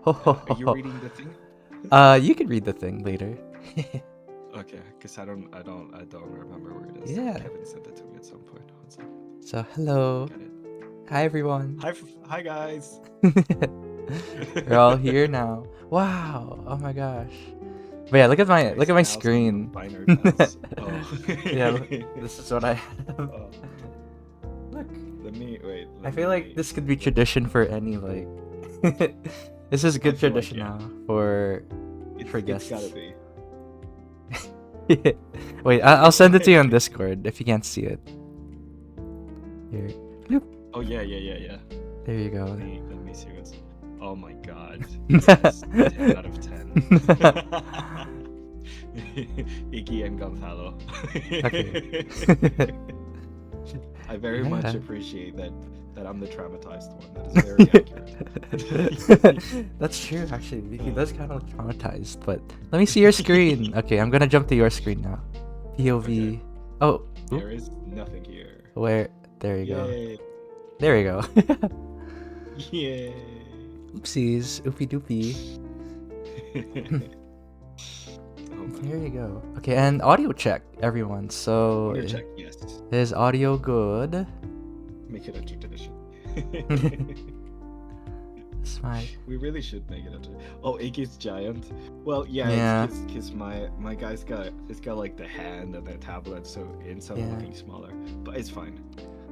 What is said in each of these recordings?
Are you reading the thing? You can read the thing later. Okay, because I don't remember where it is. Yeah. Kevin sent it to me at some point. One second. So hello. Got it. Hi everyone. Hi guys. We're all here now. Wow. Oh my gosh. But yeah, look at my screen. Oh. Yeah, this is what I have. Oh. Look. Wait. I feel like this could be tradition for any like. This is good feel like, tradition yeah. now for guests. It's gotta be. Wait, I'll send it to you on Discord if you can't see it. Here. Bloop. Oh yeah. There you go. Let me see what's. Oh my god. This is 10 out of 10. Iggy and Gonzalo. Okay. I very much Yeah. appreciate that I'm the traumatized one. That is very accurate. That's true, actually. He does kind of look traumatized, but let me see your screen. Okay, I'm gonna jump to your screen now. POV. Okay. Oh, There is nothing here. where? There you go. Yay. There you go. Yay. Oopsies. Oopie doopie. Oh my. There you go. Okay, and audio check, everyone. So, Audio check, yes. is audio good? Make it a tradition. It's my. We really should make it a tradition. Oh, Iggy's giant. Well, yeah. Yeah. Because my guy's got like the hand and the tablet, so instead of Yeah. looking smaller, but it's fine.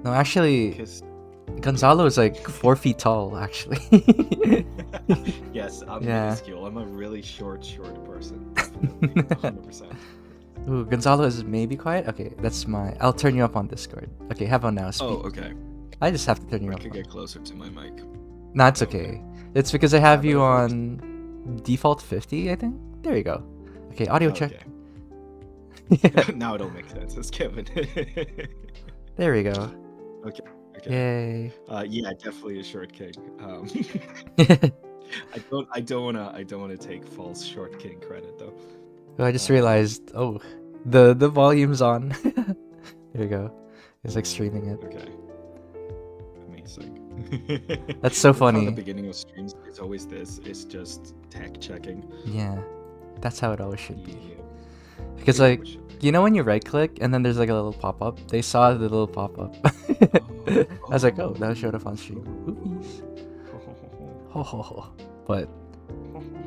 No, actually, Because Gonzalo is like 4 feet tall, actually. yes, I'm Yeah. minuscule. I'm a really short person. Definitely, 100%. Ooh, Gonzalo is maybe quiet? Okay, that's my. I'll turn you up on Discord. Okay, have on now. Speak. Oh, okay. I just have to turn you I up. could get closer to my mic. No, it's Okay. okay. It's because I have Yeah, you but it on default 50, I think. There you go. Okay, audio check. Okay. Now it'll make sense. It's Kevin. There we go. Okay. Yay. Yeah, definitely a short king. I don't wanna take false short king credit though. Oh, I just realized. Oh, the volume's on. There you go. It's like streaming it. Okay. Amazing. That's so That's how funny. the beginning of streams is always this. It's just tech checking. Yeah, that's how it always should be. Yeah. Because Yeah, like, we should be. you know when you right click and then there's like a little pop up. They saw the little pop up. I was like, oh, that showed up on stream. Oopies. Ho ho ho. But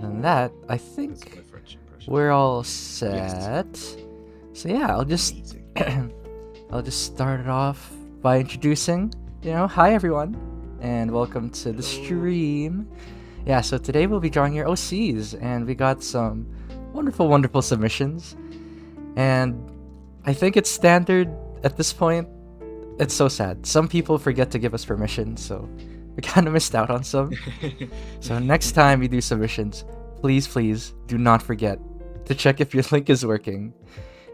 than that, I That's think my French impression. we're all set. So yeah, I'll just Amazing. I'll just start it off by introducing, hi everyone, and welcome to the Hello. stream. Yeah, so today we'll be drawing your OCs, and we got some wonderful submissions. And I think it's standard at this point. It's so sad. Some people forget to give us permission, so we kind of missed out on some. So next time we do submissions, please do not forget to check if your link is working.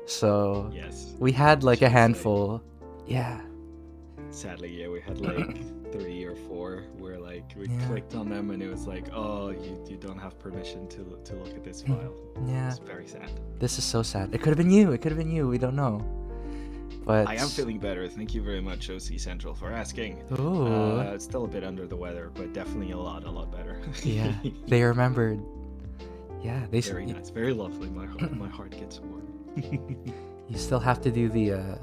So Yes. we had like a Should say. handful. Yeah. Sadly, yeah, we had like 3 or 4 where like we Yeah. clicked on them and it was like, oh, you don't have permission to look at this file. Yeah. It's very sad. This is so sad. It could have been you. We don't know. But I am feeling better. Thank you very much, OC Central, for asking. Ooh. It's still a bit under the weather, but definitely a lot better. Yeah. They remembered. Yeah, they Very nice, very lovely. My heart gets warm. You still have to do the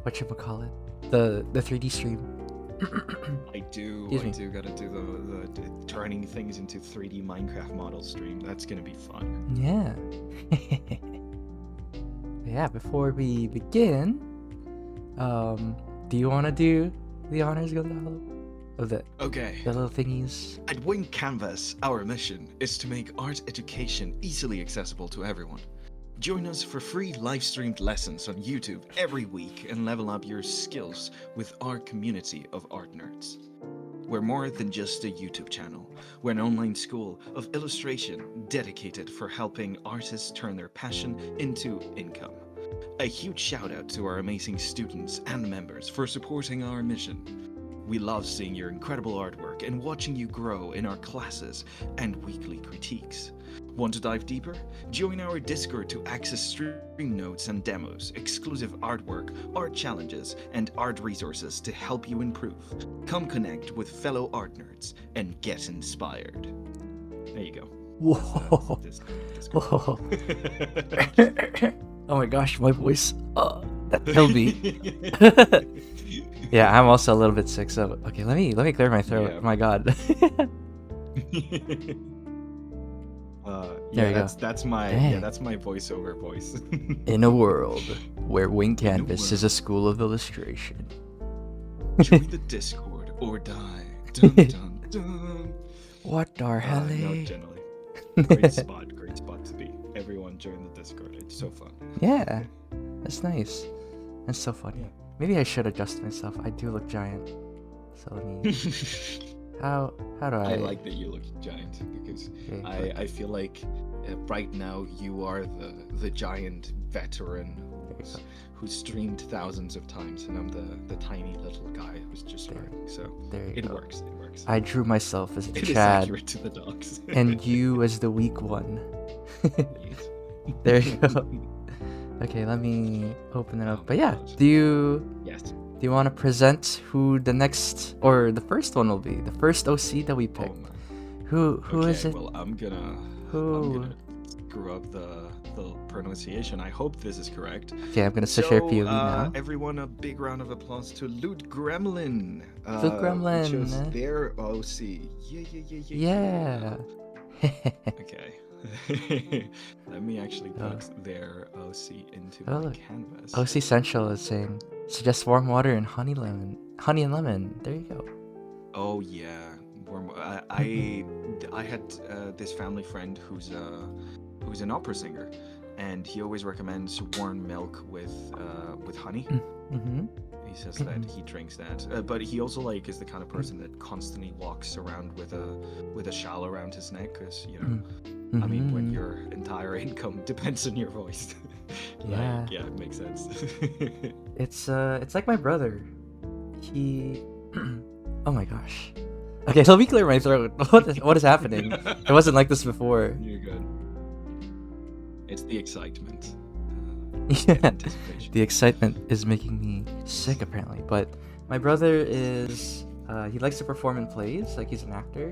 whatchamacallit? The 3D stream. I do Excuse me. gotta do the turning things into 3D Minecraft model stream. That's gonna be fun. Yeah. Yeah, before we begin, do you want to do the honors, Gonzalo? Of the Okay. little thingies? At Wing Canvas, our mission is to make art education easily accessible to everyone. Join us for free live-streamed lessons on YouTube every week and level up your skills with our community of art nerds. We're more than just a YouTube channel. We're an online school of illustration dedicated for helping artists turn their passion into income. A huge shout out to our amazing students and members for supporting our mission. We love seeing your incredible artwork and watching you grow in our classes and weekly critiques. Want to dive deeper? Join our Discord to access stream notes and demos, exclusive artwork, art challenges, and art resources to help you improve. Come connect with fellow art nerds and get inspired. There you go. Whoa. Discord. Whoa. Oh my gosh, my voice. That killed me. Yeah, I'm also a little bit sick, so okay, let me clear my throat. Yeah. Oh my god. There you go. That's my Dang. that's my voiceover voice. In a world where Wing In a Canvas is a school of illustration. Join the Discord or die. Dun, dun, dun. What are hell? No, generally. Great spot to be. Everyone join the Discord. It's so fun. Yeah, that's nice. That's so funny. Maybe I should adjust myself. I do look giant. So let me. How do I? I like that you look giant because Okay, I feel like right now you are the giant veteran who's streamed thousands of times, and I'm the tiny little guy who's just learning. So there you it go. works. It works. I drew myself as It is Chad, accurate to the dogs. and you as the weak one. Yes. There you go. Okay, let me open it up. But yeah, God. do you Yes. want to present who the next or the first one will be? The first OC that we Oh, picked. man. Who is Okay, it? well, I'm gonna screw up the pronunciation. I hope this is correct. Okay, I'm gonna switch our So, POV now. everyone, a big round of applause to Loot Gremlin. Loot Gremlin. Who chose their OC. Yeah. Okay. Let me actually put their OC into Oh, my look. canvas. OC Central is saying suggest warm water and honey and lemon. There you go. Oh yeah, I had this family friend who's an opera singer, and he always recommends warm milk with honey. Mm-hmm. He says that he drinks that, but he also is the kind of person that constantly walks around with a shawl around his neck, because I mean, when your entire income depends on your voice. Yeah. Yeah, it makes sense. It's like my brother. He oh my gosh. Okay, let me clear my throat. What is happening? It wasn't like this before. You're good. It's the excitement. Yeah. Anticipation. The excitement is making me sick apparently. But my brother is he likes to perform in plays, like he's an actor.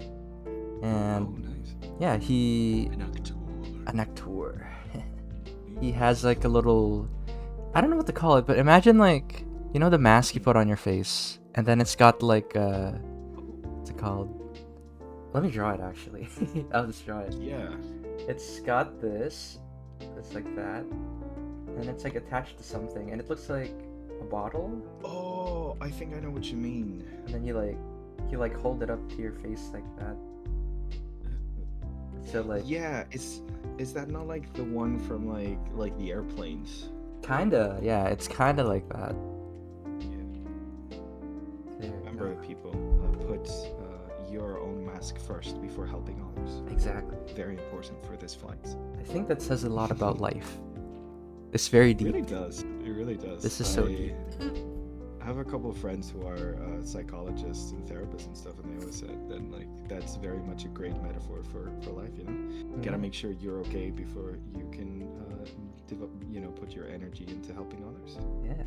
And Oh, nice. yeah, an actor. He has like a little, I don't know what to call it, but imagine the mask you put on your face, and then it's got what's it called? Let me draw it actually. I'll just draw it. Yeah. It's got this. It's like that, and it's attached to something, and it looks like a bottle. Oh, I think I know what you mean. And then you hold it up to your face like that. So Yeah, is that not like the one from like the airplanes? kinda, yeah, it's kinda like that. Yeah. There, Remember, people, put your own mask first before helping others. exactly. Very important for this fight. I think that says a lot about life. It's very It deep. really does. It really does. This is so deep. I have a couple of friends who are psychologists and therapists and stuff, and they always said that that's very much a great metaphor for life. You gotta make sure you're okay before you can put your energy into helping others. Yeah.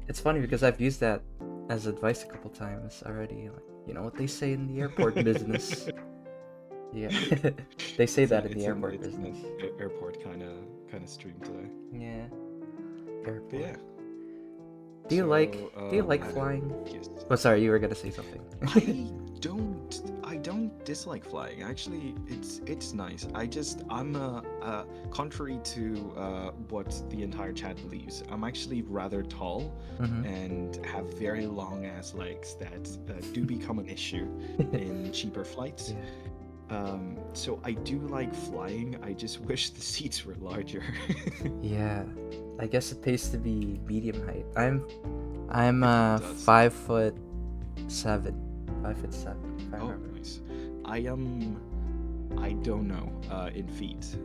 It's funny because I've used that as advice a couple times already. You know what they say in the airport business. Yeah. They say that in the airport business. Airport kind of stream today. Yeah. Airport. But yeah. Do you like flying? Yes. Oh, sorry, you were gonna say something. I don't dislike flying. Actually, it's nice. I'm contrary to what the entire chat believes. I'm actually rather tall and have very long ass legs that do become an issue in cheaper flights. So I do like flying. I just wish the seats were larger. Yeah. I guess it pays to be medium height. I'm It does. 5'7". 5'7", if I Oh, remember. nice. I don't know in feet.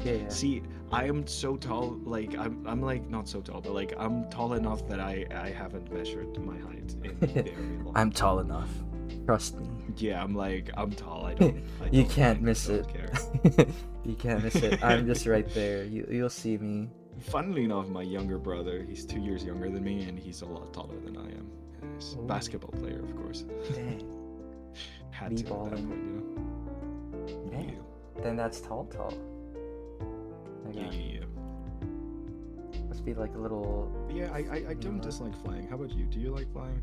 Yeah. See, I am so tall. I'm not so tall, but I'm tall enough that I haven't measured my height in very long. I'm tall enough. Trust me. Yeah, I'm tall. I don't. You can't miss don't it. Care. You can't miss it. I'm just right there. You'll see me. Funnily enough, my younger brother, he's 2 years younger than me, and he's a lot taller than I am. He's a Ooh. basketball player, of course. Dang. Had to at that B-balling. point, Then that's tall. My Yeah, God. yeah, yeah. Must be like a little. Yeah, I don't dislike flying. How about you? Do you like flying?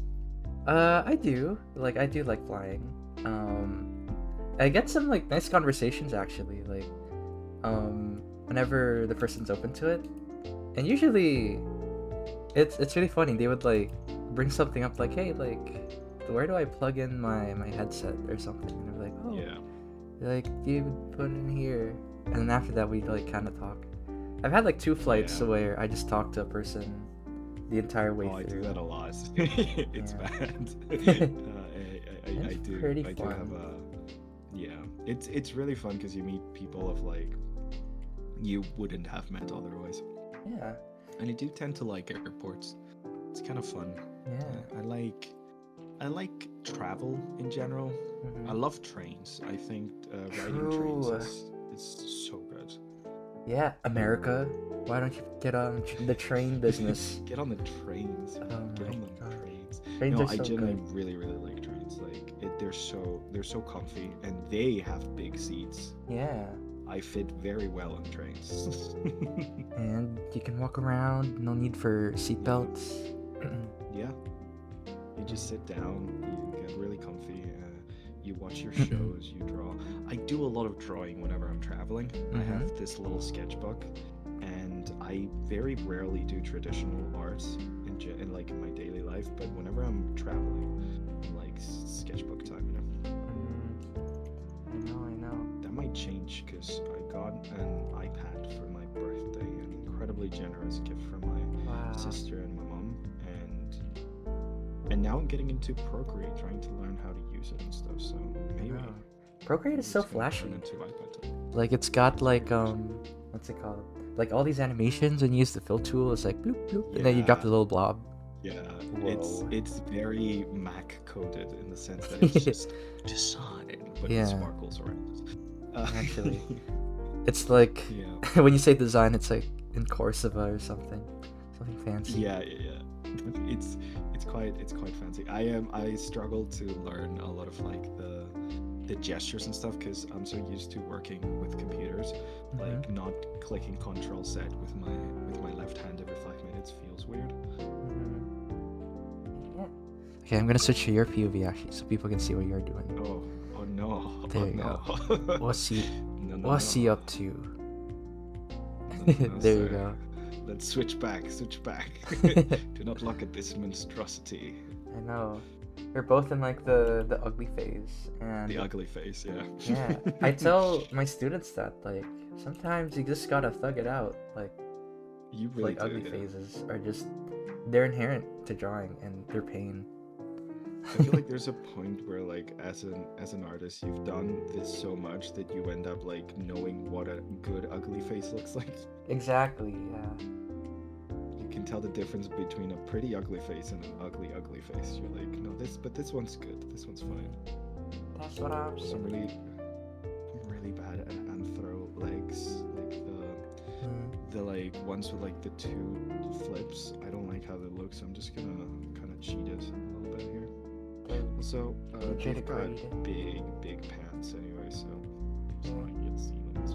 I do. Like, I do like flying. I get some like nice conversations actually. Like, whenever the person's open to it, and usually, it's really funny. They would like bring something up like, hey, like, where do I plug in my headset or something? And I'm like, oh, Yeah. like, you would put it in here, and then after that we like kind of talk. I've had like 2 flights Yeah. where I just talked to a person the entire way Oh, I through. do that a lot. It's Yeah. bad. I It's do. pretty I do have fun. yeah. It's really fun because you meet people of like you wouldn't have met otherwise, Yeah, and I do tend to like airports. It's kind of fun. yeah. I like travel in general. I Mhm. love trains. I think riding trains True. is so good. Yeah, America. Why don't you get on the train business? Get on the trains. Oh Man. Get my on the God. trains. Trains No, are I so genuinely good. really like trains. Like they're so comfy, and they have big seats. Yeah, I fit very well on trains. and you can walk around. No need for seatbelts. Yeah, you just sit down. You get really comfy. You watch your shows. You draw. I do a lot of drawing whenever I'm traveling. I have this little sketchbook, and I very rarely do traditional art in like in my daily life. But whenever I'm traveling, I'm like sketchbook time. I know. That might change because I got an iPad for my birthday, an incredibly generous gift from my Wow. sister and my mom, and now I'm getting into Procreate, trying to learn how to use it and stuff. So maybe Wow. Procreate is so it's gonna flashy. turn into iPad time. Like, it's got like what's it called? Like all these animations, when you use the fill tool, it's like bloop bloop, and then you drop Yeah. the little blob. Yeah, Whoa. it's very Mac coded in the sense that it's just design, but Yeah. it sparkles around it. Actually. It's like Yeah. when you say design, it's like in Corsiva or something fancy. Yeah. It's quite fancy. I struggle to learn a lot of like the gestures and stuff because I'm so used to working with computers. Like not clicking Control Z with my left hand every 5 minutes feels weird. Yeah. Okay, I'm gonna switch to your POV actually, so people can see what you're doing. Oh no. There Oh you no. What's he No, What's he no. up to? No, There you sir. go. Let's switch back. Do not look at this monstrosity. I know. We're both in like the ugly phase, and The ugly face, yeah. yeah, I tell my students that like sometimes you just gotta thug it out. Like You really do, ugly yeah. phases are just they're inherent to drawing and they're pain. I feel like there's a point where like as an artist you've done this so much that you end up like knowing what a good ugly face looks like. Exactly. Yeah. You can tell the difference between a pretty ugly face and an ugly face. You're like, no, this one's good. This one's fine. That's what I'm I'm saying. really bad at anthro legs, like the like ones with like the 2 flips. I don't like how they look, so I'm just gonna kind of cheat it a little bit here. Also, Cheat they've it, got great. big pants anyway, so it's not like you'd seen on this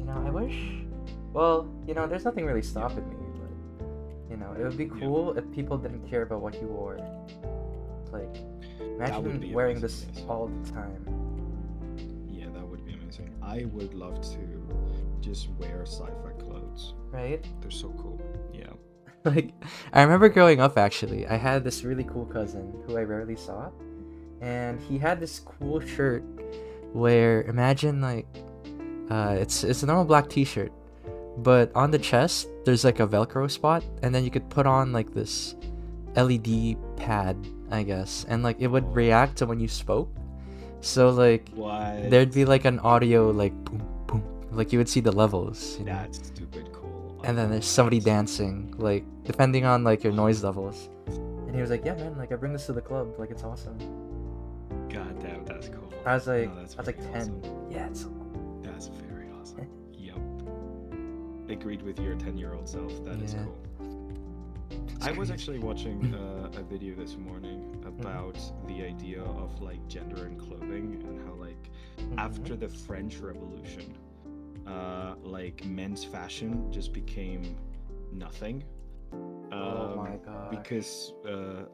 Yeah, I wish. Well, there's nothing really stopping me, but it would be cool if people didn't care about what you wore. Like, That would imagine be wearing amazing, this yes. all the time. Yeah, that would be amazing. I would love to just wear sci-fi clothes. Right? They're so cool. Yeah. Like, I remember growing up actually, I had this really cool cousin who I rarely saw, and he had this cool shirt where imagine like it's a normal black t-shirt, but on the chest there's like a Velcro spot, and then you could put on like this LED pad, I guess, and like it would react to when you spoke. So like What? there'd be like an audio like boom boom, like you would see the levels, That's stupid cool. and then there's somebody dancing, like depending on like your noise levels. And he was like, yeah man, like I bring this to the club, like it's awesome. God damn, that's cool. I was like, No, that's I was like very 10. awesome. Yeah, it's so cool. That's very awesome. Yep. Agreed with your 10-year-old self. That is Yeah. cool. I was actually watching a video this morning about the idea of like gender and clothing and how like after the French Revolution, like men's fashion just became nothing. Oh my god. Because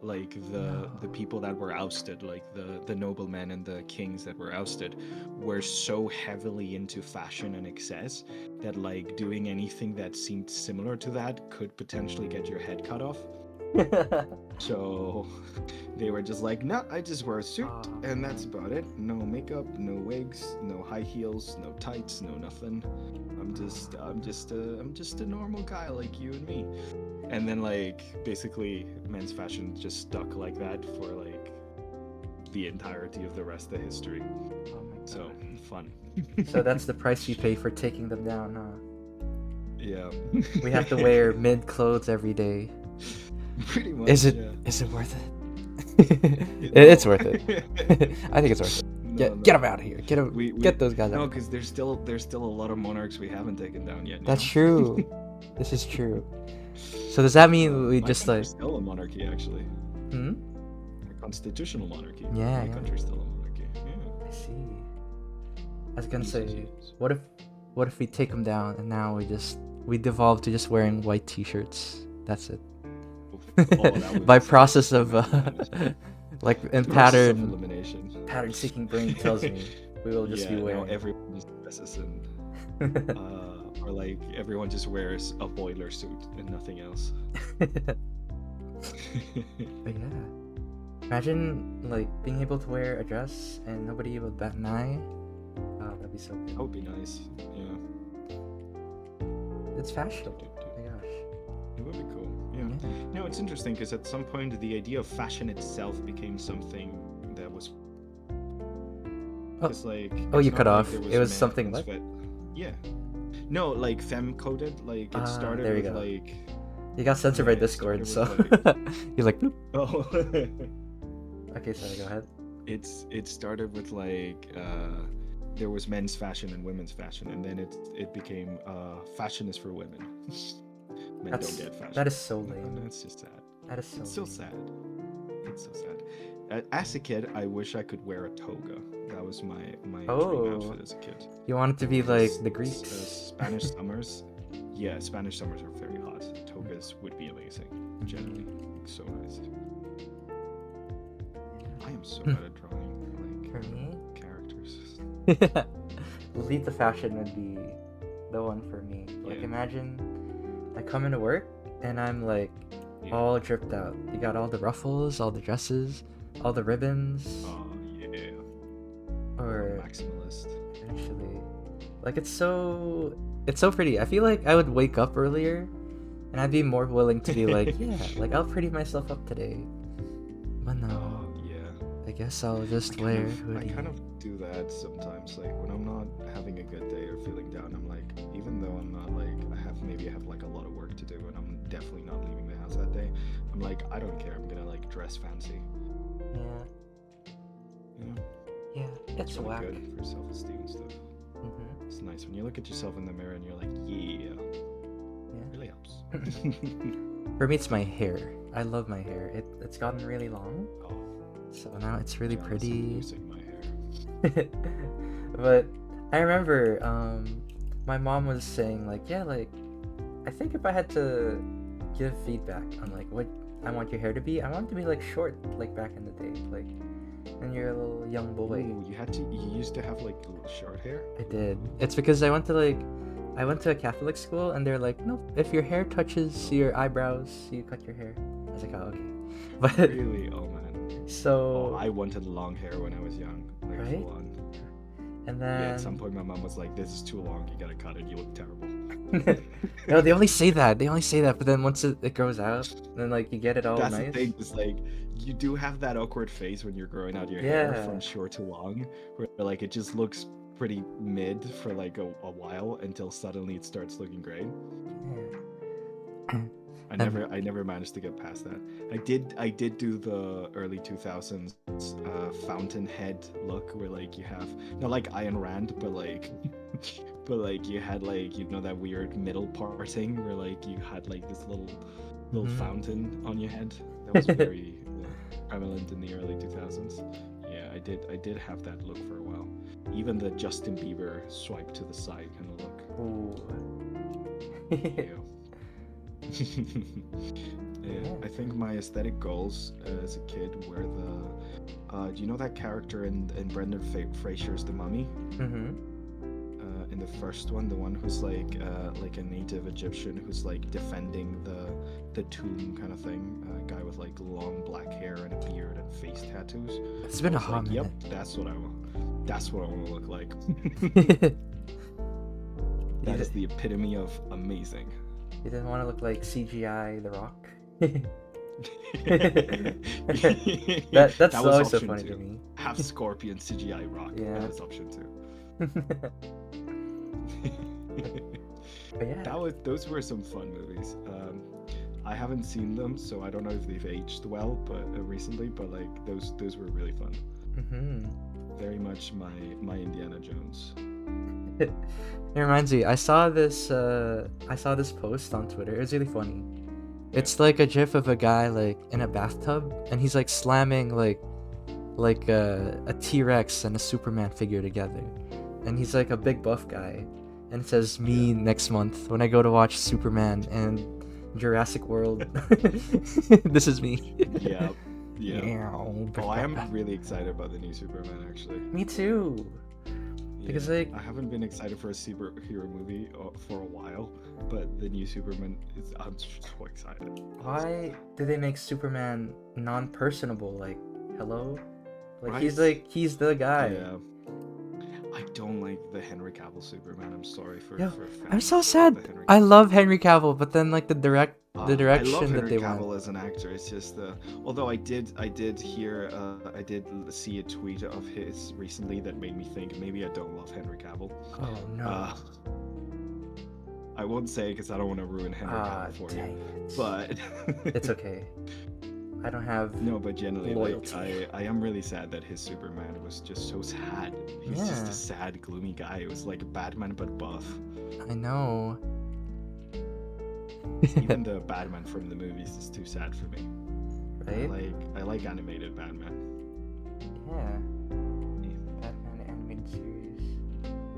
like the people that were ousted, like the noblemen and the kings that were ousted, were so heavily into fashion and excess that like doing anything that seemed similar to that could potentially get your head cut off. So they were just like, no, I just wear a suit and that's about it. No makeup, no wigs, no high heels, no tights, no nothing. I'm just a normal guy like you and me. And then like basically men's fashion just stuck like that for like the entirety of the rest of history. Oh my god. So fun. So that's the price you pay for taking them down, huh? Yeah. We have to wear mid clothes every day. Pretty much. Is it worth it? It's worth it. I think it's worth it. Get them out of here. Get those guys out. No, because there's still a lot of monarchs we haven't taken down yet. That's true. This is true. So does that mean we just like still a monarchy actually? Hmm? A constitutional monarchy. Yeah. My country's still a monarchy. Yeah. I see. I was gonna say, what if we take them down and now we devolve to just wearing white t-shirts? That's it. By process of like in pattern elimination. Pattern seeking brain tells me we will just be wearing. No, everyone just dresses in, or like everyone just wears a boiler suit and nothing else. But yeah, imagine like being able to wear a dress and nobody would bat an eye. Wow, that'd be so good. That would be nice. Yeah. It's fashion. Oh my gosh. It would be cool. Yeah. No, it's interesting because at some point the idea of fashion itself became something that was. Like. Oh, you cut off. Like it was something like. Yeah. No, like femme coded. Like it started there you with go. like. You got censored by Discord, so you're like. Bloop. Oh. Okay, sorry. Go ahead. It started with like there was men's fashion and women's fashion, and then it became fashion is for women. Men don't get fashion. That is so lame. And that's just sad. That is so. It's so sad. It's so sad. As a kid, I wish I could wear a toga. That was my dream outfit as a kid. You want it to be like the Greeks? Spanish summers. Yeah, Spanish summers are very hot. Togas would be amazing. Generally, so nice. I am so bad at drawing like For me? Characters. Lead the fashion would be the one for me. Like imagine I come into work and I'm like all dripped out. You got all the ruffles, all the dresses, all the ribbons. Oh yeah. Or maximalist. Actually, like it's so pretty. I feel like I would wake up earlier and I'd be more willing to be like, yeah, like I'll pretty myself up today. But no. I guess I'll just wear hoodie. I kind of do that sometimes. Like when I'm not having a good day or feeling down, I'm like, even though I'm not like I have like a lot of work to do and I'm definitely not leaving the house that day, I'm like, I don't care. I'm gonna like dress fancy. Yeah, it's really whack. Good for self-esteem and stuff. It's nice when you look at yourself in the mirror and you're like, yeah. It really helps. For me, it's my hair. I love my hair. It's gotten really long. So now it's really pretty. My hair. But I remember my mom was saying like, yeah, like I think if I had to give feedback on like what I want your hair to be, I want it to be like short, like back in the day, like when you're a little young boy. Ooh, you used to have like little short hair? I did. It's because I went to a Catholic school and they're like, nope, if your hair touches your eyebrows, you cut your hair. I was like, oh, okay. But really? Oh man. So I wanted long hair when I was young, like right? full on. And then at some point my mom was like, "This is too long. You gotta cut it. You look terrible." No, they only say that. But then once it grows out, then like you get it all That's nice. The thing. It's like you do have that awkward phase when you're growing out your hair from short to long, where like it just looks pretty mid for like a while until suddenly it starts looking great. Yeah. I never managed to get past that. I did do the early 2000s fountainhead look where like you have not like Ayn Rand but like you had like that weird middle parting where like you had like this little little Mhm. fountain on your head. That was very prevalent in the early 2000s. Yeah, I did have that look for a while. Even the Justin Bieber swipe to the side kind of look. Ooh. Yeah. Yeah, I think my aesthetic goals as a kid were do you know that character in Brendan Fraser's The Mummy? Mm-hmm. In the first one, the one who's like a native Egyptian who's like defending the tomb kind of thing, a guy with like long black hair and a beard and face tattoos. It's been I a was hot like, yep, minute. that's what I want. That's what I want to look like. You That is the epitome of amazing. didn't want to look like CGI The Rock. That's That was always so option funny two. to me. Half Scorpion CGI Rock. Yeah. That was option 2. But yeah. Those were some fun movies. I haven't seen them, so I don't know if they've aged well, but recently. But like those were really fun. Mm-hmm. Very much my Indiana Jones. It reminds me, I saw this post on Twitter. It's really funny. It's like a gif of a guy like in a bathtub, and he's like slamming like a T-Rex and a Superman figure together, and he's like a big buff guy, and it says me next month when I go to watch Superman and Jurassic World. This is me. Yeah. Meow. Oh, I am really excited about the new Superman actually. Me too. Because, Yeah, like, I haven't been excited for a superhero movie for a while, but the new Superman I'm so excited. why do they make Superman non-personable? Like, hello? Like, he's Right? the guy. Yeah. I don't like the Henry Cavill Superman. I'm sorry for Yo, for I'm fans so of sad. the Henry I love Henry Cavill, but then like the I love direction that Henry they Cavill went. as an actor. It's just although I did hear I did see a tweet of his recently that made me think maybe I don't love Henry Cavill. Oh no. I won't say because I don't want to ruin Henry Cavill for you, dang it. but It's okay. I don't have. no, but generally, like Loyalty. I am really sad that his Superman was just so sad. He's just Yeah. a sad, gloomy guy. It was like Batman but buff. I know. Even the Batman from the movies is too sad for me. Right? I like animated Batman. Yeah. Batman animated series.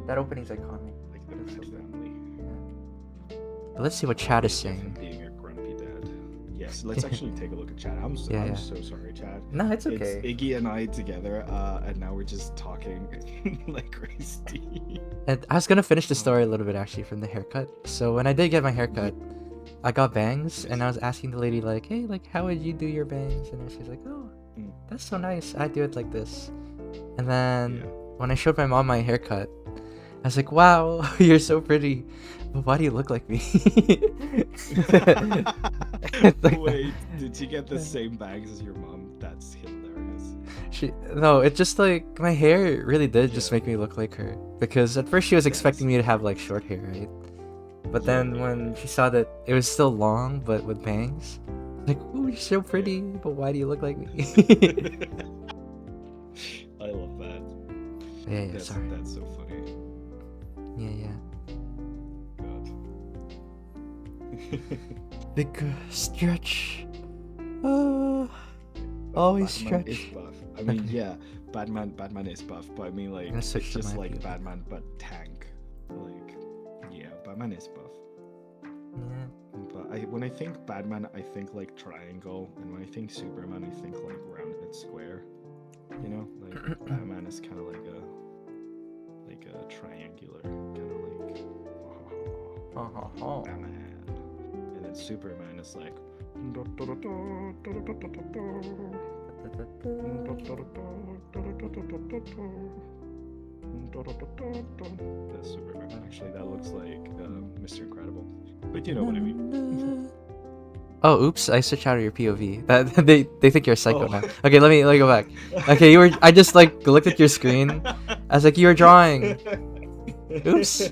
That opening's iconic. Like the That's so Bat good. family. But let's see what chat is Of him saying. being a grumpy dad. Yes, let's actually take a look at chat. I'm Yeah. so sorry, Chad. No, it's It's okay. Iggy and I together, and now we're just talking like crazy. And I was gonna finish the story a little bit actually from the haircut. So when I did get my haircut, I got bangs, and I was asking the lady like, "Hey, like, how would you do your bangs?" And then she's like, "Oh, Mm. that's so nice. I do it like this." And then Yeah. when I showed my mom my haircut, I was like, "Wow, you're so pretty, but why do you look like me?" It's like- Wait, did you get the same bangs as your mom? That's hilarious. No, it just like my hair really did just Yeah. make me look like her. Because at first she was Yes. expecting me to have like short hair, right? But Yeah, then yeah, when yeah. she saw that it was still long but with bangs, like, "Oh, you're so pretty, but why do you look like me?" I love that. Yeah, sorry. That's so funny. Yeah. God. Big stretch. Always Batman is stretch. buff. I mean, Okay. yeah, Batman is buff, but I mean, like, gonna it's switch to just my like view. Batman, but tank. Like, yeah, Batman is buff. Yeah. But when I think Batman, I think like triangle, and when I think Superman, I think like rounded square. You know, like Batman is kind of like a triangular, kind of like Batman, and then Superman is like. That's Superman. Actually, that looks like Mr. Incredible. But you know what I mean. Oh, oops! I switched out of your POV. That they think you're a psycho Oh. now. Okay, let me go back. Okay, you were. I just like looked at your screen. I was like, you were drawing. Oops.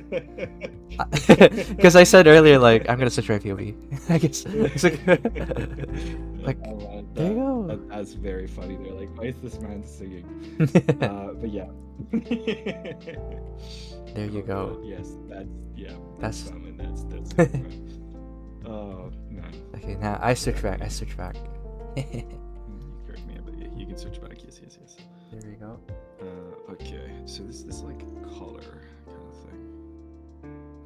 Because I said earlier, like, I'm gonna switch my POV. I guess. It's like, like, I love there you go. That's very funny. They're like, why is this man singing? But yeah. There you go. Yes, that's That's- Superman. That's Superman. Oh man. fine. Okay, now I switch back. There You correct me, but yeah, you can switch back. Yes. we go. Okay, so this like color kind of thing.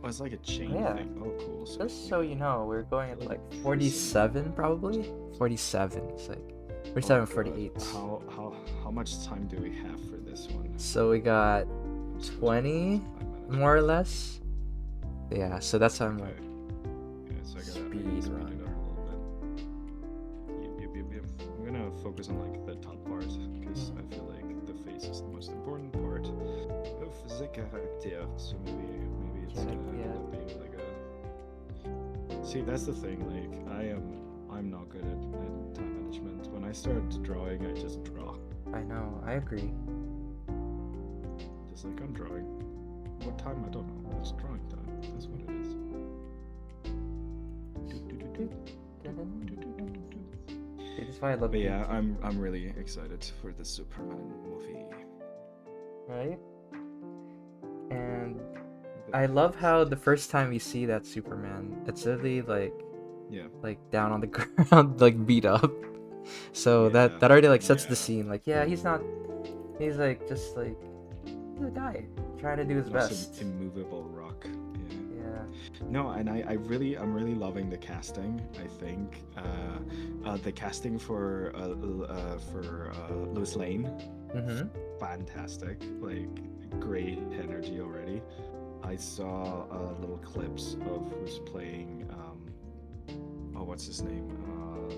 Oh, it's like a chain Yeah. thing. Oh, cool. So Just so you know, we're going at like 47 probably. 47. It's like 47, 48. How much time do we have for this one? So we got 20 more or less. Yeah, so that's how I'm like. Yeah, so I gotta Speed speed it up run. a little bit. Yep. I'm gonna focus on like the top part because I feel like the face is the most important part of the character. So maybe it's gonna end up being like a. See, that's the thing. Like I'm not good at time management. When I start drawing, I just draw. I know, I agree. Just like I'm drawing. What time? I don't know. It's drawing time. That's what it is. That's why I love But it. yeah, I'm really excited for the Superman movie. Right? And I love how the first time you see that Superman, it's literally like down on the ground, like beat up. So Yeah. that already like sets the Yeah. scene. Like, yeah, he's like just like he's a guy trying to do his Not best. some immovable rock. Yeah. Yeah. No, and I'm really loving the casting. I think the casting for Lois Lane, Mm-hmm. fantastic. Like great energy already. I saw little clips of who's playing. What's his name?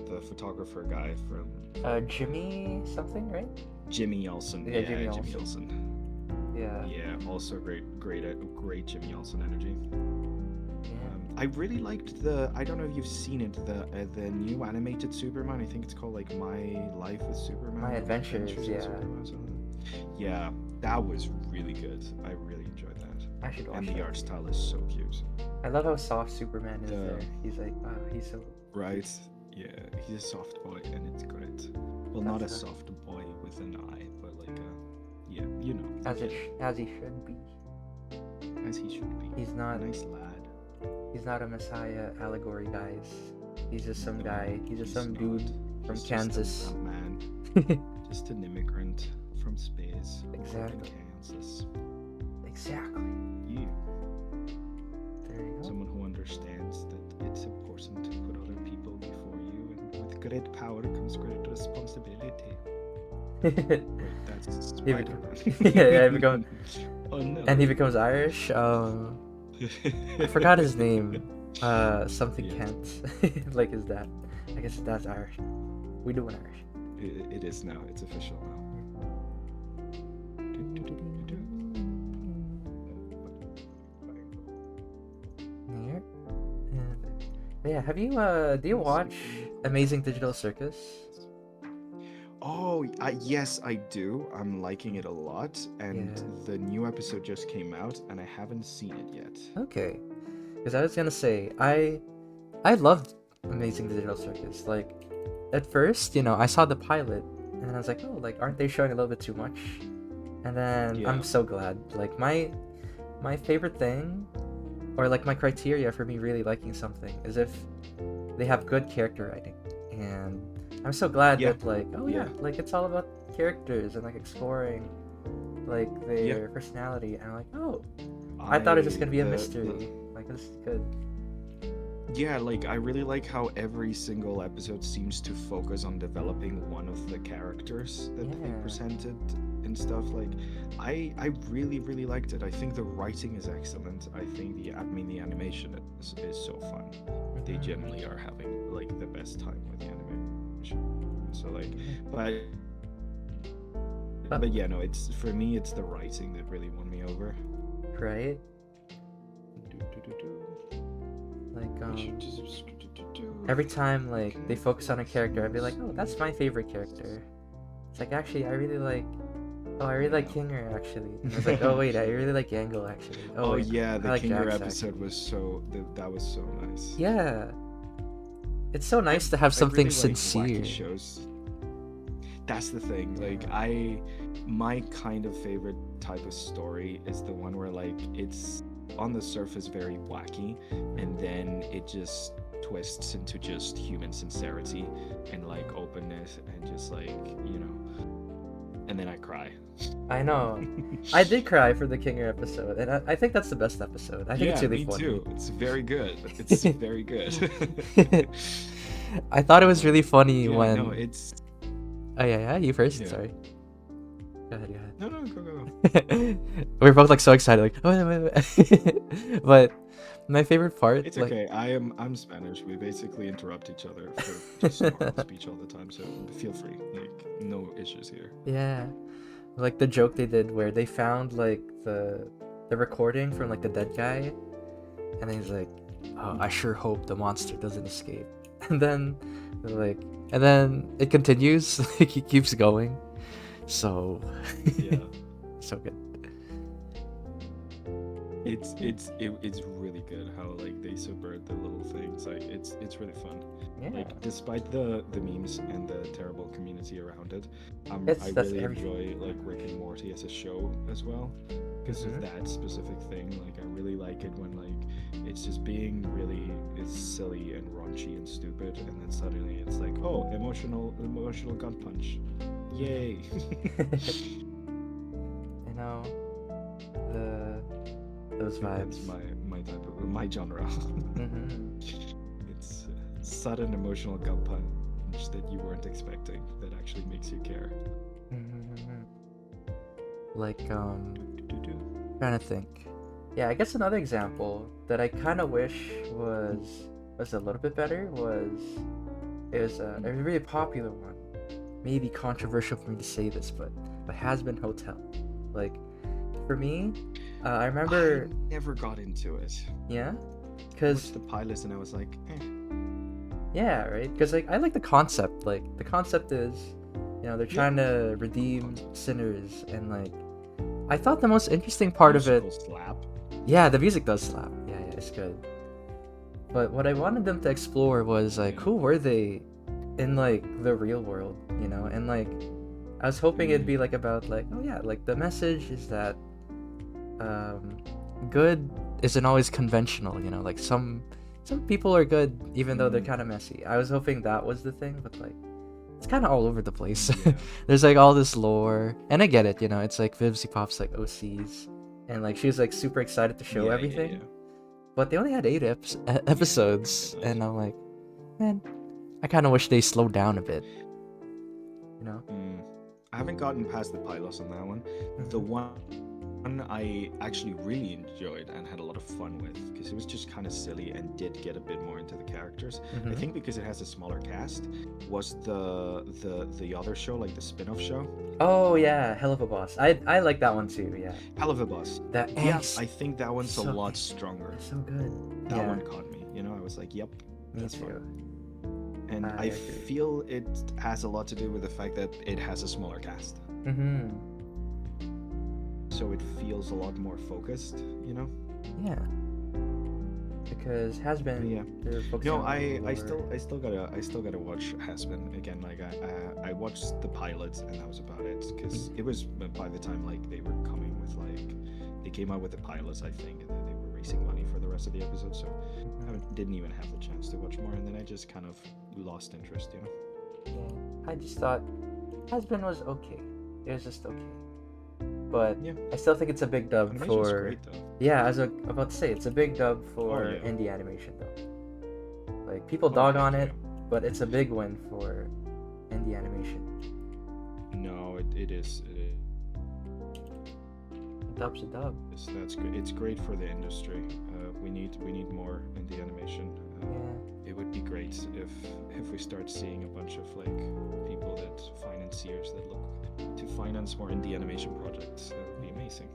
The photographer guy from Jimmy something, right? Jimmy Olsen. Yeah, Jimmy Jimmy Olsen. Olsen. Yeah. Yeah, also great Jimmy Olsen energy. Yeah. I really liked the. I don't know if you've seen it. The new animated Superman. I think it's called like My Life with Superman. My or Adventures, with yeah. Superman or something. Yeah, that was really good. I really enjoyed that. I should watch And the that. art style is so cute. I love how soft Superman is The- there. He's like, wow, he's so. Right? Yeah, he's a soft boy, and it's great. Well, not a That's soft boy with an eye, but like a. Yeah, you know. As he should be. As he should be. He's not. A nice lad. He's not a Messiah allegory, guys. He's just some No, guy. He's just he's some not. dude from He's Kansas. Just a man. Just an immigrant from space. Exactly. In Kansas. Exactly. Yeah. There you go. Someone who understands that it's important to put other people before you, and with great power comes great responsibility. Wait, that's He Spider-Man. yeah, he becomes, Oh no. and he becomes Irish. I forgot his name. Something Yeah. Kent. Like his dad. I guess his dad's Irish. We do an Irish. It is now. It's official now. Here. Yeah. Have you do you watch Amazing Digital Circus? Oh, yes, I do. I'm liking it a lot, and Yeah. the new episode just came out, and I haven't seen it yet. Okay. Because I was gonna say I loved Amazing Digital Circus. Like at first, I saw the pilot and I was like, oh, like aren't they showing a little bit too much? And then Yeah. I'm so glad. Like my favorite thing, or like my criteria for me really liking something is if they have good character writing. And I'm so glad Yeah. that like, oh yeah, like it's all about characters and like exploring like their personality. And I'm like, oh, I thought it was just gonna be a mystery. Like this is good. Yeah, like I really like how every single episode seems to focus on developing one of the characters that they Yeah. presented and stuff. Like I really liked it. I think the writing is excellent. I think the animation is so fun. They Mhm. generally are having like the best time with the animation. So like, but yeah, no, it's for me it's the writing that really won me over. Right? Like every time like they focus on a character, I'd be like, oh, that's my favorite character. It's like actually I really like Kinger actually. And I was like, oh wait, I really like Gangle actually. Oh wait, yeah, I the like Kinger Jax, episode was so that was so nice. Yeah. It's so nice to have I something really like sincere. wacky shows. That's the thing. Like Yeah. my kind of favorite type of story is the one where like it's on the surface very wacky, and then it just twists into just human sincerity and like openness and just like, you know, and then I cry. I know. I did cry for the Kinger episode, and I think that's the best episode. I think it's Yeah, really me funny. too. It's very good. It's very good. I thought it was really funny Yeah, when. no, it's Oh yeah, you first. Yeah. Sorry. Go ahead. no, go. We're both like so excited, like oh wait. But my favorite part, It's like, okay. I'm Spanish. We basically interrupt each other for just normal speech all the time, so feel free. Like no issues here. yeah, like the joke they did where they found like the recording from like the dead guy, and then he's like, "Oh, I sure hope the monster doesn't escape." And then they're like, and then it continues. Like he keeps going. So Yeah. so good. It's really good how like they subvert the little things. Like it's really fun. Yeah. Like despite the memes and the terrible community around it, I That's really everything. enjoy like Rick and Morty as a show as well because Mhm. of that specific thing. Like I really like it when like it's just being really it's silly and raunchy and stupid, and then suddenly it's like, oh, emotional gun punch, yay! I know those That's vibes. my type of my genre. Mhm. It's sudden emotional gut punch that you weren't expecting that actually makes you care. Mhm. Like Do-do-do. trying to think. Yeah, I guess another example that I kind of wish was a little bit better was a really popular one. Maybe controversial for me to say this, but Has Been Hotel. Like for me, I remember. I never got into it. Yeah, I because watched the pilots and I was like, yeah, right. Because like I like the concept. Like the concept is, they're trying to redeem sinners, and like I thought the most interesting part of it. musical slap. Yeah, the music does slap. Yeah, it's good. But what I wanted them to explore was like who were they in like the real world, and like I was hoping it'd be like about like, oh yeah, like the message is that good isn't always conventional, like some people are good even though they're kind of messy. I was hoping that was the thing, but like it's kind of all over the place. Yeah. There's like all this lore, and I get it, it's like Vivzy Pop's like OCs, and like she was like super excited to show Yeah, everything. yeah. But they only had 8 episodes, and I'm like, man, I kind of wish they slowed down a bit. I haven't gotten past the pilots on that one. The one I actually really enjoyed and had a lot of fun with because it was just kind of silly and did get a bit more into the characters. I think because it has a smaller cast was the other show, like the spin-off show. Oh yeah, Hell of a Boss. I like that one too. Yeah. Hell of a Boss. That Yeah, angst. I think that one's a so- lot stronger. So good. That Yeah, one caught me. I was like, yep, me that's too. fun. And I I agree. feel it has a lot to do with the fact that it has a smaller cast. Mm-hmm. So it feels a lot more focused, Yeah. Because Has Been. Yeah. They're focusing No, on I lore. still gotta watch Hasbin again. Like I watched the pilots and that was about it because it was by the time like they were coming with like they came out with the pilots, I think, and then they were raising money for the rest of the episode. So I didn't even have the chance to watch more, and then I just kind of lost interest. Yeah. I just thought Has Been was okay. It was just okay. But Yeah. I still think it's a big dub Animation's for. great though. Yeah, I was about to say it's a big dub for Oh, yeah. indie animation though. Like people Oh, dog heck on yeah. it, but it's a big win for indie animation. No, it is. Dub's a dub. That's good. It's great for the industry. We need more indie animation. Yeah. It would be great if we start seeing a bunch of like people that financiers that look to finance more indie animation projects. That would be amazing.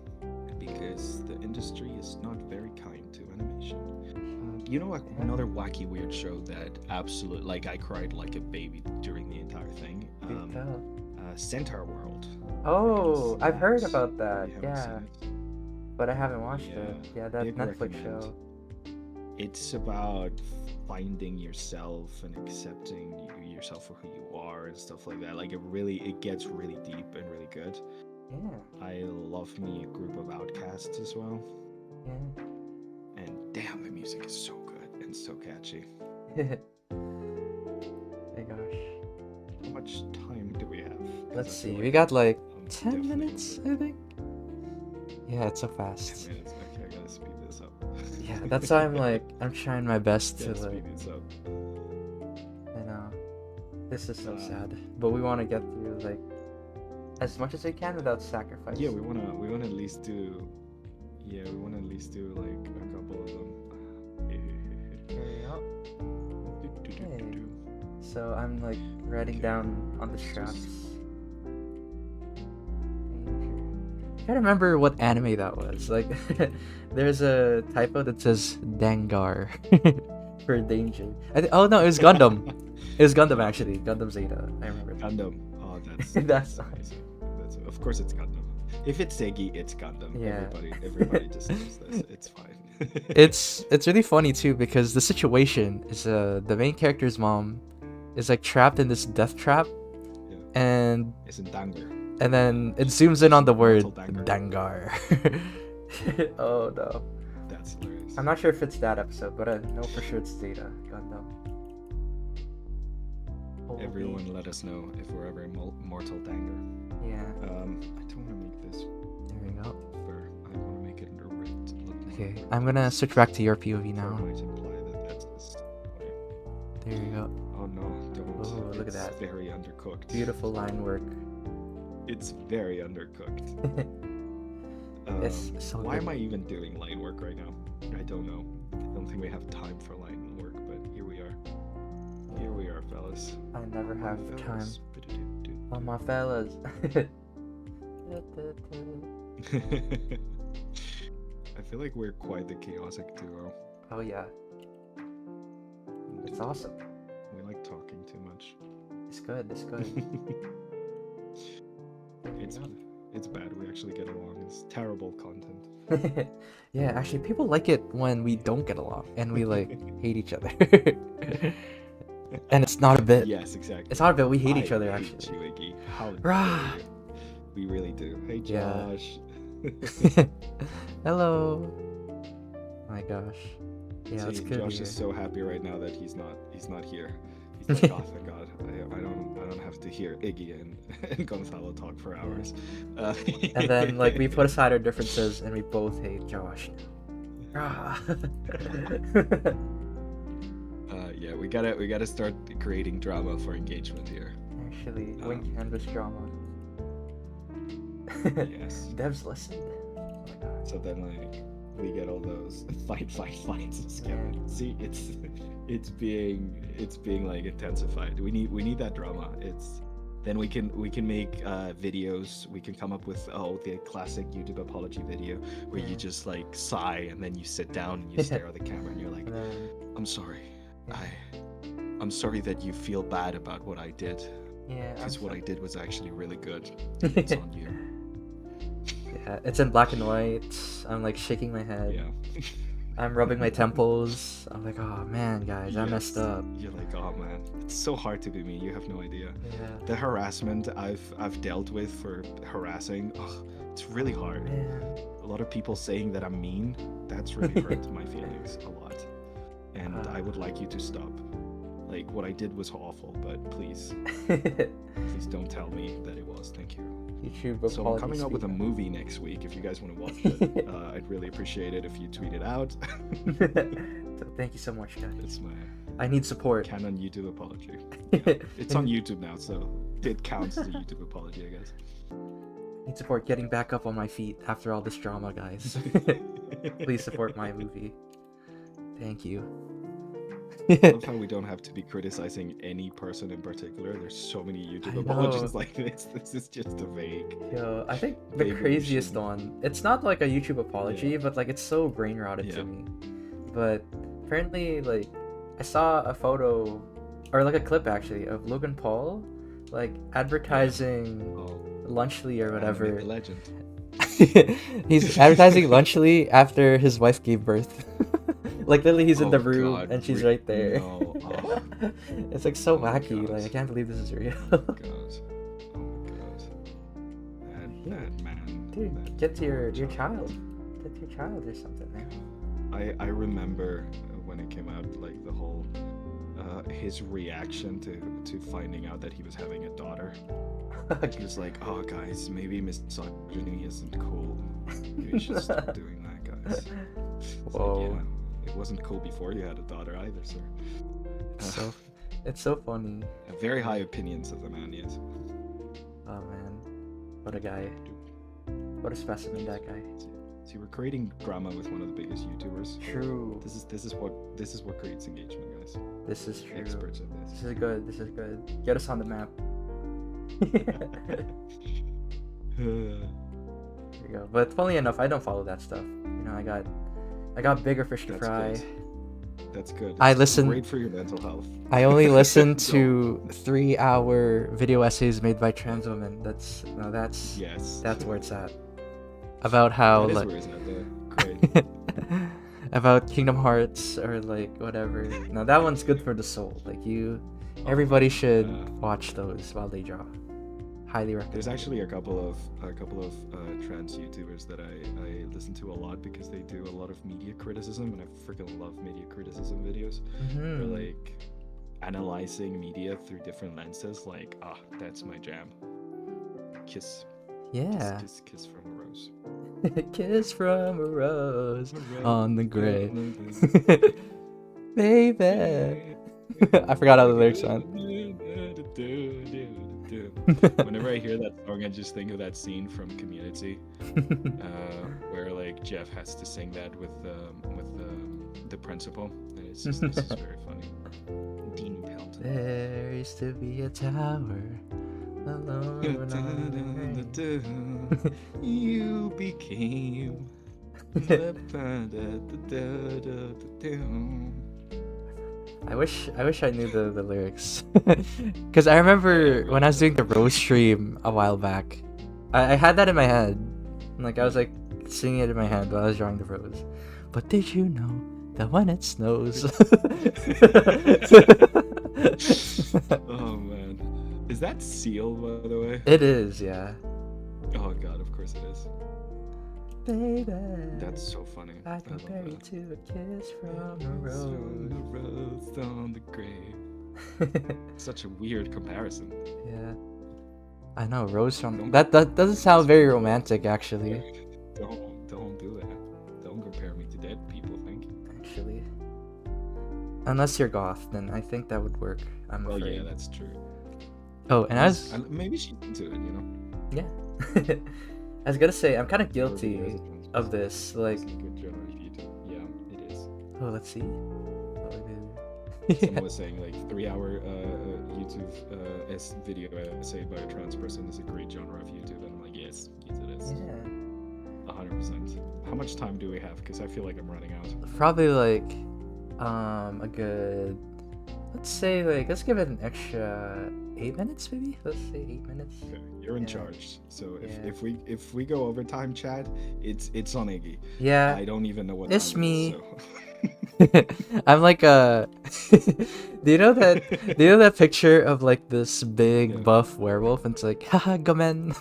Because the industry is not very kind to animation. Another wacky weird show that absolutely like I cried like a baby during the entire thing. Big dub. Centaur World. Oh, I've heard Yes. about that. You haven't Yeah, seen it? but I haven't watched Yeah, it. Yeah, that big Netflix recommend. show. It's about finding yourself and accepting yourself for who you are and stuff like that. Like it gets really deep and really good. Yeah, I love me a group of outcasts as well. yeah. And damn, the music is so good and so catchy. My gosh. How much time do we have? 'Cause Let's I see. feel We like got like I'm 10 definitely minutes, over. I think. Yeah, it's so 10 fast. minutes. Okay, I gotta speed this up. Yeah, that's why I'm trying my best to Gotta like, speed this up. you know, this is so Uh, sad. But we want to get through like as much as we can without sacrifice. Yeah, we wanna at least do. Yeah, we wanna at least do like a couple of them. There we go. Okay. Do-do-do-do-do. So I'm like writing Okay, down on the let's straps. just- I can't remember what anime that was. Like, there's a typo that says Dangar for danger. Oh no, it was Gundam. It was Gundam actually. Gundam Zeta. I remember that. Gundam. Oh, that's That's amazing. That's of course it's Gundam. If it's Segi, it's Gundam. Yeah. Everybody just knows this. It's fine. It's really funny too because the situation is the main character's mom is like trapped in this death trap, Yeah. and It's in Danger. then it zooms in on the word Mortal Dangar. Oh no. That's hilarious. I'm not sure if it's that episode, but I know for sure it's Zeta Gundam. Everyone let us know if we're ever in Mortal Danger. Yeah, I don't want to make this there we go. fur. I want to make it a red. Okay, I'm gonna switch back to your POV Fur now. might imply that that's this way. There you go. Oh no, don't. Oh, look at It's that. very undercooked. Beautiful line work. It's very undercooked. Yes, so Why good. am I even doing line work right now? I don't know. I don't think we have time for line work, but here we are. Here we are, fellas. I never have time. Fellas. Oh my fellas. I feel like we're quite the chaotic duo. Oh yeah, it's awesome. We like talking too much. It's good. It's good. It's it's bad. We actually get along. It's terrible content. Yeah, actually, people like it when we don't get along and we like hate each other. And it's not a bit. Yes, exactly. It's not a bit. We hate I each other hate actually. you, Iggy. How Rah. dare you. We really do. Hey, Yeah. Josh. Hello. My gosh. Yeah, it's See, good. Josh here. is so happy right now that he's not here. He's like, oh thank God, I don't have to hear Iggy and Gonzalo talk for hours. And then like we put aside our differences and we both hate Josh. Ah. Yeah, we gotta start creating drama for engagement here. Actually, wing canvas drama. Yes. Devs listened. Oh my god. So then like we get all those fights. See, it's being like intensified. We need that drama. Then we can make videos. We can come up with the classic YouTube apology video where you just like sigh and then you sit down and you stare at the camera and you're like, And then, I'm sorry. I'm sorry that you feel bad about what I did. yeah. Because what I did was actually really good. It's on you. Yeah, it's in black and white. I'm like shaking my head. Yeah. I'm rubbing my temples. I'm like, oh man, guys, I messed Yes. up. You're like, oh man, it's so hard to be me. You have no idea. Yeah. The harassment I've dealt with for harassing, it's really hard. Man. A lot of people saying that I'm mean, that's really hurt my feelings a lot. And I would like you to stop. Like what I did was awful, but please don't tell me that it was. Thank you. YouTube So I'm coming up with a movie next week. If you guys want to watch it, I'd really appreciate it if you tweet it out. So thank you so much, guys. It's my I need support. canon YouTube apology. Yeah, it's on YouTube now, so it counts as a YouTube apology, I guess. Need support getting back up on my feet after all this drama, guys. Please support my movie. Thank you. I love how we don't have to be criticizing any person in particular. There's so many YouTube I apologies know. like this. This is just a vague. Yo, I think the Vague craziest omission. one, it's not like a YouTube apology, Yeah. but like it's so brain rotted Yeah. to me. But apparently, like, I saw a photo, or like a clip actually, of Logan Paul, like, advertising Oh, Lunchly or whatever. the legend. He's advertising Lunchly after his wife gave birth. Like literally he's in Oh, the room God, and she's re- right there. no, oh. It's like so Oh my wacky. God. Like I can't believe this is real. God. Oh my God. That man. Dude, that get to your poor child. Get to your child or something, man. I remember when it came out, like the whole his reaction to finding out that he was having a daughter. He was like, "Oh, guys, maybe misogyny isn't cool. Maybe we should stop doing that, guys." It's Whoa. like, yeah, it wasn't cool before you had a daughter either, sir. So it's so funny. Very high opinions of the man, yes. Oh man, what a guy! What a specimen that guy. See, we're creating drama with one of the biggest YouTubers. True. This is what creates engagement, guys. This is true. Experts at this. This is good. This is good. Get us on the map. There you go. But funny enough, I don't follow that stuff. You know, I got bigger fish to That's fry. good. That's good. I It's listen- Great for your mental health. I only listen to 3-hour video essays made by trans women. That's Yes. that's where it's at. About how That is like where it's at, though. Great. about Kingdom Hearts or like whatever. No, that one's good for the soul. Like everybody should watch those while they draw. Highly recommend. There's actually a couple of trans YouTubers that I listen to a lot because they do a lot of media criticism, and I freaking love media criticism videos. They're Mhm. like analyzing media through different lenses. Like, that's my jam. Kiss, Yeah. kiss from a rose. Kiss from a rose on the grave. Baby. I forgot how the lyrics sound. Whenever I hear that song, I just think of that scene from Community, where like Jeff has to sing that with the principal, and it's just very funny. Dean Pelton. There used to be a tower alone on the rain. You became. I wish I knew the lyrics. Because I remember when I was doing the Rose stream a while back, I had that in my head. Like I was like singing it in my head while I was drawing the rose. But did you know that when it snows? Oh man. Is that Seal, by the way? It is, yeah. Oh god, of course it is. Baby. That's so funny. I I'd be love buried that. to a kiss from a From the rose. rose on the grave. Such a weird comparison. Yeah. I know, rose from Don't- that doesn't sound very romantic actually. Don't do that. Don't compare me to dead people, thank you. Actually. Unless you're goth, then I think that would work. I'm Well, afraid. yeah, that's true. Oh, and I was Maybe she's into it, you know? yeah. I was gonna say I'm kind of guilty As a trans of person. this. Like, It's a good genre of YouTube. Yeah, it is. oh, let's see. Someone was saying like 3-hour YouTube video essay by a trans person is a great genre of YouTube, and I'm like, yes it is. Yeah. 100%. How much time do we have? Because I feel like I'm running out. Probably like a good, let's give it an extra 8 minutes maybe. Let's say 8 minutes. Okay, you're in Yeah. charge. So Yeah. if we go over time, Chad, it's on Iggy. Yeah. I don't even know what It's time it is, me. so- I'm like a. Do you know that picture of like this big Yeah. buff werewolf? And it's like, haha, Gomen.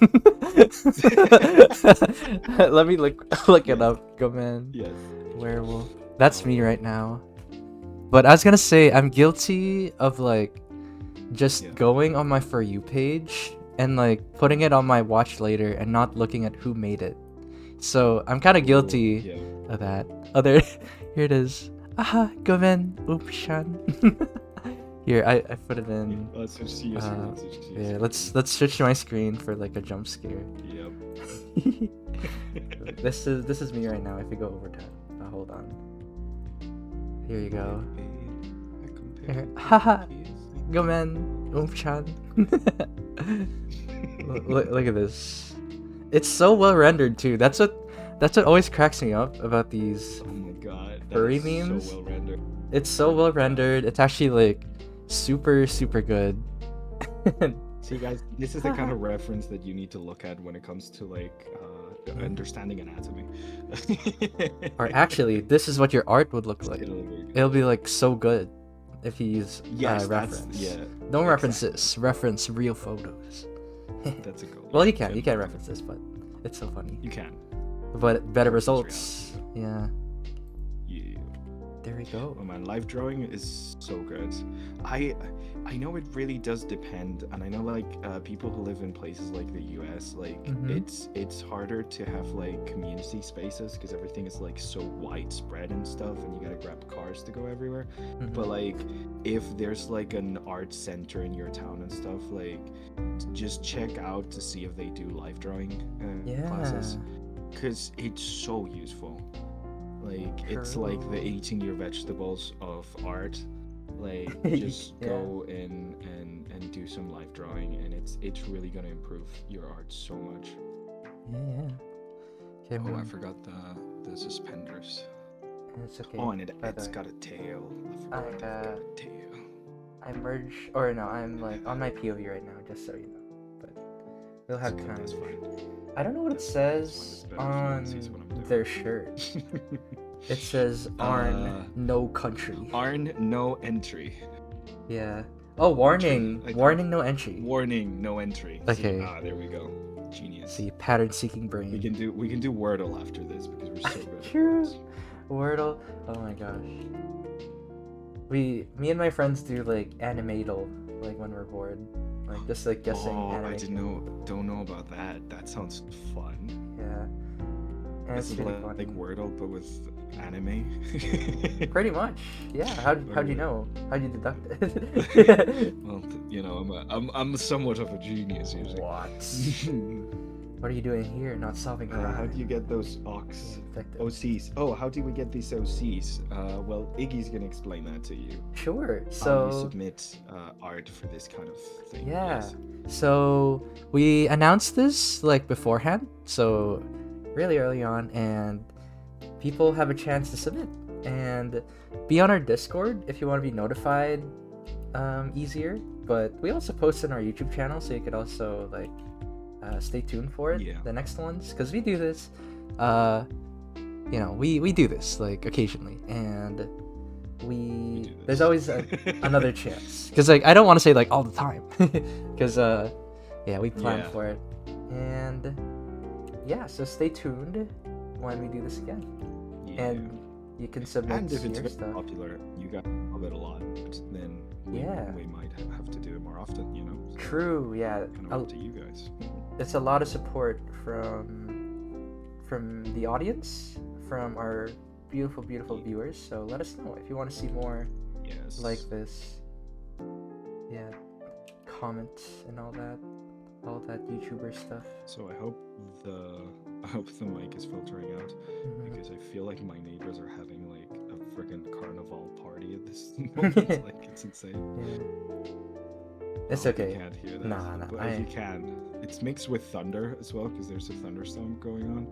Let me look it up, Gomen. Yes. Werewolf. That's me right now. But I was gonna say I'm guilty of like just Yeah. going on my For You page and like putting it on my watch later and not looking at who made it. So I'm kind of guilty Yeah. of that. Other here it is. Aha, Gomen Upshan. Here, I put it in. Let's switch to your screen. Let's switch to your Yeah, screen. let's switch to my screen for like a jump scare. Yep. This is me right now if we go over time. Hold on. Here you go. Here. Haha, Gomen Upshan. Look at this. It's so well rendered too. That's what always cracks me up about these. Oh my god. That Furry is memes? So well rendered. It's so well rendered. It's actually like super good. See, guys, this is the kind of reference that you need to look at when it comes to like understanding anatomy. Or actually, this is what your art would look like. It'll be like so good if you use Yes, reference. that's, yeah. Don't reference exactly. this. Reference real photos. That's a goal. Well, you can reference this, but it's so funny. You can. But better Reference results. Yeah. Yeah. There we go. Oh man, live drawing is so good. I know it really does depend, and I know like people who live in places like the US, like it's harder to have like community spaces because everything is like so widespread and stuff, and you gotta grab cars to go everywhere. But like if there's like an art center in your town and stuff, like just check out to see if they do live drawing classes, because it's so useful. Like it's like the eating your vegetables of art. Like just go in and do some live drawing, and it's really gonna improve your art so much. Yeah. Okay, oh, I forgot the suspenders. It's okay. Oh, and it's got a tail. I forgot that it got a tail. I'm like on my POV right now, just so you know. But we'll have time. That's fine. I don't know what it says on their shirt. It says Arn, no country. Arn, no entry. Yeah. Oh, warning. Warning, no entry. Warning, no entry. Okay. See, there we go. Genius. See, pattern-seeking brain. We can do Wordle after this because we're so good. True. Wordle. Oh my gosh. Me and my friends do like animatal, like when we're bored, like just like guessing. I don't know about that. That sounds fun. Yeah. And it's really like Wordle but with anime. Pretty much. Yeah. How'd you know? How'd you deduct it? Well, you know, I'm somewhat of a genius usually. What? What are you doing here? Not solving a How do you get those OCs? Oh, how do we get these OCs? Well, Iggy's gonna explain that to you. Sure. How So you submit art for this kind of thing. yeah. Yes. So we announced this like beforehand, so really early on, and people have a chance to submit and be on our Discord if you want to be notified easier. But we also post on our YouTube channel, so you could also like stay tuned for it. Yeah. The next ones, because we do this. You know, we do this like occasionally, and there's always another chance, because like I don't want to say like all the time, because yeah, we plan for it. And yeah, so stay tuned when we do this again. Yeah. And you can submit And if it's your very stuff. popular, you got of it a lot, then we might have to do it more often, you know? So True, yeah. kind of up to you guys. It's a lot of support from the audience, from our beautiful viewers. So let us know if you want to see more like this. Yeah, comment and all that YouTuber stuff. So I hope the mic is filtering out, because I feel like my neighbors are having like a freaking carnival party at this moment. Like it's insane. Yeah. It's I okay. You can't hear that. Nah. But if you can, it's mixed with thunder as well, because there's a thunderstorm going on.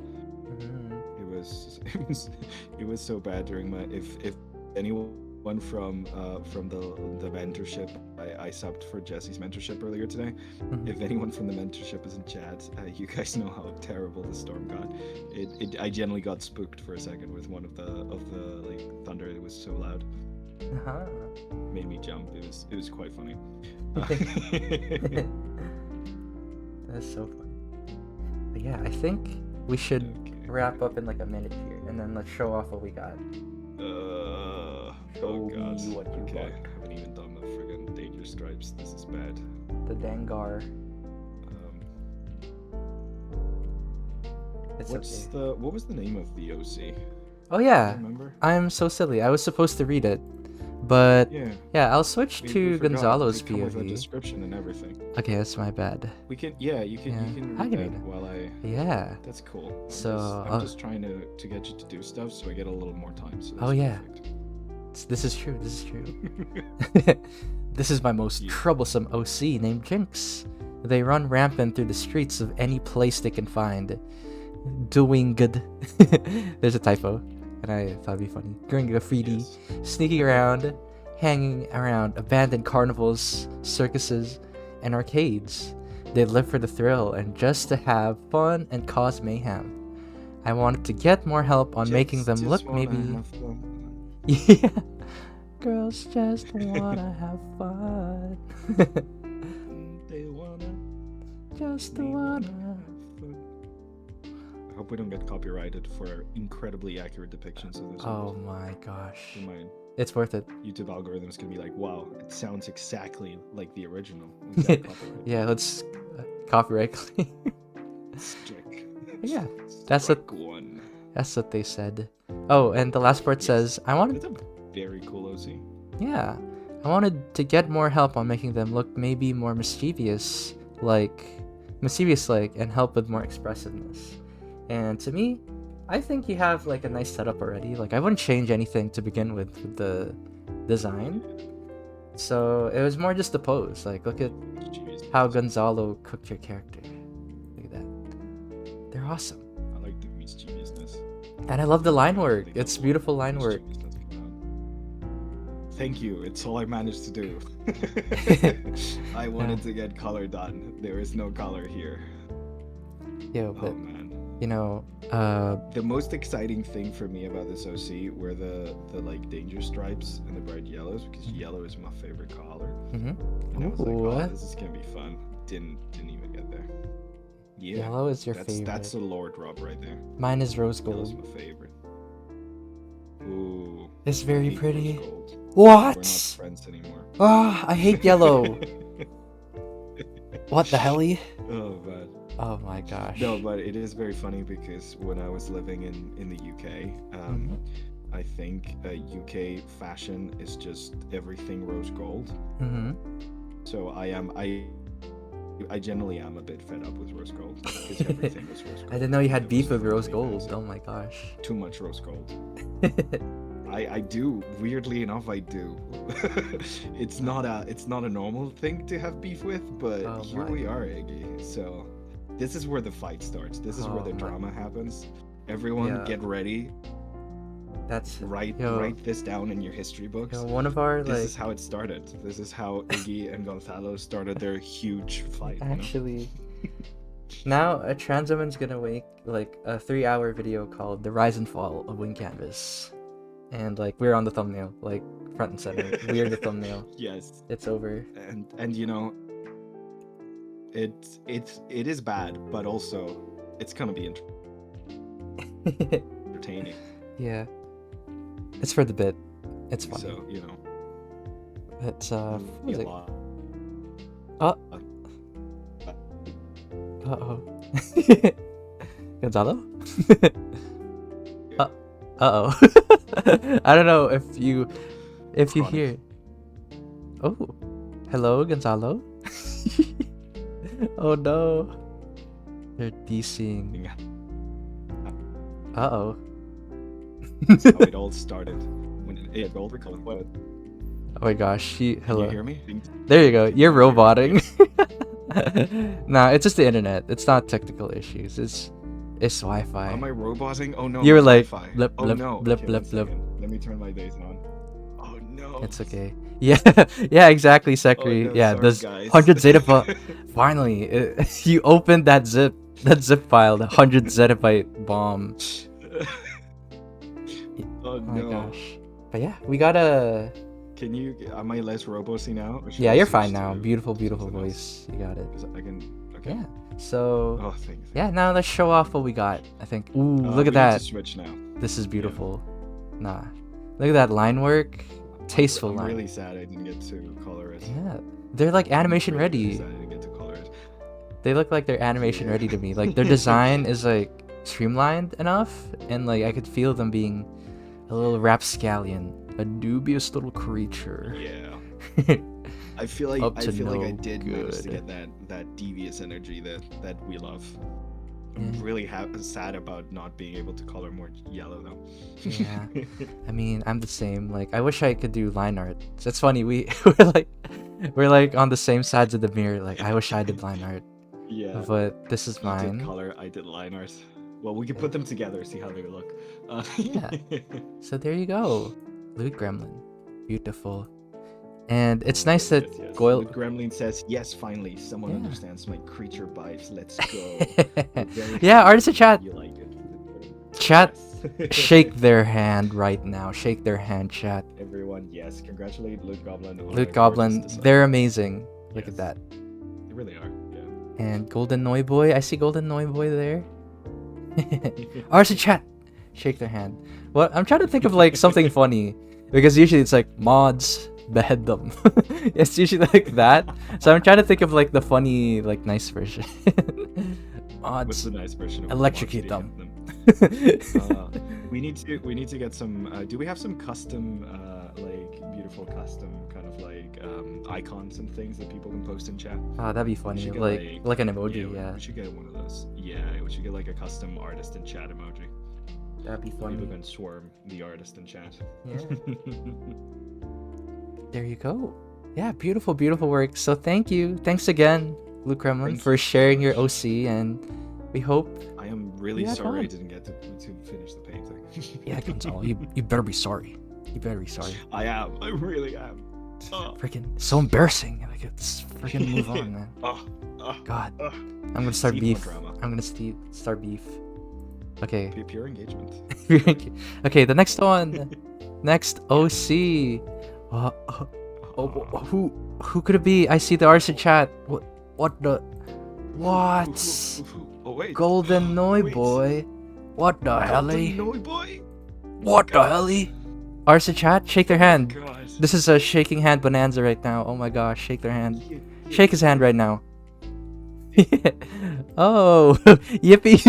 It was so bad during my if anyone from the mentorship, I subbed for Jesse's mentorship earlier today. If anyone from the mentorship is in chat, you guys know how terrible the storm got. I generally got spooked for a second with one of the like thunder. It was so loud. Made me jump. It was quite funny. That's so funny. But yeah, I think we should wrap up in like a minute here, and then let's show off what we got. Oh god. What you got. I haven't even done the friggin' danger stripes. This is bad. The Dangar. What was the name of the OC? Oh yeah, Remember? I'm so silly. I was supposed to read it, but yeah, I'll switch to Gonzalo's come with a POV. description and everything. Okay, that's my bad. You can read that while I. Yeah. That's cool. So I'm just trying to get you to do stuff so I get a little more time. So oh yeah. perfect. This is true. This is my most troublesome OC named Jinx. They run rampant through the streets of any place they can find. Doing good. There's a typo, and I thought it'd be funny. Doing graffiti, sneaking around, hanging around abandoned carnivals, circuses, and arcades. They live for the thrill and just to have fun and cause mayhem. I wanted to get more help on making them look maybe. Yeah, girls just wanna have fun. They wanna. Just wanna. I hope we don't get copyrighted for incredibly accurate depictions of this. Oh my gosh. My It's worth it. YouTube algorithm is gonna be like, wow, it sounds exactly like the original. We got copyright. Yeah, let's copyright claim. Strike. Yeah, that's what Strike one. that's what they said. Oh, and the last part says, I wanted It's a very cool OC. Yeah. I wanted to get more help on making them look maybe more mischievous like, and help with more expressiveness. And to me, I think you have like a nice setup already. Like I wouldn't change anything to begin with the design. So it was more just the pose. Like look at how Gonzalo cooked your character. Look at that. They're awesome. I like the mischievousness. And I love the line work. It's beautiful line work. Thank you. It's all I managed to do. I wanted to get color done. There is no color here. Yo, but Oh man. you know, The most exciting thing for me about this OC were the like danger stripes and the bright yellows, because yellow is my favorite color. And I was like, oh, what? this is gonna be fun. Didn't even get there. Yeah. Yellow is your That's favorite. a lore drop right there. Mine is rose Yellow's gold. my favorite. Ooh. It's I very hate pretty. rose gold. We're not What? friends anymore. Ah, I hate yellow. What the helly? Oh man. Oh my gosh. No, but it is very funny because when I was living in the UK, I think UK fashion is just everything rose gold. So I generally am a bit fed up with rose gold because everything is rose gold. I didn't know you had It beef was with rose really gold. bad. Oh my gosh. Too much rose gold. I do. Weirdly enough, I do. It's not a normal thing to have beef with, but Oh here my we are, Iggy. So this is where the fight starts. This is where Oh the my- drama happens. Everyone, Yeah. get ready. That's Write this down in your history books. one of our This like is how it started. This is how Iggy and Gonzalo started their huge fight. you know? actually now a trans woman's gonna make like a 3-hour video called The Rise and Fall of Wing Canvas. And like we're on the thumbnail, like front and center. We're the thumbnail. Yes, It's over. and you know, it is bad, but also it's gonna be entertaining. Yeah. It's for the bit. It's funny. So you know, It's it'll what be was a it? lot. Uh-oh. Gonzalo? Uh-oh. I don't know if you Chronic. hear. Oh. Hello, Gonzalo? Oh no. They're DCing. Uh-oh. That's how it all started. When gold recalling. What? Oh my gosh. Can Hello. you hear me? There you go. You're roboting. Nah, it's just the internet. It's not technical issues. It's Wi-Fi. Am I roboting? Oh no. You were it's like, Wi-Fi. blip, Oh blip, no. blip, Okay, blip, one blip. second. Let me turn my days on. Oh no. It's okay. Yeah, yeah, exactly, Sekri. Oh, no, Yeah, sorry, there's guys. 100 zettabyte. Finally, you opened that zip file, the 100 zettabyte bomb. Oh Oh my no. gosh. But yeah, we gotta. Can you? Am I less robosy now? Or should Yeah, I you're switch fine now. to Beautiful, beautiful something else? voice. You got it. I can. Okay. Yeah. So Oh, thank you. yeah, now let's show off what we got. I think. Ooh, We look need at that. to switch now. This is beautiful. Nah, look at that line work. Tasteful I'm line. really sad I didn't get to color it. Yeah, they're like animation ready. Sad I didn't get to color it. They look like they're animation Yeah. ready to me. Like their design is like streamlined enough, and like I could feel them being a little rapscallion, a dubious little creature. Yeah. I feel like Up I to feel like I no did manage to good. get that devious energy that we love. I'm Yeah. really sad about not being able to color more yellow though. Yeah. I mean, I'm the same. Like, I wish I could do line art. It's funny. We're like on the same sides of the mirror. Like, I wish I did line art, Yeah. but this is You did mine. color, I did line art. Well, we could put them together, see how they look. Yeah. So there you go, Loot Gremlin. Beautiful. And it's nice that Yes. Goyle. The Gremlin says, "Yes, finally, someone Yeah. understands my creature vibes. Let's go." Very Yeah, happy artists in chat. You like it. Chat, Yes. shake their hand right now. Shake their hand, chat. Everyone, yes, congratulate Loot Goblin. on Loot their Goblin, gorgeous design. they're amazing. Look Yes. at that. They really are. Yeah. And Golden Noi Boy. I see Golden Noi Boy there. RC chat, shake their hand. Well, I'm trying to think of like something funny because usually it's like mods behead them. It's usually like that. So I'm trying to think of like the funny, like nice version. What's Mods the nice version of electrocute mods them. we need to get some. Do we have some custom, like beautiful custom kind of like icons and things that people can post in chat? Oh, that'd be We funny. should get, Like an emoji. Yeah, we should get one of those. Yeah, we should get like a custom artist in chat emoji. that'd be funny. People can swarm the artist in chat. Yeah. There you go. Yeah, beautiful, beautiful work. So thank you. Thanks again, Blue Kremlin, Thank for you sharing so your much. OC, and we hope. I am really Yeah, sorry I fun. didn't get to finish the painting. Yeah, Gonzalo, you better be sorry. You better be sorry. I am. I really am. Oh, Freaking so embarrassing. Like, let's freaking move on, man. oh, God, oh. I'm gonna start See more beef. drama. I'm gonna start beef. Okay. Pure engagement. Okay, the next one. Next OC. Who could it be? I see the RC chat. What the? What? Oh wait. Golden Noi Wait. boy. What the helly? Noi boy. What the helly? RC chat, shake their hand. God. This is a shaking hand bonanza right now. Oh my gosh, shake their hand. Yeah, Shake his hand right now. Oh, yippee.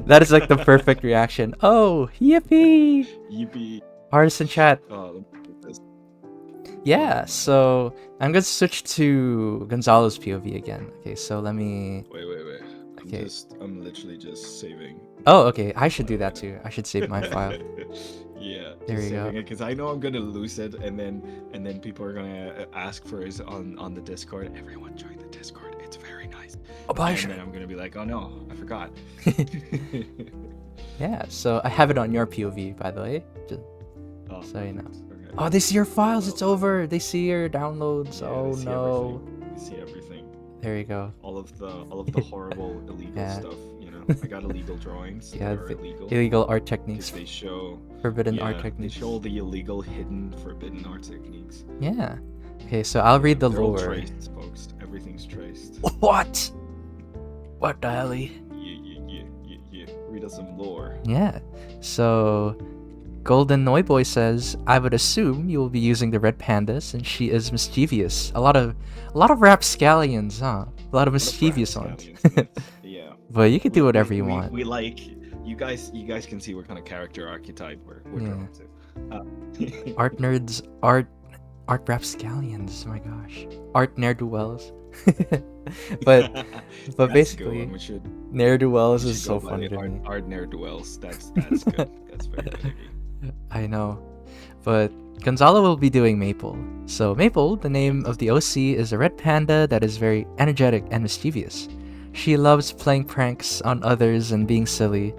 That is like the perfect reaction. Oh, yippee. Yippee. Artisan chat. Oh, look at this. Yeah, so I'm gonna switch to Gonzalo's POV again. Okay, so let me. Wait. Okay. I'm literally just saving. Oh, okay. I should do that too. I should save my file. Yeah. There you go. Because I know I'm gonna lose it, and then people are gonna ask for it on the Discord. Everyone join the Discord. It's very nice. Oh, bye, And then I'm gonna be like, oh no, I forgot. Yeah, so I have it on your POV, by the way. Just Oh, so you know. okay. Oh, they see your files. It's over. They see your downloads. Yeah, Oh they see no. everything. They see everything. There you go. All of the horrible illegal Yeah. stuff. You know, I got illegal drawings Yeah, that are the illegal. illegal art Because techniques, they show forbidden art they techniques. show all the illegal, hidden, forbidden art techniques. Yeah. Okay, so I'll read the They're all lore. traced, folks. Everything's traced. What? What the hell? Yeah. Read us some lore. Yeah. So Golden Noi Boy says, I would assume you will be using the red pandas, and she is Mischevious. A lot of rapscallions, huh? A lot of mischievous ones. Yeah. But you can do whatever you we, want. We like you guys can see what kind of character archetype we're Yeah. drawn to. Art nerds, art rapscallions. Oh my gosh, art ne'er do wells. but That's a basically, good one. We ne'er do wells should is so go by funny to me. Art ne'er-do-wells. That's good. That's very good. I know, but Gonzalo will be doing Maple. So Maple, the name of the OC, is a red panda that is very energetic and mischievous. She loves playing pranks on others and being silly.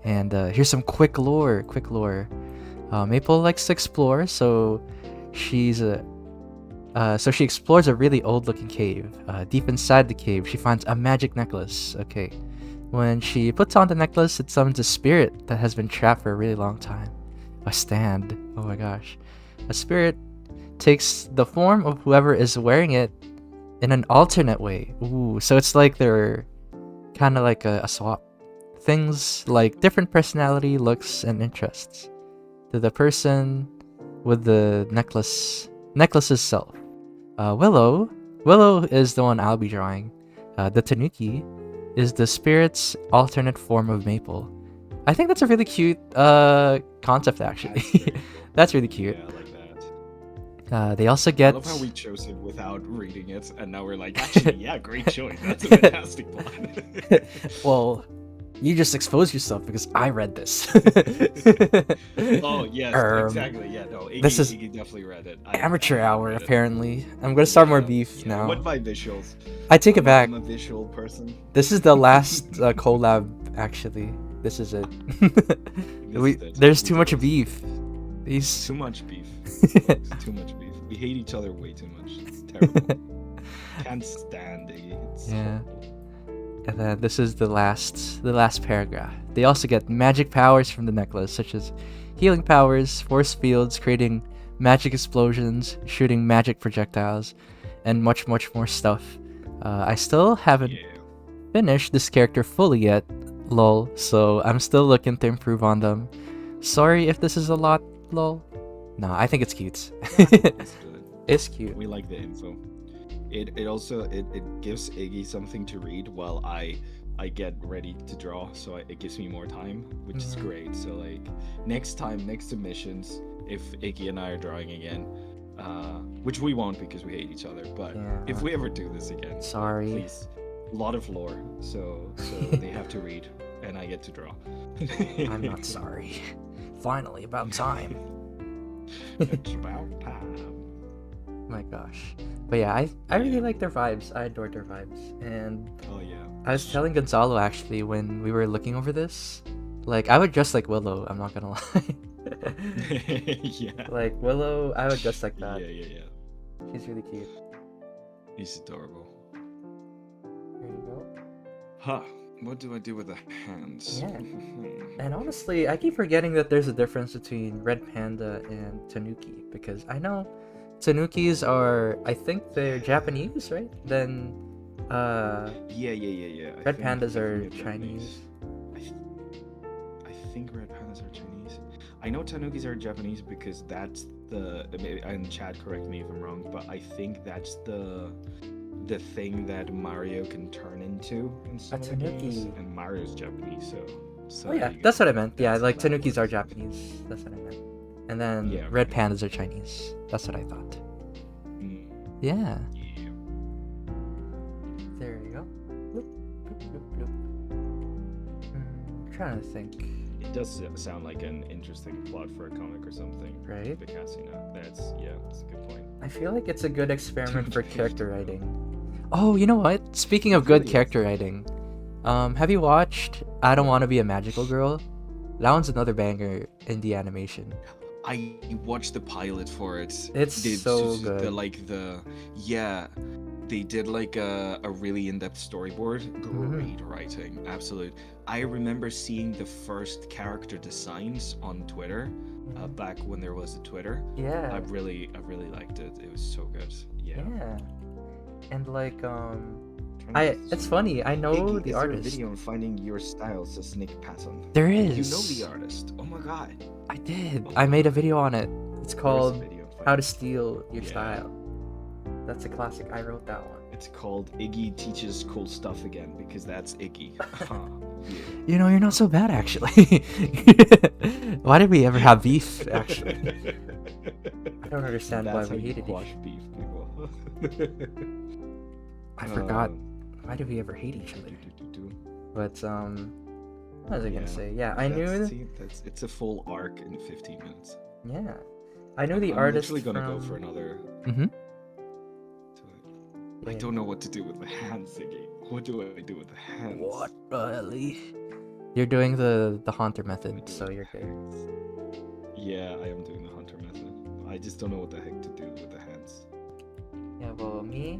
And here's some quick lore. Maple likes to explore, so she explores a really old-looking cave. Deep inside the cave, she finds a magic necklace. Okay, when she puts on the necklace, it summons a spirit that has been trapped for a really long time. A stand. Oh my gosh. A spirit takes the form of whoever is wearing it in an alternate way. Ooh, so it's like they're kind of like a swap. Things like different personality, looks, and interests to the person with the necklace's self. Willow is the one I'll be drawing. The Tanuki is the spirit's alternate form of Maple. I think that's a really cute concept, actually. That's really cute. Yeah, I like that. They also I get. love how we chose it without reading it, and now we're like, actually, yeah, great choice. That's a fantastic one. Well, you just exposed yourself because I read this. Oh yes, exactly. Yeah, no, Iggy definitely read it. Amateur I hour, read it. apparently. I'm gonna start more Yeah, beef yeah. now. What by visuals? I take it back. I'm a visual person. This is the last collab, actually. This is it. There's too much beef. These. Too much beef. Too much beef. We hate each other way too much. It's terrible. Can't stand Iggy. It's Yeah. horrible. And then this is the last paragraph. They also get magic powers from the necklace, such as healing powers, force fields, creating magic explosions, shooting magic projectiles, and much more stuff. I still haven't Yeah. finished this character fully yet. lol. So I'm still looking to improve on them. Sorry if this is a lot, lol. No, I think it's cute. It's good. It's cute. We like the info. It also it gives Iggy something to read while I get ready to draw, so it gives me more time, which is great. So like next submissions, if Iggy and I are drawing again, which we won't because we hate each other, but if we ever do this again, Sorry. please, a lot of lore, so they have to read and I get to draw. I'm not sorry. Finally, about time. It's about time. My gosh. But yeah, I really like their vibes. I adored their vibes. And Oh yeah. I was telling Gonzalo actually when we were looking over this, like I would dress like Willow, I'm not gonna lie. Yeah. Like Willow, I would dress like that. Yeah. She's really cute. He's adorable. There you go. Huh. What do I do with the hands? Yeah. And honestly, I keep forgetting that there's a difference between Red Panda and Tanuki, because I know Tanukis are, I think they're Japanese, right? Then Yeah. Red Pandas are Chinese. I think Red Pandas are Chinese. I know Tanukis are Japanese because that's and Chad, correct me if I'm wrong, but I think that's the thing that Mario can turn into in some of the games, and Mario's Japanese, so Oh yeah, that's what I meant. Yeah, like Tanukis are Japanese. That's what I meant. And then Red Pandas are Chinese. That's what I thought. Yeah. There you go. Bloop, bloop, bloop, bloop. I'm trying to think. It does sound like an interesting plot for a comic or something, Right? Because that's a good point. I feel like it's a good experiment for character writing. Oh, you know what? Speaking of good character writing, have you watched I Don't Want to Be a Magical Girl? That one's another banger in the animation. I watched the pilot for it. It's so good. They did like a really in-depth storyboard. Great writing, absolute. I remember seeing the first character designs on Twitter, back when there was a Twitter. Yeah. I really liked it. It was so good. Yeah. And like it's funny, I know the artist. Is there a video on finding your style, says Nick Patton? There is. You know the artist. Oh my god. I did. I made a video on it. It's called Video on How to Steal Your Style. That's a classic. I wrote that one. It's called Iggy Teaches Cool Stuff Again, because that's Iggy. Yeah. You know, you're not so bad actually. Why did we ever have beef actually? I don't understand why we hated each other. Beef, people. I forgot. Why did we ever hate each other? But what was I gonna say? Yeah, I knew. It's a full arc in 15 minutes. Yeah, I knew the artist. I'm actually gonna go for another. I don't know what to do with the hands, Iggy. What do I do with the hands? What, really? You're doing the Haunter method, so you're good. Yeah, I am doing the Hunter method. I just don't know what the heck to do with the hands. Yeah, well, me,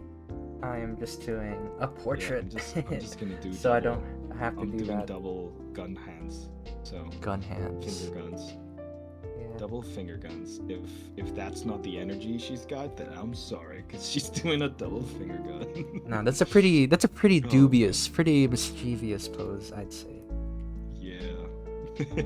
I am just doing a portrait. Yeah, I'm just gonna do. So I don't have to I'm do doing that. double gun hands. So Gun hands. finger guns. Yeah. Double finger guns. If that's not the energy she's got, then I'm sorry, because she's doing a double finger gun. No, that's a pretty dubious, pretty mischievous pose, I'd say. Yeah.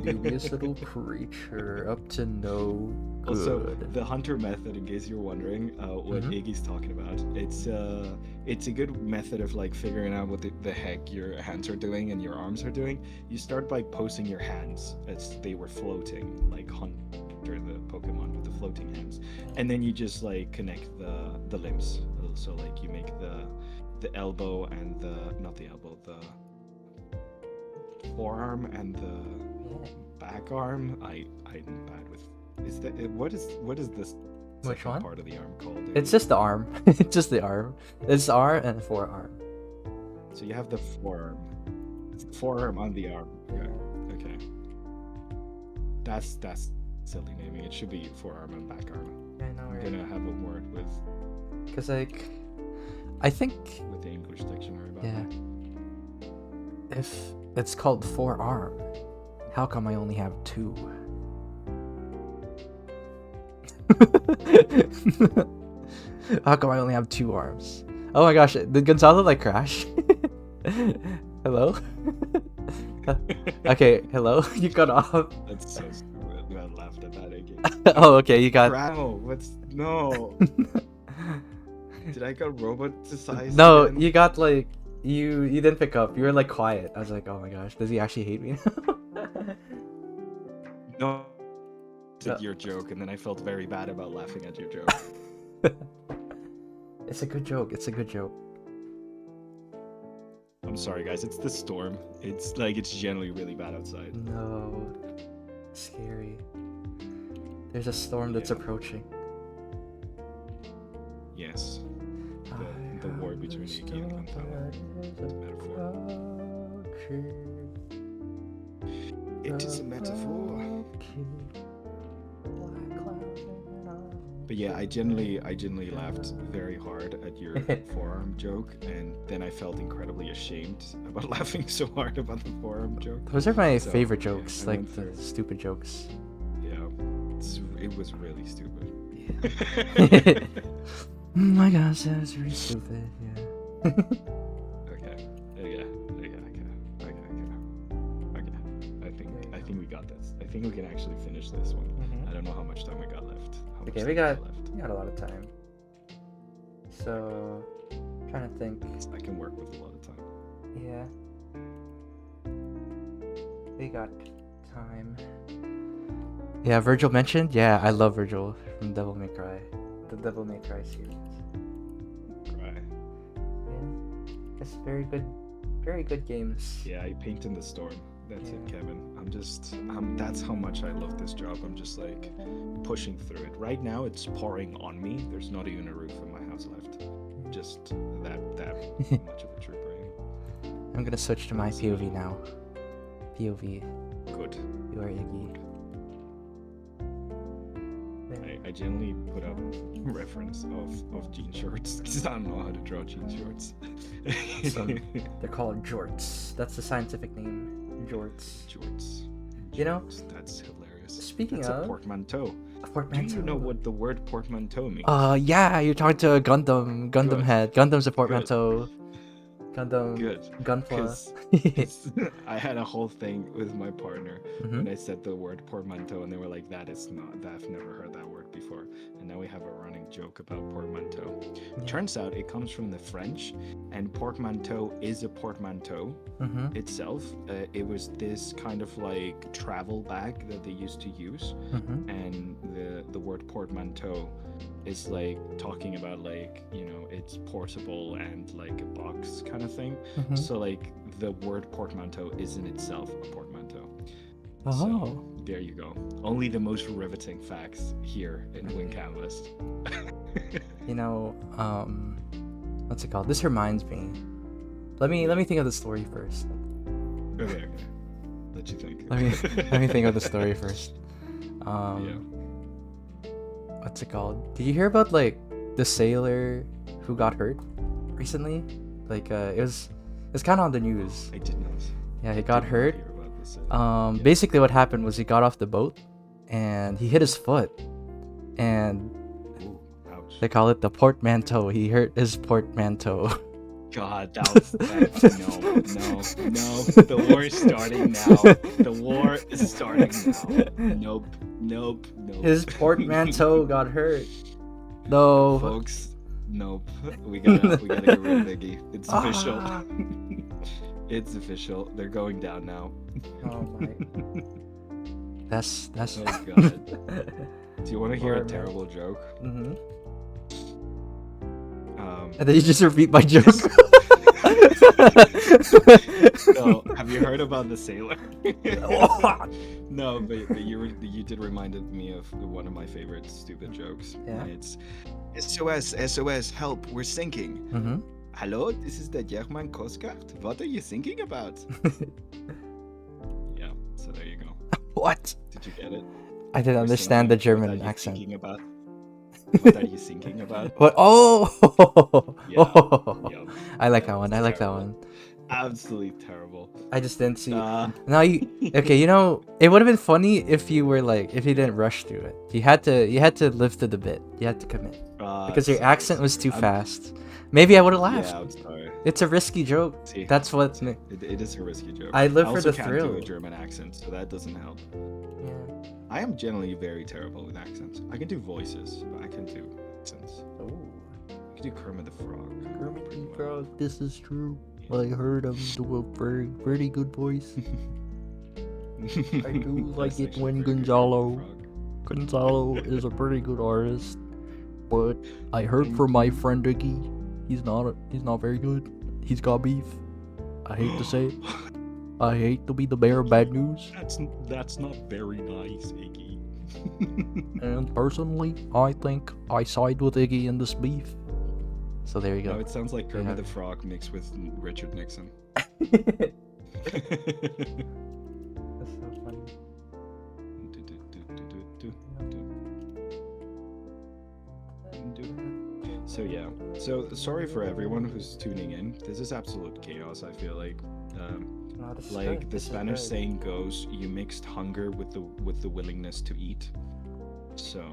Dubious little creature, up to no good. Also, the Hunter method, in case you're wondering what Iggy's talking about, it's a good method of like figuring out what the heck your hands are doing and your arms are doing. You start by posing your hands as they were floating, like Hunter, the Pokemon with the floating hands, and then you just like connect the limbs. So like you make the elbow and the forearm and the back arm. I'm bad with. Is that what is this? Which one? Part of the arm called? It's just the arm. It's just the arm. It's arm and forearm. So you have the forearm. It's the forearm on the arm. Okay. That's silly naming. It should be forearm and back arm. I know. I'm gonna have a word with. Cause like, I think. With the English dictionary about that. If it's called forearm, how come I only have two? How come I only have two arms? Oh my gosh, did Gonzalo like crash? Hello? Okay, hello? You got off. That's so stupid. I laughed at that again. Oh, okay, you got... Bravo, no. Did I get roboticized? No, again? you got like... You didn't pick up. You were like quiet. I was like, oh my gosh, does he actually hate me? No. Did your joke, and then I felt very bad about laughing at your joke. It's a good joke. It's a good joke. I'm sorry, guys. It's the storm. It's generally really bad outside. No. Scary. There's a storm that's Yeah. approaching. Yes. The war between Iggy and Pantano. It's a metaphor. It is a metaphor. But yeah, I genuinely laughed very hard at your forearm joke, and then I felt incredibly ashamed about laughing so hard about the forearm joke. Those are my So, favorite yeah, jokes, I like went the through. stupid jokes. Yeah, it was really stupid. Oh my gosh, that's really stupid. Yeah. Okay. I think we got this. I think we can actually finish this one. I don't know how much time we got left. Okay, we got a lot of time. So, trying to think. I can work with a lot of time. Yeah. We got time. Yeah, Virgil mentioned. Yeah, I love Virgil from Devil May Cry. The Devil May Cry series. Right. Yeah. It's very good games. Yeah, I paint in the storm. That's it, Kevin. That's how much I love this job. I'm just like pushing through it. Right now, it's pouring on me. There's not even a roof in my house left. Just that much of a trooper. I'm gonna switch to my POV now. POV. Good. You are Iggy. I generally put up reference of jean shorts because I don't know how to draw jean shorts. So, they're called jorts. That's the scientific name. Jorts. Jorts. You know? That's hilarious. Speaking That's of a portmanteau. a portmanteau. Do you know what the word portmanteau means? Yeah, you're talking to a Gundam Good. head. Gundam's a portmanteau. Gundam. Good. Gunpla. I had a whole thing with my partner Mhm. when I said the word portmanteau, and they were like, I've never heard that word before. And now we have a running joke about portmanteau. Turns out it comes from the French, and portmanteau is a portmanteau Mhm. itself. It was this kind of like travel bag that they used to use, Mhm. and the word portmanteau is like talking about like, you know, it's portable and like a box kind of thing. Mhm. So like the word portmanteau is in itself a portmanteau. Oh. So there you go. Only the most riveting facts here in Win Canvas. You know, what's it called? This reminds me. Let me think of the story first. Okay. Let you think. Let me think of the story first. Yeah. What's it called? Did you hear about like the sailor who got hurt recently? Like it's kind of on the news. I did not. Yeah, he got hurt. Hear about this, Basically what happened was he got off the boat and he hit his foot, and Ooh, ouch. they call it the portmanteau. He hurt his portmanteau. God, no. The war is starting now. The war is starting now. Nope. His portmanteau got hurt. No. Folks, nope. We gotta get rid of Iggy. It's official. It's official. They're going down now. Oh my. That's. Oh god. Do you want to hear a Poor man. terrible joke? Mhm. Um, And then you just repeat my joke. no, have you heard about the sailor? No, but you did reminded me of one of my favorite stupid jokes. Yeah. And it's SOS, help, we're sinking. Mhm. Hello, this is the German Coast Guard. What are you thinking about? Yeah, so there you go. What? Did you get it? I didn't We're understand the sinking. What German are you accent. thinking about? What are you thinking about? What? Oh! Yeah. I like that was one. I like that terrible. one. Absolutely terrible. I just didn't see. Uh, Now you okay? You know, it would have been funny if you were like, if you didn't rush through it. You had to live through the bit. You had to commit because your accent was too fast. maybe I would have laughed. Yeah, I'm sorry. It's a risky joke. See, That's what. it is a risky joke. I live for also the can't thrill. do a German accent, so that doesn't help. Yeah. I am generally very terrible with accents. I can do voices, but I can't do accents. Oh. I can do Kermit the Frog. Kermit pretty the well. Frog, this is true. I heard him do a pretty good voice. I do like it when Gonzalo is a pretty good artist, but I heard from my friend Iggy, he's not very good. He's got beef. I hate to say it. I hate to be the bearer of bad news. That's not very nice, Iggy. And personally, I think I side with Iggy in this beef. So there you go. No, it sounds like Kermit the Frog mixed with Richard Nixon. That's so funny. So yeah, so sorry for everyone who's tuning in. This is absolute chaos. I feel like, No, this is like good. the This is Spanish good. saying goes, "You mixed hunger with the willingness to eat." So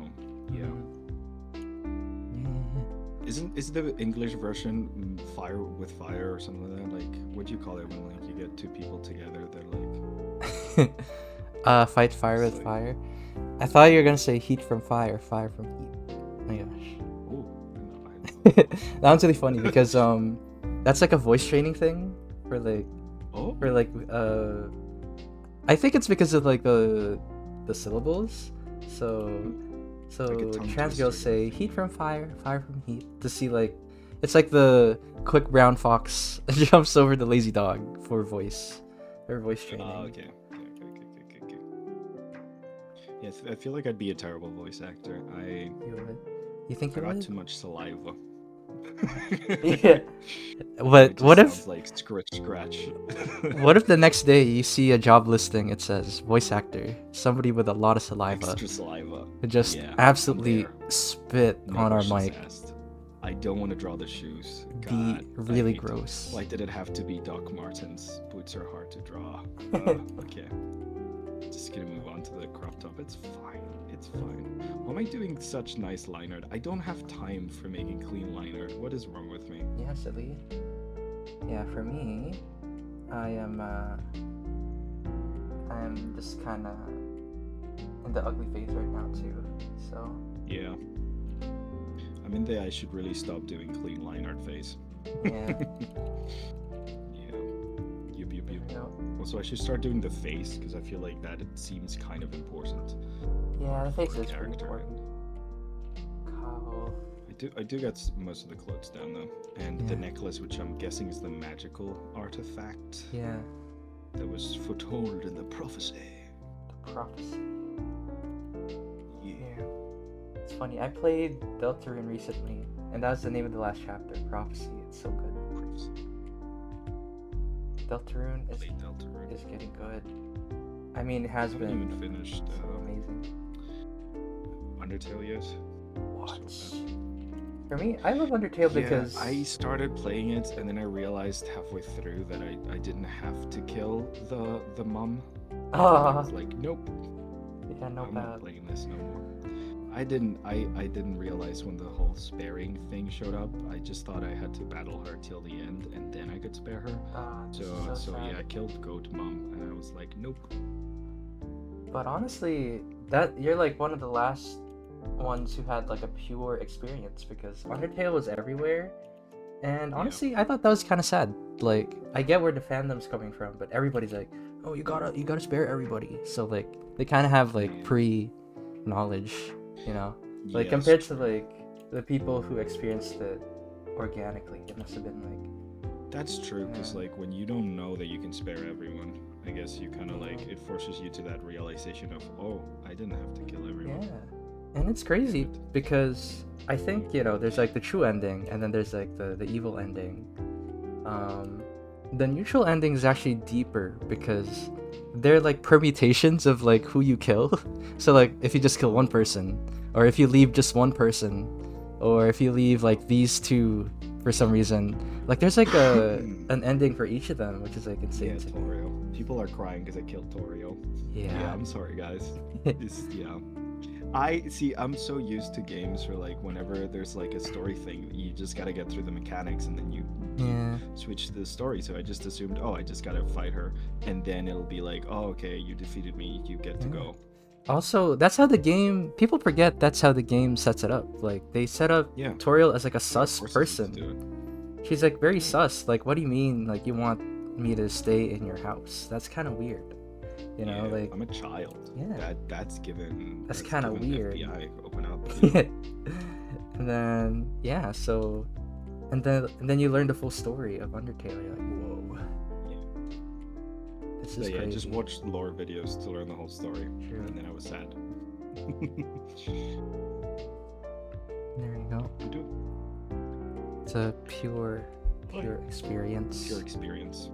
yeah, is the English version fire with fire or something like that? Like, what do you call it when like you get two people together? They're like, Fight fire with Like- fire. I thought you were gonna say heat from fire, fire from heat. Oh my gosh. oh, That one's really funny because that's like a voice training thing for like oh, I think it's because of like the syllables. So Like a tongue trans twister girls kind say of thing. heat from fire, fire from heat to see like it's like the quick brown fox jumps over the lazy dog for voice training. okay. Yes, I feel like I'd be a terrible voice actor. You think you got would? too much saliva. Yeah. But It what just if sounds like scratch? what if the next day you see a job listing, it says voice actor, somebody with a lot of saliva, Extra saliva. who just Yeah, I'm absolutely there. spit No on our questions mic? asked. I don't want to draw the shoes. Be God, I really hate it. gross. Why did it have to be Doc Martens? Boots are hard to draw. Okay. Just gonna move on to the crop top. It's fine. It's fine. Why am I doing such nice line art? I don't have time for making clean line art. What is wrong with me? Yeah, silly. Yeah, for me, I am just kind of in the ugly phase right now too. So Yeah. I'm in the I should really stop doing clean line art phase. yeah, Yeah. Yup. you know, Also, I should start doing the face because I feel like that it seems kind of important. yeah, the face for is pretty character. important. Cow. I do get most of the clothes down though, and the Yeah. necklace, which I'm guessing is the magical artifact Yeah, that was foretold in the prophecy. the prophecy. Yeah. Yeah. It's funny. I played Deltarune recently, and that was the name of the last chapter, Prophecy. It's so good. Prophecy. Deltarune Played Deltarune. is getting good. I mean, it I has haven't been even finished so amazing. Undertale yet. What? So For me, I love Undertale because I started playing it and then I realized halfway through that I didn't have to kill the mom. I Ah, was like, nope, yeah, no I'm not bad. playing this no more. I didn't realize when the whole sparing thing showed up. I just thought I had to battle her till the end and then I could spare her. This So is so sad. yeah, I killed Goat Mom and I was like, nope. But honestly, that you're like one of the last ones who had like a pure experience because Undertale was everywhere. And Yeah. honestly, I thought that was kind of sad. Like, I get where the fandom's coming from, but everybody's like, "Oh, you gotta spare everybody." So like, they kind of have like Yeah. pre-knowledge, you know. Like Yes, compared to true. like the people who experienced it organically, it must have been like, That's true, because Yeah. like when you don't know that you can spare everyone, I guess you kind of like it forces you to that realization of, oh, I didn't have to kill everyone. yeah. And it's crazy because I think, you know, there's like the true ending and then there's like the evil ending. The neutral ending is actually deeper because they're like permutations of like who you kill. So like if you just kill one person, or if you leave just one person, or if you leave like these two for some reason, like there's like an ending for each of them, which is like Yeah, insane. to me. Torio. People are crying because I killed Torio. Yeah, Yeah. I'm sorry, guys. It's, yeah. I see. I'm so used to games where like whenever there's like a story thing, you just gotta get through the mechanics and then you Yeah. switch to the story. So I just assumed, oh, I just gotta fight her, and then it'll be like, oh, okay, you defeated me, you get to Yeah. go. Also, that's how the game. People forget that's how the game sets it up. Like they set up Yeah. Toriel as like a Yeah, of sus course it's supposed to person. do it. She's like very sus. Like, what do you mean? Like, you want me to stay in your house? That's kind of weird. You know, Yeah, like I'm a child. Yeah. That's given. That's kinda given weird. FBI, open up. and then yeah, so and then you learn the full story of Undertale. You're like, whoa, Yeah. this So is yeah, crazy. just watched lore videos to learn the whole story, True. and then I was sad. There you go. We do It's a pure experience. pure experience.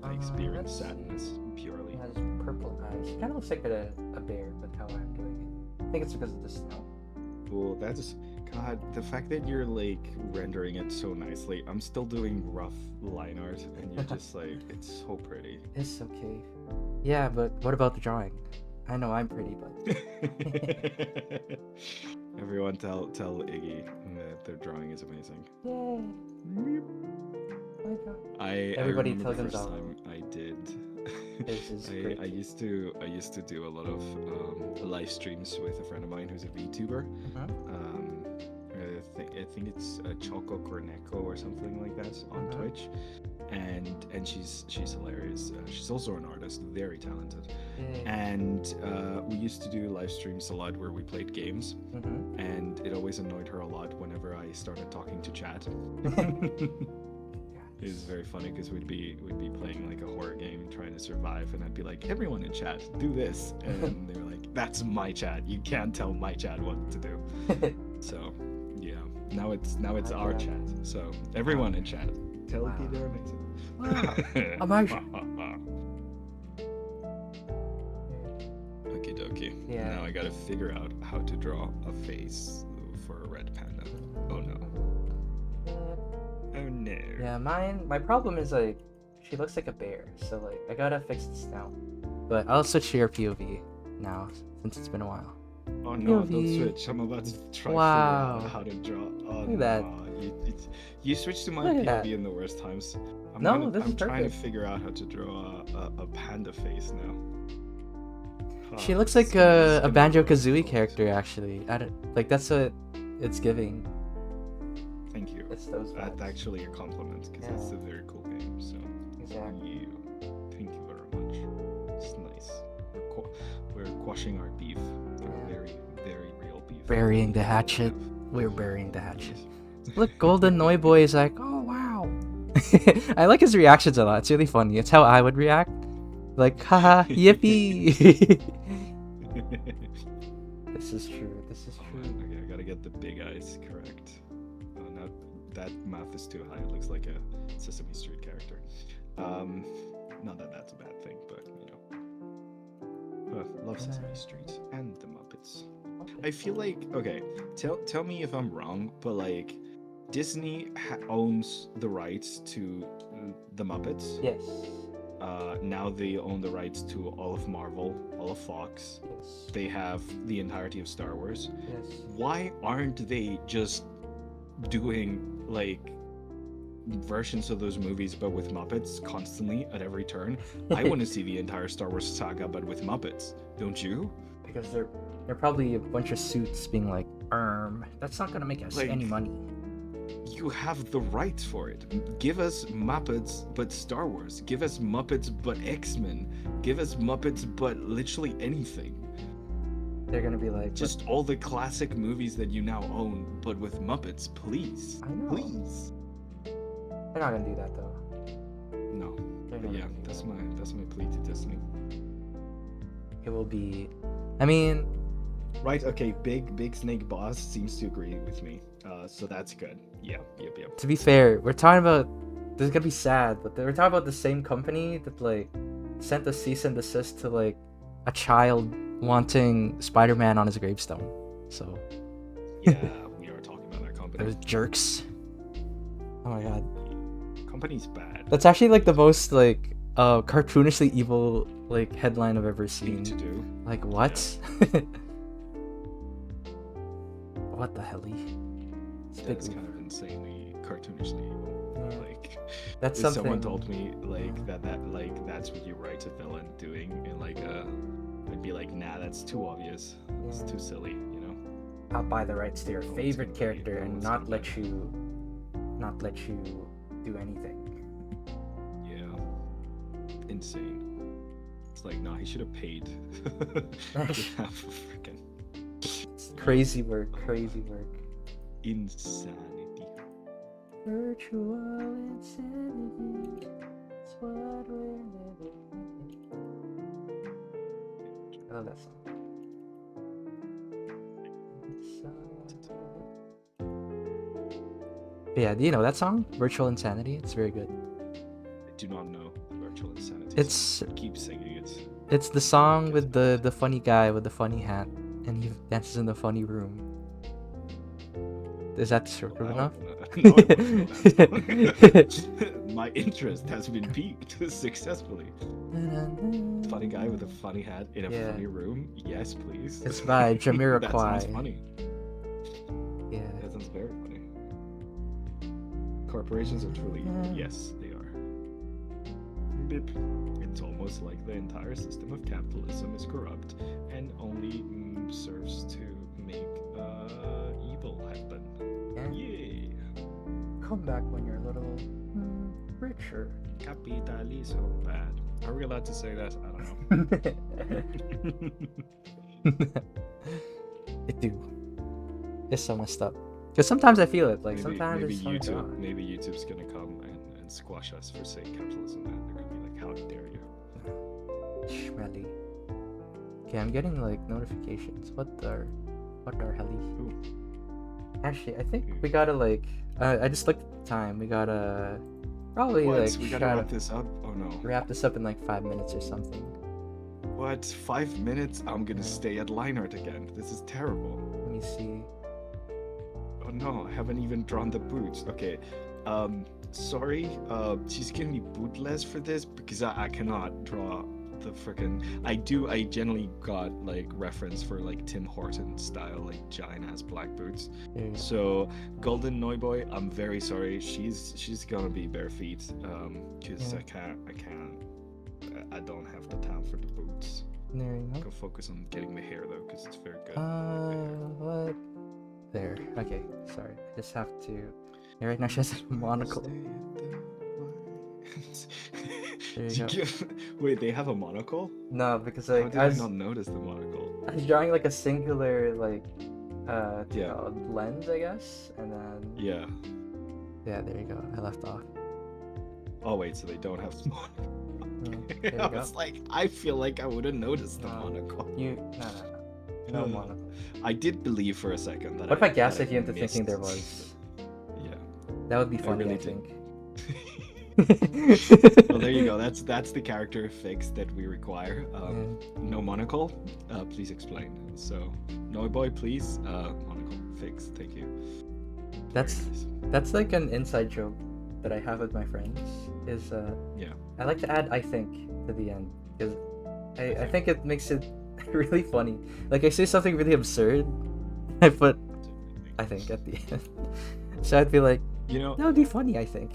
I Uh, experience let's see. sadness purely. It has purple eyes. Kind of looks like a bear with how I'm doing it. I think it's because of the snow. Well, that's God. The fact that you're like rendering it so nicely, I'm still doing rough line art, and you're just like, it's so pretty. It's okay. Yeah, but what about the drawing? I know I'm pretty, but Everyone, tell Iggy that their drawing is amazing. yay! I Everybody remember tells the first themselves. time I did. This is I great. used to do a lot of live streams with a friend of mine who's a VTuber. I think it's Choco Corneco or something like that on Twitch, and she's hilarious. She's also an artist, very talented. Yay. And we used to do live streams a lot where we played games, and it always annoyed her a lot whenever I started talking to chat. It was very funny because we'd be playing like a horror game trying to survive, and I'd be like, everyone in chat, do this, and they were like, that's my chat, you can't tell my chat what to do. So yeah, now it's our chat, so everyone in chat, tell Wow. me they're amazing. Wow. Amazing. Okie dokie. Yeah. Now I gotta figure out how to draw a face for a red panda. Oh no. Oh no. Yeah, my problem is like she looks like a bear, so like I gotta fix the snout. But I'll switch to your POV now since it's been a while. Oh no, don't POV. switch. I'm about to try Wow. to figure out how to draw. Oh Look at that. no. You switched to my Look at POV that. in the worst times. I'm This is trying to perfect. figure out how to draw a panda face now. She looks like a Banjo-Kazooie character actually. I don't like that's what it's giving. Thank you. It's those That's vibes. actually a compliment because it's a Yeah. very cool game. So Exactly. thank you very much. It's nice. We're quashing our beef, our Yeah. very very real beef. Burying the hatchet. We're burying the hatchet. Look, Golden Noi Boy is like, oh wow. I like his reactions a lot. It's really funny. It's how I would react. Like, haha, yippee. This is true. This is Oh, true. man, okay, I gotta get the big eyes correct. Oh, now that math is too high. It looks like a Sesame Street character. Not that that's a bad thing, but you know, love Sesame Street and the Muppets. I feel like okay. Tell me if I'm wrong, but like Disney owns the rights to the Muppets. Yes. Now they own the rights to all of Marvel, all of Fox. Yes. They have the entirety of Star Wars. Yes. Why aren't they just doing like versions of those movies but with Muppets constantly at every turn? I want to see the entire Star Wars saga but with Muppets. Don't you? Because they're probably a bunch of suits being like, that's not gonna make us Like- any money. You have the rights for it. Give us Muppets but Star Wars. Give us Muppets but X-Men. Give us Muppets but literally anything. They're gonna be like, Just all the classic movies that you now own but with Muppets, please. I know. Please. they're not gonna do that though. No. They're But not yeah, gonna do that's that. my plea to Disney. It will be. I mean, Right, okay, Big Snake Boss seems to agree with me. So that's good. Yeah, yep. to be fair, we're talking about. This is gonna be sad, but we're talking about the same company that like sent a cease and desist to like a child wanting Spider-Man on his gravestone. So Yeah, we are talking about that company. those jerks. Oh my god, Company's bad. that's actually like the most like cartoonishly evil like headline I've ever Thing seen. to do. Like what? what the hell? It's That's big. kind of insanely cartoonishly evil. Yeah. Like, That's if something. someone told me like Yeah. that's what you write a villain doing in like I'd be like, nah, that's too obvious. It's Yeah. too silly, you know. I'll buy the rights to your No one's favorite gonna character no and one's not gonna let buy it. you, not let you do anything. Yeah. Insane. It's like, nah, he should have paid to have a freaking It's crazy work, crazy work. insanity. Virtual insanity. It's what we're living in. I love that song. But yeah, do you know that song? Virtual Insanity? It's very good. I do not know the virtual insanity. It's song. Keep singing it. it's the song with the funny guy with the funny hat and he dances in the funny room. Is that descriptive Well, enough? no, I want to know that song. My interest has been piqued successfully. Funny guy with a funny hat in a Yeah. funny room. Yes, please. It's by That sounds Jamiroquai. funny. Yeah. That sounds very funny. Corporations are truly evil. Yes, they are. Bip. It's almost like the entire system of capitalism is corrupt and only serves to make evil happen. Yeah. Yay! Come back when you're a little richer. Capitalism bad. Are we allowed to say that? I don't know. It do. It's so messed up. Because sometimes I feel it. Like maybe, sometimes maybe it's like, YouTube. Maybe YouTube's gonna come and squash us for saying capitalism bad. They're gonna be like, how dare you? Schmelly. Okay, I'm getting like notifications. What the hell? Ooh. Actually, I think we gotta like. I just looked at the time. We gotta probably What? like We gotta try wrap to this up? Oh no. wrap this up in like 5 minutes or something. What? 5 minutes? I'm gonna Yeah. stay at line art again. This is terrible. Let me see. Oh no, I haven't even drawn the boots. Okay. Sorry. She's giving me bootless for this because I cannot draw the frickin' I generally got like reference for like Tim Horton style, like giant ass black boots. There you go. So Golden Noiboy, I'm very sorry. She's gonna be bare feet. Cause Yeah. I don't have the time for the boots. There you go. Go focus on getting the hair though, because it's very good. What? There. Okay. Sorry. I just have to. Yeah, right now she has a monocle. There you go. Wait, they have a monocle? No, because How like did I not notice the monocle? I was drawing like a singular like Yeah. lens, I guess, and then Yeah. yeah, there you go. I left off. Oh wait, so they don't have the monocle. There you I go. was like, I feel like I would have noticed the No. monocle. No monocle. I did believe for a second that. What if I that gaslit you into missed- thinking there was? Yeah. That would be funny, really I did. think. Well, there you go. That's the character fix that we require. No monocle. Please explain. So, Noiboy, please. Monocle fix. Thank you. That's Very nice. that's like an inside joke that I have with my friends. Is Yeah. I like to add "I think" to the end because I think it makes it really funny. Like I say something really absurd, I put "I think" at the end. So I'd be like, You know, that would be funny, I think.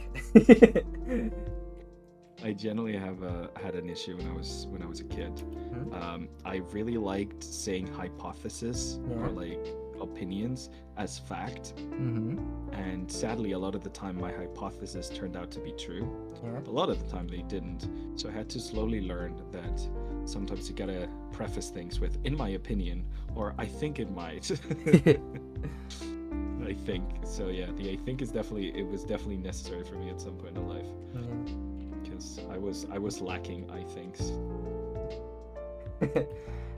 I generally have had an issue when I was a kid. I really liked saying hypothesis or Yeah. like opinions as fact, Mm-hmm. and sadly, a lot of the time my hypothesis turned out to be true. Yeah. A lot of the time they didn't. So I had to slowly learn that sometimes you gotta preface things with "in my opinion" or "I think it might." I think so. Yeah, the "I think" was definitely necessary for me at some point in life Yeah. because I was lacking "I thinks."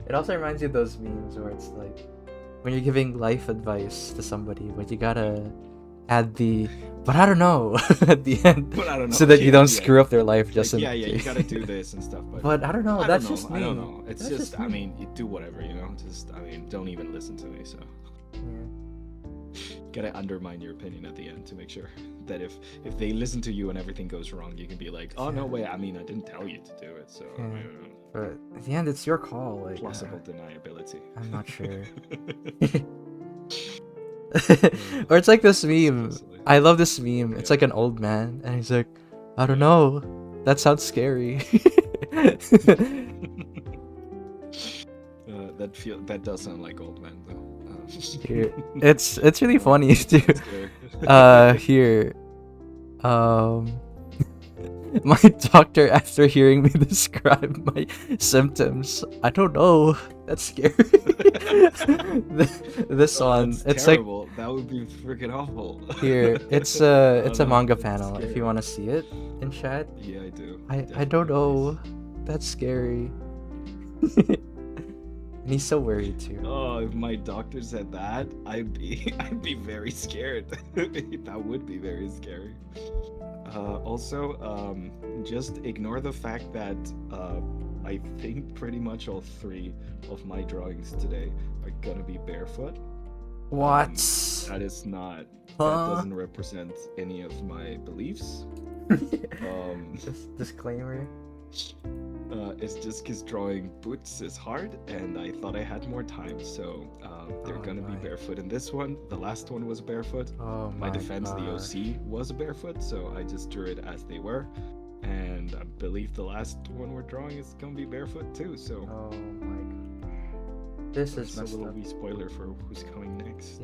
It also reminds you of those memes where it's like when you're giving life advice to somebody, but you gotta add the "but I don't know" at the end, But I don't know. so that you don't Yeah. screw up their life just Like, in yeah, you case. gotta do this and stuff. But I don't know. I That's don't just know. me. I don't know. It's That's just, I me. mean, you do whatever, you know. Just, I mean, don't even listen to me. So, Yeah. gotta undermine your opinion at the end to make sure that if they listen to you and everything goes wrong, you can be like, "Oh no, wait. I mean, I didn't tell you to do it." So, Yeah. I don't know. But at the end, it's your call. Like Plausible deniability. I'm not sure. Or it's like this meme. Honestly. I love this meme. It's Yeah. like an old man, and he's like, I don't know. That sounds scary. That does sound like old man though. Here. It's really funny too. Scary. Here. My doctor, after hearing me describe my symptoms, I don't know. That's scary. This one, That's it's like terrible. That would be freaking awful. here. It's Oh, a no, manga that's panel. If scary. you want to see it in chat, Yeah, I do. I don't know. That's scary. And he's so worried too. Oh, if my doctor said that, I'd be very scared. That would be very scary. Also, just ignore the fact that I think pretty much all 3 of my drawings today are gonna be barefoot. What? That is not. Huh? That doesn't represent any of my beliefs. Disclaimer. It's just because drawing boots is hard, and I thought I had more time, so they're Oh gonna be my. barefoot in this one. The last one was barefoot. Oh My my defense, the gosh. OC was barefoot, so I just drew it as they were. And I believe the last one we're drawing is gonna be barefoot too, so Oh my gosh. This is it's a messed little up. wee spoiler for who's coming next.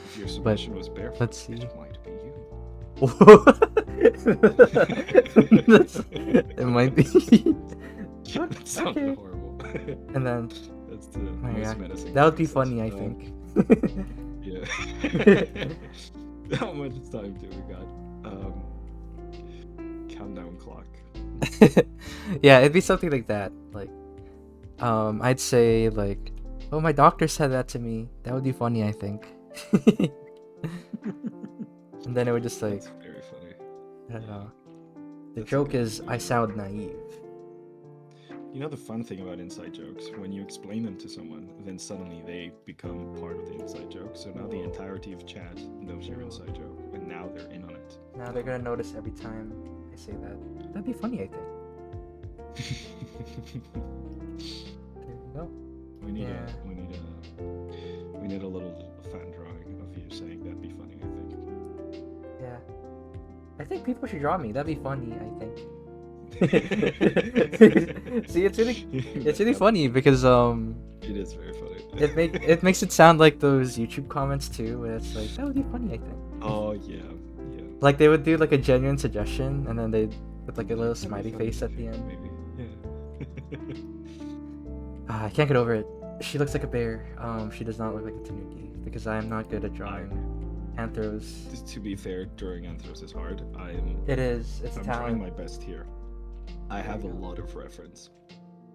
If your submission was barefoot, let's see. it might be you. It might be. That sounded Okay. horrible. And then That's the my most reaction. menacing. That would be process. funny, I think. Yeah. How much time do we got? Countdown clock. Yeah, it'd be something like that. Like, I'd say like, oh, my doctor said that to me. That would be funny, I think. And then it would just like, That's very funny. I don't know. The That's a joke good is, I idea. sound naive. You know the fun thing about inside jokes, when you explain them to someone, then suddenly they become part of the inside joke. So now the entirety of chat knows your inside joke, and now they're in on it. Now they're gonna notice every time I say that. That'd be funny, I think. There you go. we need Yeah. we need a little fan drawing of you saying that'd be funny. I think. Yeah. I think people should draw me. That'd be funny, I think. See, it's really funny because It is very funny. it makes it sound like those YouTube comments too, where it's like, that would be funny, I think. Oh yeah, yeah. Like they would do like a genuine suggestion and then they'd put like a little That'd be smiley funny, face I at the think, end. Maybe. Yeah. I can't get over it. She looks like a bear. She does not look like a tanuki because I am not good at drawing anthros. Just to be fair, drawing anthros is hard. It is. It's I'm trying talent. my best here. I have a lot of reference.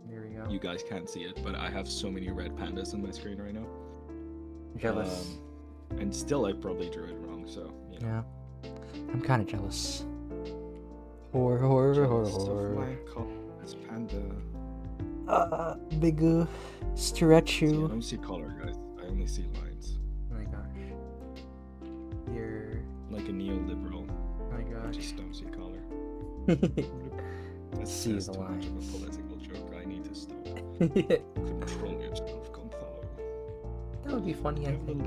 There we go. You guys can't see it, but I have so many red pandas on my screen right now. Jealous. And still, I probably drew it wrong. So you know. Yeah. I'm kind of jealous. Horror. Jealous of my colorless panda. Big stretch See, I you. don't see color, guys. I only see lines. Oh my gosh. You're. Like a neoliberal. Oh my I gosh. just don't see color. That's See just the too much of a lines. political joke. I need to stop. That Control yourself, Gonzalo. would be funny, I think.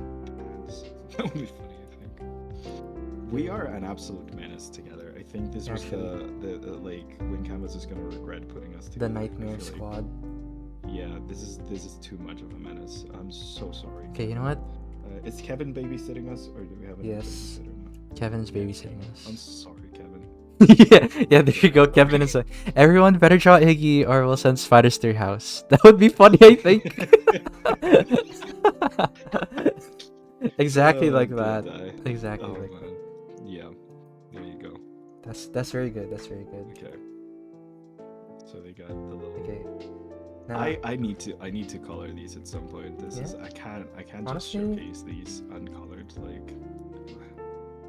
That would be funny, I think. We are an absolute menace together. I think this was the like when Canvas is gonna regret putting us The together. I Nightmare feel like- Squad. Yeah, this is too much of a menace. I'm so sorry. Okay, you know what? Is Kevin babysitting us, or do we have a Yes. babysitter now? Kevin's babysitting I'm us. sorry, Kevin. Yeah, there you go. Kevin is like, everyone better draw Iggy or we'll send spiders to your house. That would be funny, I think. Exactly Oh, like I'm that. gonna die. Exactly Oh like that. man. Yeah. There you go. That's very good. That's very good. Okay. So they got the little. Okay. Now, I need to color these at some point. This Yeah. is I can't Honestly- just showcase these uncolored like.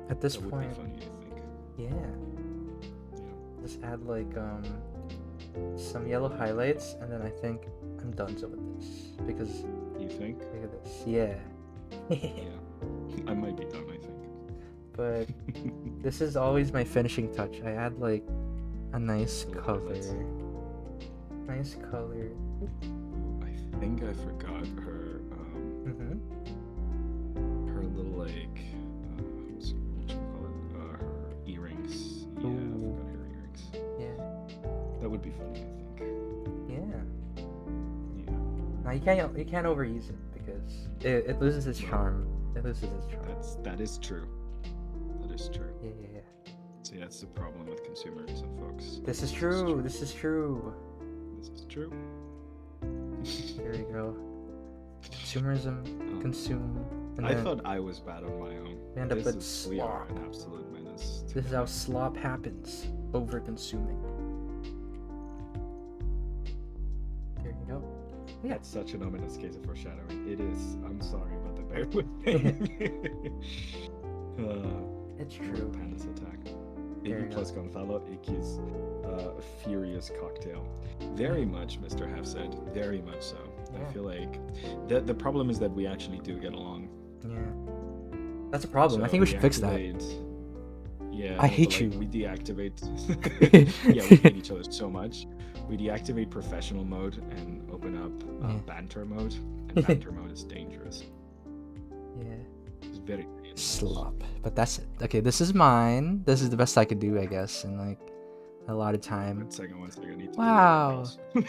at this That would point, be funny, I think. yeah, Yeah. just add like some yellow highlights, and then I think I'm done with this because You think? look at this. Yeah. Yeah. I might be done. I think. But this is always my finishing touch. I add like a nice Little color. highlights. Nice color. I think I forgot her like what you call it? Her earrings. Yeah, I forgot her earrings. Yeah. That would be funny, I think. Yeah. Yeah. Now you can't overuse it because it loses its charm. It loses its charm. That is true. That is true. Yeah. See, that's the problem with consumerism, folks. This is true. This is true. This is true. There we go. Consumerism, consume. And I then thought I was bad on my own. we end up with We are slop. an absolute menace. This is how slop happens. Over consuming. There you go. Yeah. That's such an ominous case of foreshadowing. It is. I'm sorry about the bear with thing. It's true. Panda's attack. There you Iggy plus Gonzalo, Iggy's furious cocktail. Very much, Mr. Half said. Very much so. Yeah. I feel like the problem is that we actually do get along. Yeah. That's a problem. I So think we should fix that. deactivate- Yeah, I no, hate but, you. like, we deactivate. Yeah, we hate each other so much. We deactivate professional mode and open up Yeah. banter mode. And banter mode is dangerous. Yeah. It's very dangerous. Slop. But that's it. Okay, this is mine. This is the best I could do, I guess, in like a lot of time. One second. I need to Wow. do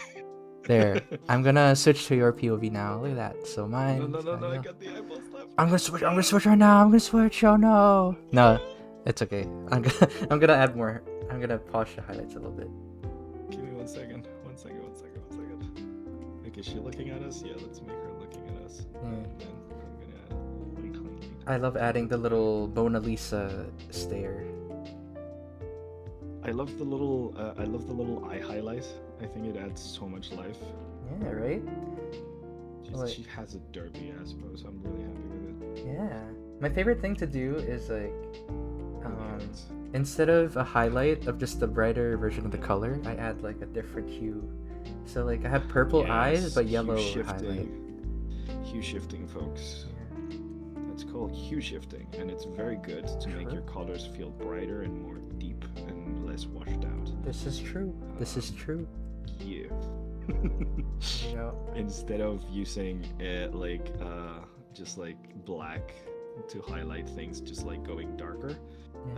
There. I'm gonna switch to your POV now. Look at that. So mine. No, I got the eyeballs left. I'm gonna switch right now. I'm gonna switch. Oh no. No, it's okay. I'm gonna add more. I'm gonna polish the highlights a little bit. Give me 1 second. 1 second. Okay, is she looking at us? Yeah, let's make her looking at us. Yeah. And then I'm gonna add a link. I love adding the little Mona Lisa stare. I love the little eye highlight. I think it adds so much life. Yeah, right? She has a derby, I suppose. I'm really happy with it. Yeah. My favorite thing to do is like, Right. instead of a highlight of just the brighter version of the color, I add like a different hue. So like I have purple eyes Yes, but yellow hue highlight. shifting. Hue shifting, folks. Yeah. That's called hue shifting, and it's very good to make your colors feel brighter and more deep and less washed out. This is true. This is true. Yeah. You know. Instead of using just like black to highlight things, just like going darker,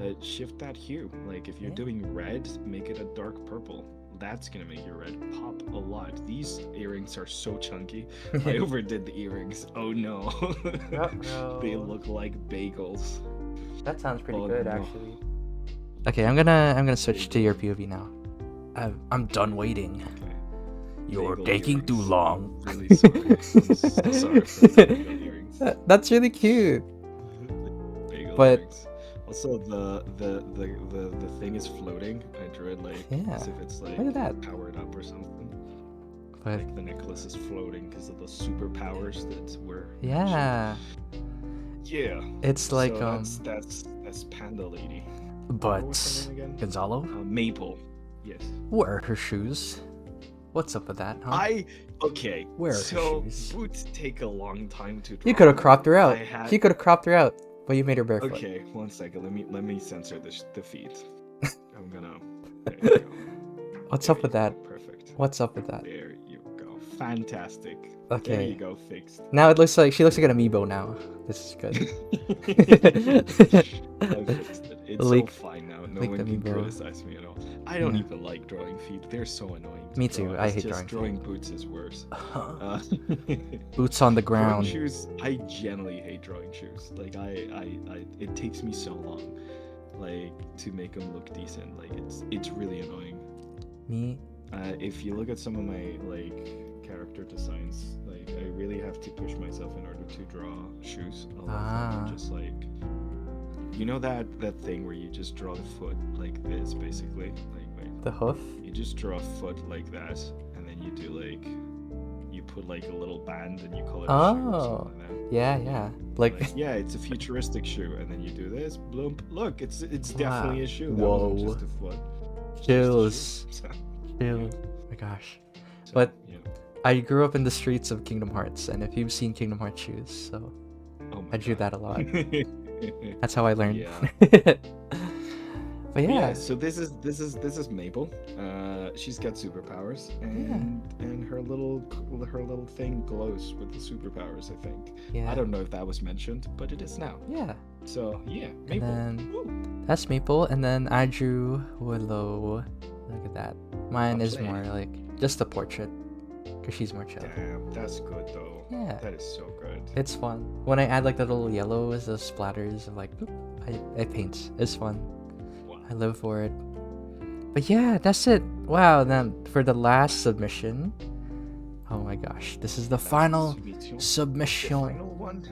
Yeah. shift that hue. Like if you're Yeah. doing red, make it a dark purple. That's gonna make your red pop a lot. These earrings are so chunky. I overdid the earrings. Oh no. Uh-oh. They look like bagels. That sounds pretty Oh, good no. actually. Okay, I'm gonna switch to your POV now. I'm done waiting. Okay. You're Bagel taking too earrings. long. I'm really sorry. I'm so sorry for the bagel earrings. That's really cute. Bagel But- earrings. Also, the thing is floating. I drew it like Yeah. as if it's like Look at that. powered up or something. But Like the necklace is floating because of the superpowers that were. yeah, Yeah. it's like So that's Panda Lady. What but was her name again? Gonzalo, Maple. Yes. where are her shoes? What's up with that, huh? Okay. Where are her so shoes? boots take a long time to draw. You could have cropped her out. I had- You could have cropped her out, but you made her barefoot. Okay, 1 second. Let me censor the feet. I'm gonna. There you go. What's There up with you that? go. Perfect. What's up with that? There you go. Fantastic. Okay. There you go. Fixed. Now it looks like she looks like an amiibo now. This is good. I fixed it. It's Leak- so fine now. No leak one the can amiibo. criticize me at all. I don't Yeah. even like drawing feet. They're so annoying. Me draw. too. I It's hate just drawing boots is worse. Boots on the Drawing ground. shoes. I generally hate drawing shoes. Like I it takes me so long, like to make them look decent. Like it's really annoying. Me? If you look at some of my like character designs, like I really have to push myself in order to draw shoes. A lot of them Ah. are just like, you know that thing where you just draw the foot like this, basically. Like wait, The hoof? you just draw a foot like that, and then you do like, you put like a little band and you call it a shoe or Oh. something like that. Yeah, yeah. Like, Yeah, it's a futuristic shoe, and then you do this, bloop. Look, it's Wow. definitely a shoe. That Whoa. wasn't just a foot. It's just a Chills. shoe. Ew. Oh my gosh. So, But- yeah. I grew up in the streets of Kingdom Hearts, and if you've seen Kingdom Hearts shoes, so Oh my I drew God. that a lot. That's how I learned. Yeah. But yeah, so this is Mabel. She's got superpowers, and her little thing glows with the superpowers. I think. yeah, I don't know if that was mentioned, but it is now. yeah. So yeah, And Mabel. then Woo. that's Maple, and then I drew Willow. Look at that. Mine is Lovely. more like just a portrait, because she's more chill. Damn, that's good though. Yeah. That is so good. It's fun. When I add like the little yellows, those splatters of like, boop, I paint. It's fun. Wow. I live for it. But yeah, that's it. Wow, then for the last submission. Oh my gosh, this is the final The submission. final one.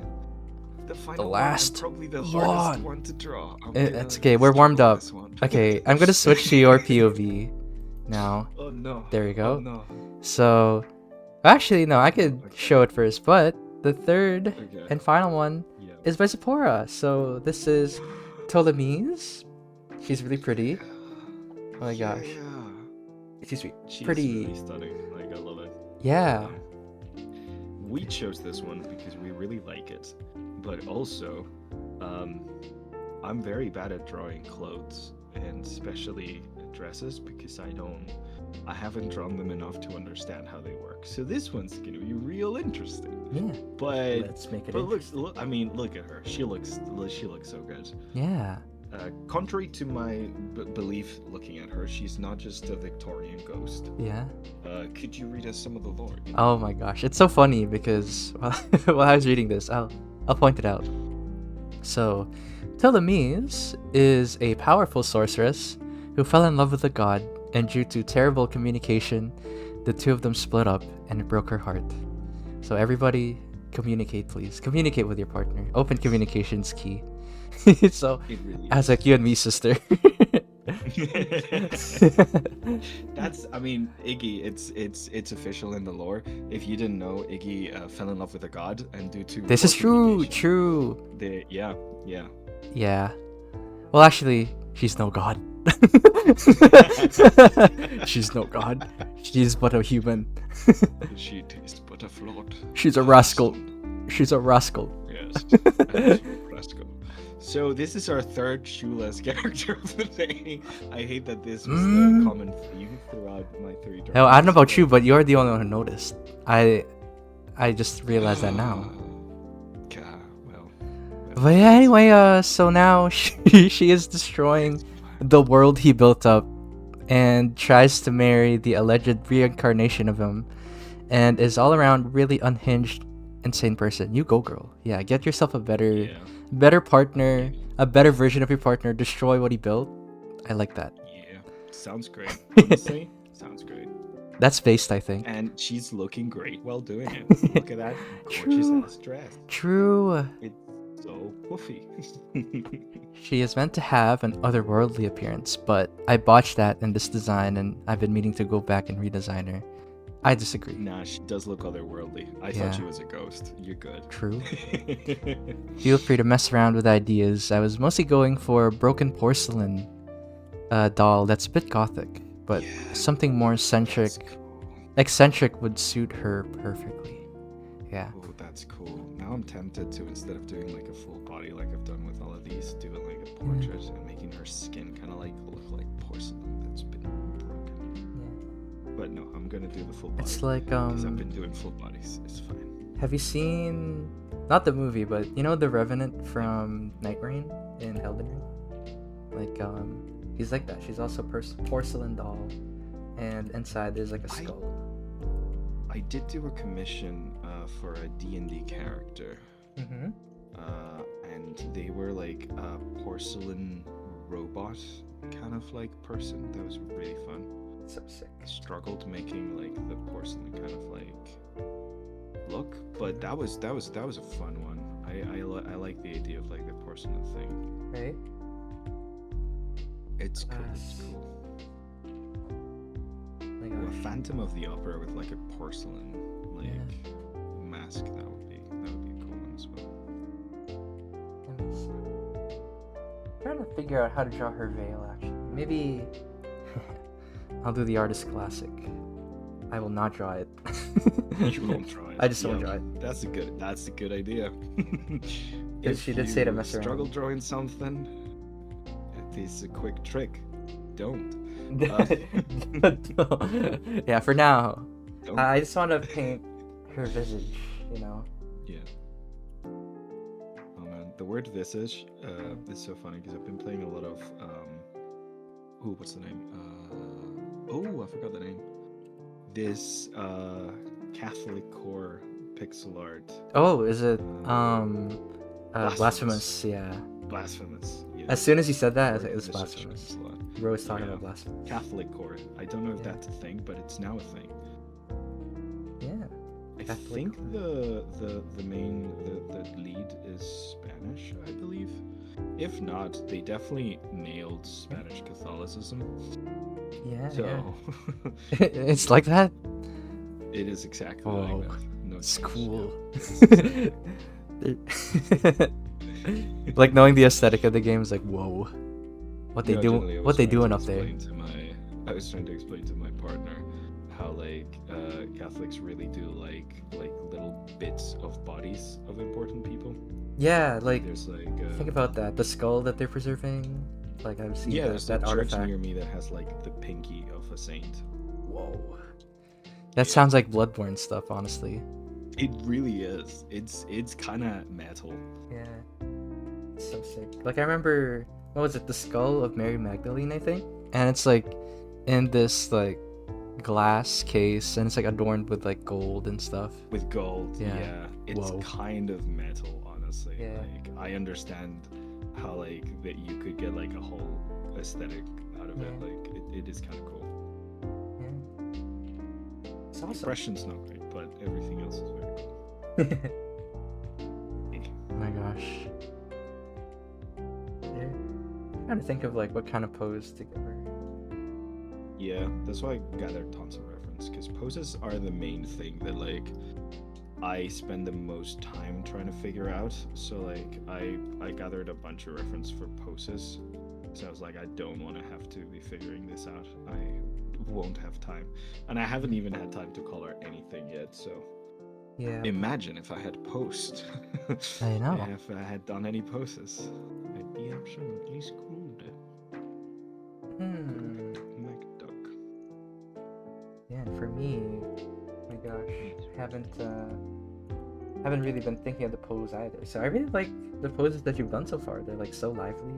The final last one, and probably the hardest one. one to draw. That's okay, we're warmed up. Okay, I'm gonna switch to your POV now. Oh no. There you go. Oh no. So, actually, no, I could show it first, but the third Okay. and final one Yeah. is by Zipporah. So this is Ptolemy's. She's really pretty. Oh my gosh. Yeah. She's She's pretty. really stunning. Like I love it. Yeah. We chose this one because we really like it, but also, I'm very bad at drawing clothes, and especially dresses, because I haven't drawn them enough to understand how they work. So this one's gonna be real interesting. Yeah. But Let's make it. but look, I mean, look at her. She looks so good. Yeah. Contrary to my belief looking at her, she's not just a Victorian ghost. Yeah. Could you read us some of the lore? Oh my gosh, it's so funny because while I was reading this, I'll point it out. So, Ptolemy's is a powerful sorceress who fell in love with a god, and due to terrible communication, the two of them split up, and it broke her heart. So everybody, communicate, please. Communicate with your partner. Open communication's key. So, It really as like you and me, sister. That's, I mean, Iggy, it's official in the lore. If you didn't know, Iggy fell in love with a god, and due to This is poor true. communication, True. yeah. Yeah. Well, actually, she's no god. She's no god. She's but a human. She tastes but a flawed. She's a rascal. She's a rascal. Yes. Absolute rascal. So this is our third shoeless character of the day. I hate that this was the common theme throughout my three drawings. Hell, I don't know about you, but you're the only one who noticed. I just realized that now. Yeah, well. But yeah, anyway, so now she is destroying the world he built up and tries to marry the alleged reincarnation of him and is all around really unhinged, insane person. You go, girl. Yeah, get yourself a better partner, a better version of your partner, destroy what he built. I like that. Yeah, sounds great. Honestly, sounds great. That's based, I think. And she's looking great while doing it. Look at that gorgeous ass dress. True. It's so puffy. She is meant to have an otherworldly appearance, but I botched that in this design and I've been meaning to go back and redesign her. I disagree. Nah, she does look otherworldly. I Yeah. thought she was a ghost. You're good. True. Feel free to mess around with ideas. I was mostly going for a broken porcelain doll that's a bit gothic, but something more That's cool. eccentric would suit her perfectly. Yeah. Oh, that's cool. Now I'm tempted to, instead of doing like a full body like I've done with all of these, do it like a portrait and making her skin kind of like look like porcelain that's been broken. But no, I'm gonna do the full body. It's like because I've been doing full bodies. It's fine. have you seen not the movie, but you know the Revenant from Night Rain in Elden Ring? Like he's like that. She's also porcelain doll, and inside there's like a skull. I did do a commission for a D&D character, Mm-hmm. and they were like a porcelain robot kind of like person. That was really fun. So sick. I struggled making like the porcelain kind of like look, but that was a fun one. I like the idea of like the porcelain thing. Right? It's cool. It's Yes. cool. Oh my Ooh, a gosh. Phantom of the Opera with like a porcelain like mask. That would be a cool one as well. Let me see. I'm trying to figure out how to draw her veil actually. Maybe I'll do the artist classic. I will not draw it. You won't try it. I just won't Yeah, draw it. That's a good idea. Because she did say to mess around. Struggle drawing something, this is a quick trick. Don't. Yeah, for now. Don't. I just want to paint her visage, you know? Yeah. Oh man, the word visage is so funny because I've been playing a lot of what's the name? I forgot the name. This Catholic core pixel art. Oh, is it Blasphemous. Blasphemous? Yeah. Blasphemous. Yeah. As soon as you said that, I was like, Word it's visage Blasphemous. pixel art. We're always talking Yeah. about Blasphemous. Catholic core. I don't know if Yeah. that's a thing, but it's now a thing. Yeah. I Catholic think core. the main lead is Spanish, I believe. If not, they definitely nailed Spanish Catholicism. Yeah. So It's like that? it is exactly Whoa. like that. No It's change, cool. yeah. Like knowing the aesthetic of the game is like, whoa. What they No, do generally, I was what they trying doing to up there. explain to I was trying to explain to my partner how like Catholics really do like little bits of bodies of important people. Yeah, like There's like think about that. The skull that they're preserving. Like I've seen yeah, that, there's that a church artifact. near me that has like the pinky of a saint. Whoa. That sounds like Bloodborne stuff, honestly. It really is. It's kind of metal. Yeah. It's so sick. Like I remember, what was it? The skull of Mary Magdalene, I think. And it's like in this like glass case, and it's like adorned with like gold and stuff. With gold, Yeah. yeah. It's Whoa. kind of metal, honestly. Yeah. Like I understand how like that you could get like a whole aesthetic out of it. Yeah. Like it is kind of cool. Yeah. It's The awesome. impression's not great, but everything else is very cool. Oh my gosh. Yeah. I'm trying to think of like what kind of pose to give her. Yeah, that's why I gathered tons of reference, because poses are the main thing that like I spend the most time trying to figure out. So like I gathered a bunch of reference for poses. So I was like, I don't want to have to be figuring this out. I won't have time. And I haven't even had time to color anything yet, so Yeah. imagine if I had posed. I know. If I had done any poses. I'd be absolutely screwed. Hmm. MacDuck. Yeah, and for me, my gosh, haven't really been thinking of the pose either. So I really like the poses that you've done so far. They're like so lively.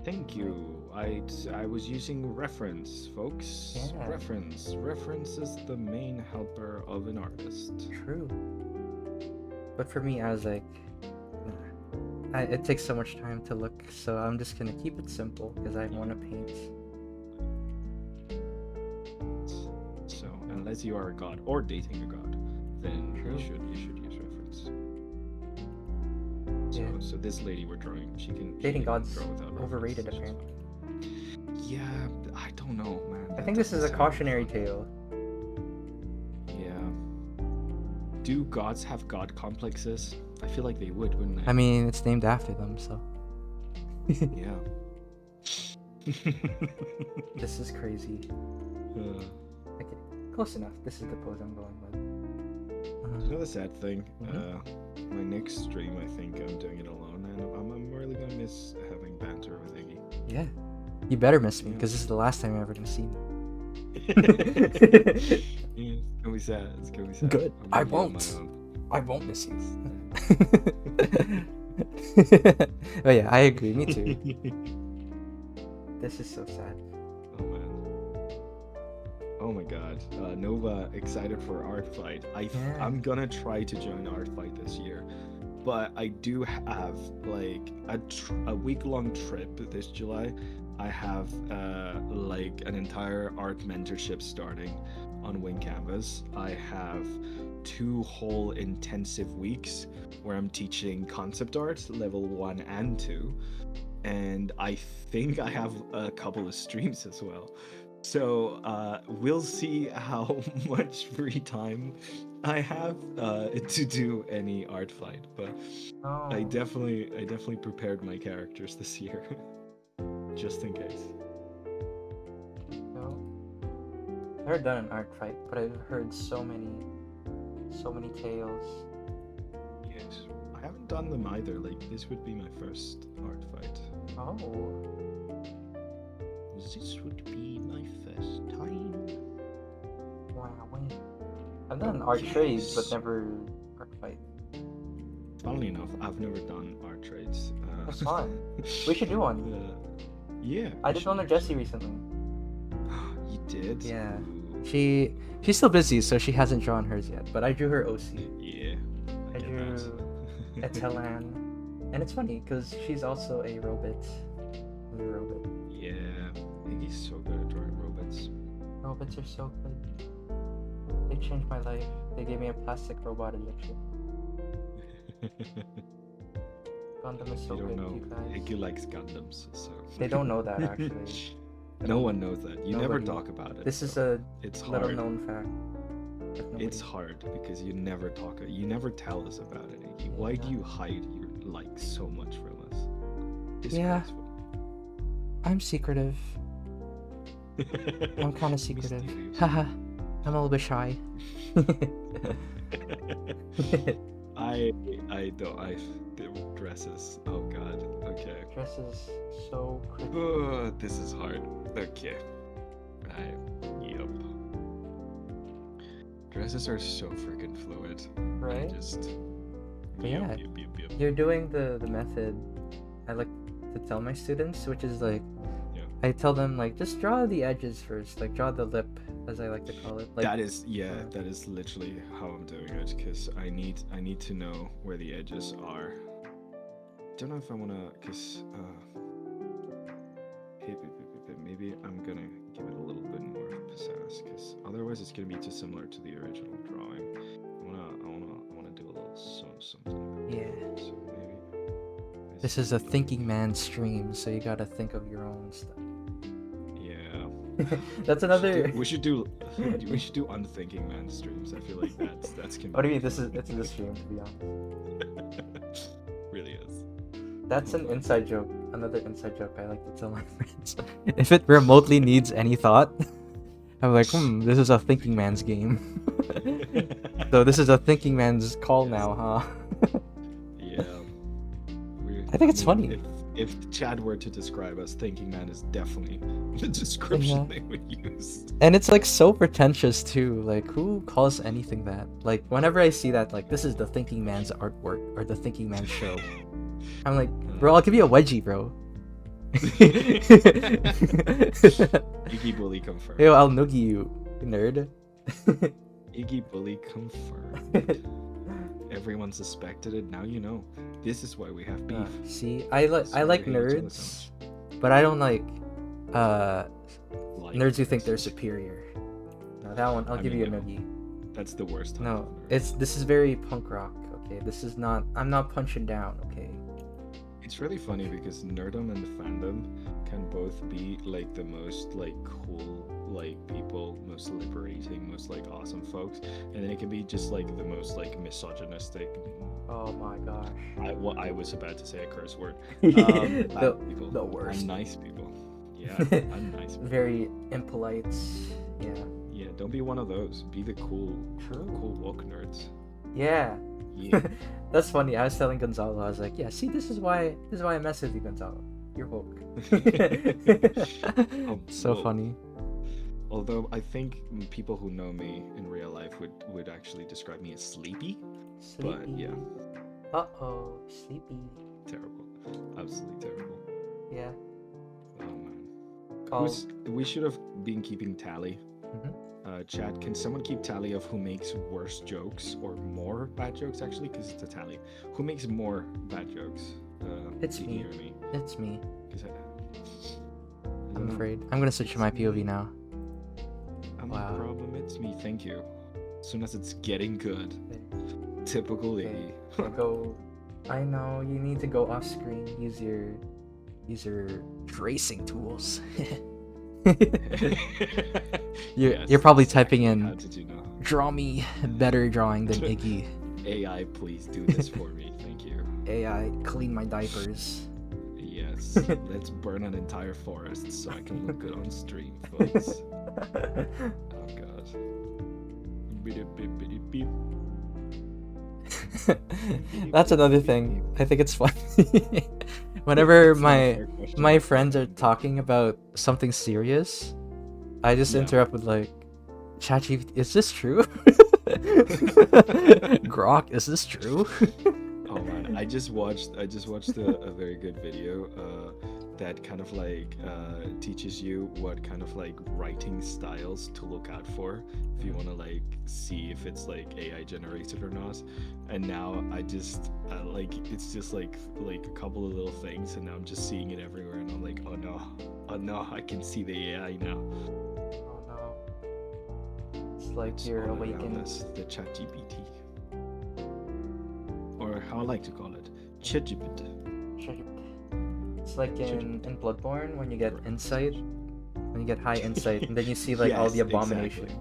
Thank you. I was using reference, folks. Yeah. Reference. Reference is the main helper of an artist. True. But for me, I was like, nah. It takes so much time to look, so I'm just gonna keep it simple because I want to paint. So unless you are a god or dating a god, then True. you should use reference. So Yeah. so this lady we're drawing, she can Dating draw gods without reference, overrated, which is apparently. fine. Yeah, I don't know, man. I That think this is a doesn't sound cautionary fun. tale. Yeah. Do gods have god complexes? I feel like they would, wouldn't they? I mean, it's named after them, so. Yeah. This is crazy. Okay, close enough. This is the pose I'm going with. Another sad thing. Mhm. My next stream, I think I'm doing it alone, and I'm really gonna miss having banter with Iggy. Yeah. You better miss me, Yeah. because this is the last time you're ever gonna see me. Yeah, it's gonna be sad. It's gonna be sad. Good. I'm I gonna be on won't. my own. I won't miss you. Oh yeah, I agree. Me too. This is so sad. Oh man. Oh my god. Nova excited for Art Fight. Yeah. I'm gonna try to join Art Fight this year. But I do have like a week-long trip this July. I have like an entire art mentorship starting on Wing Canvas. I have 2 whole intensive weeks where I'm teaching concept art level 1 and 2. And I think I have a couple of streams as well. So we'll see how much free time I have to do any art fight. But Oh. I definitely prepared my characters this year, just in case. No. I've never done an art fight, but I've heard so many tales. Yes, I haven't done them either. Like this would be my first art fight. Oh. because this would be my first time. Wow. I've done art trades, but Yes. never art fight. Funnily enough, I've never done art trades. That's fun. We should do one. Yeah. I we did should one with Jessie recently. You did? Yeah. Ooh. She's still busy, so she hasn't drawn hers yet. But I drew her OC. Yeah. I get drew that. Etelan. And it's funny, because she's also a robot. Yeah. Iggy's so good at drawing robots. Robots are so good. They changed my life. They gave me a plastic robot injection. Gundam is so You don't good, know. you guys. Iggy likes Gundams, so. They don't know that, actually. No one knows that. You never Nobody. talk about it. This is so a it's little hard. known fact. But It's nobody- hard because you never talk. You never tell us about it, Iggy. Why do Yeah. you hide your like so much from us? Yeah. Disgraceful. I'm secretive. I'm kind of secretive. Mysterious. Haha. I'm a little bit shy. I don't. The dresses. Oh god. Okay. Dress is so pretty. Oh, this is hard. Okay. Yup. Dresses are so freaking fluid. Right? I just. But yeah. Yup. You're doing the method I like to tell my students, which is like, Yeah. I tell them like just draw the edges first, like draw the lip, as I like to call it. Like That is that is literally how I'm doing it because I need to know where the edges are. Don't know if I wanna cause maybe I'm gonna give it a little bit more pizzazz because otherwise it's gonna be too similar to the original drawing. I wanna do a little something. Yeah. So maybe This is a thinking man's stream, so you gotta think of your own stuff. yeah. That's another. We should do unthinking man streams. I feel like that's gonna. What do you mean? It's in the stream, to be honest. Really is. That's an inside joke. Another inside joke I like to tell my friends. If it remotely needs any thought, I'm like, this is a thinking man's game. So this is a thinking man's call now, huh? Yeah. I think it's funny. If Chad were to describe us, thinking man is definitely the description they would use. And it's like so pretentious too. Like, who calls anything that? Like, whenever I see that, like, this is the thinking man's artwork or the thinking man's show, I'm like, bro, I'll give you a wedgie, bro. Iggy Bully confirmed. Yo, I'll noogie you, nerd. Iggy Bully confirmed. Everyone suspected it. Now you know. This is why we have beef. See, I like That's why we hate each other nerds, so but I don't like much. nerds who think they're superior. No, that one I'll I give mean, you a no. noogie. That's the worst type No, of nerd. this is very punk rock. Okay, this is not. I'm not punching down. Okay. It's really funny because nerdom and fandom can both be like the most like cool like people, most liberating, most like awesome folks, and then it can be just like the most like misogynistic. Oh my gosh. I was about to say a curse word. the, Bad people. the worst. I'm nice people. Yeah, I'm nice. People. Very impolite. Yeah. Yeah, don't be one of those. Be the cool True. woke nerds. Yeah. Yeah. That's funny. I was telling Gonzalo, I was like, yeah, see, this is why I mess with you, Gonzalo. You're woke. So well, funny. Although I think people who know me in real life would actually describe me as sleepy. But yeah, Uh-oh, sleepy. terrible. Absolutely terrible. Yeah. Oh man. Called. We should have been keeping tally. Mhm. Chat, can someone keep tally of who makes worse jokes or more bad jokes actually? Because it's a tally. Who makes more bad jokes? It's Iggy me. or me? It's me. 'Cause I I'm don't know. afraid. I'm gonna switch to my POV now. No problem. It's me. Thank you. As soon as it's getting good. Typical Okay. Iggy. I know you need to go off screen. Use your tracing tools. Yes, You're probably that's typing actually in how did you know? draw me better drawing than Iggy. AI, please do this for me. Thank you. AI, clean my diapers. Yes. Let's burn an entire forest so I can look good on stream, folks. Oh god. Beep, beep, beep, beep. That's another thing. I think it's funny. Whenever my friends are talking about something serious, I just interrupt with like, ChatGPT, is this true? Grok, is this true? Oh man, I just watched a very good video that kind of like teaches you what kind of like writing styles to look out for if you want to like see if it's like AI generated or not. And now I just like it's just like a couple of little things, and now I'm just seeing it everywhere, and I'm like, oh no, I can see the AI now. Oh no. It's like you're awakened. The ChatGPT. Or how I like to call it, ChatGPT. It's like in Bloodborne when you get insight, when you get high insight, and then you see like all the abominations.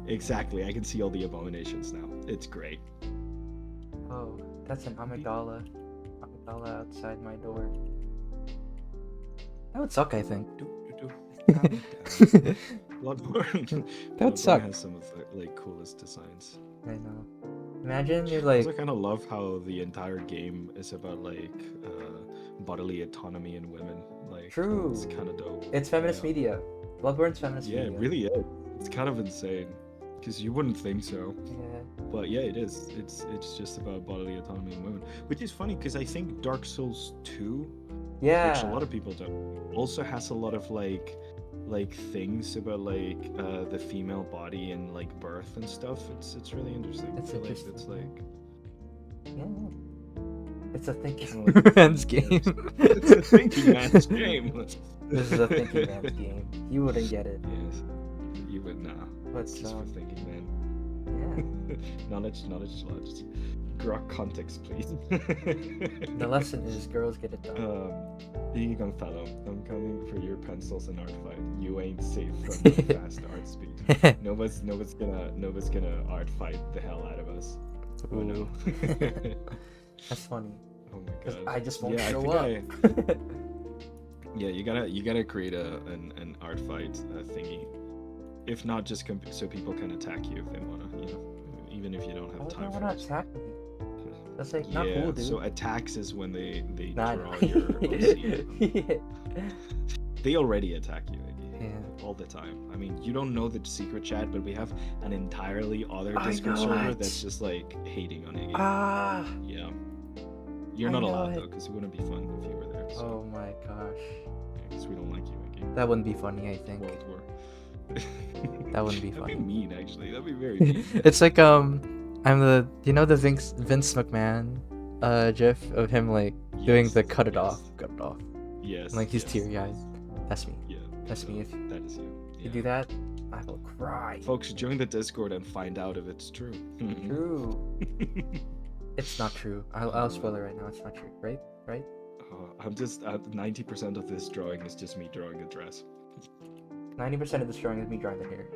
Exactly, I can see all the abominations now. It's great. Oh, that's an amygdala outside my door. That would suck, I think. Bloodborne. That would suck. Has some of the like coolest designs. I know. Imagine you're like. I kind of love how the entire game is about like bodily autonomy in women. Like, true. It's kind of dope. It's feminist media. Bloodborne's feminist media. Yeah, it really is. It's kind of insane, because you wouldn't think so. Yeah. But yeah, it is. It's just about bodily autonomy in women, which is funny because I think Dark Souls 2, which a lot of people don't, also has a lot of like things about like the female body and like birth and stuff. It's really interesting. It's interesting. It's like it's a thinking man's game. It's a thinking man's game. This is a thinking man's game. You wouldn't get it. Yes, you would not. What's just for thinking man. Yeah. knowledge. Grok context, please. The lesson is girls get it done. Young fellow, I'm coming for your pencils and art fight. You ain't safe from the fast art speed. Nobody's gonna art fight the hell out of us. Oh no. That's funny. Oh my god. I just won't show up. Yeah, you gotta create an art fight thingy. If not, just so people can attack you if they wanna, even if you don't have time for it. Attack me. That's like not cool, dude. So attacks is when they draw your OC. They already attack you all the time. I mean, you don't know the secret chat, but we have an entirely other Discord server that's just like hating on it. Yeah. You're not allowed though, because it wouldn't be fun if you were there. So. Oh my gosh. Because we don't like you, Iggy. That wouldn't be funny, I think. World War. That wouldn't be funny. That'd be mean, actually. That'd be very mean. It's like I'm the the Vince McMahon gif of him like doing the cut it off. Yes. And, like he's teary eyed. That's me. Yeah. That's me. If that is you. you do that, I will cry. Folks, join the Discord and find out if it's true. True. It's not true. I'll spoil it right now. It's not true. Right? I'm just 90% of this drawing is just me drawing a dress. 90% of this drawing is me drawing the hair.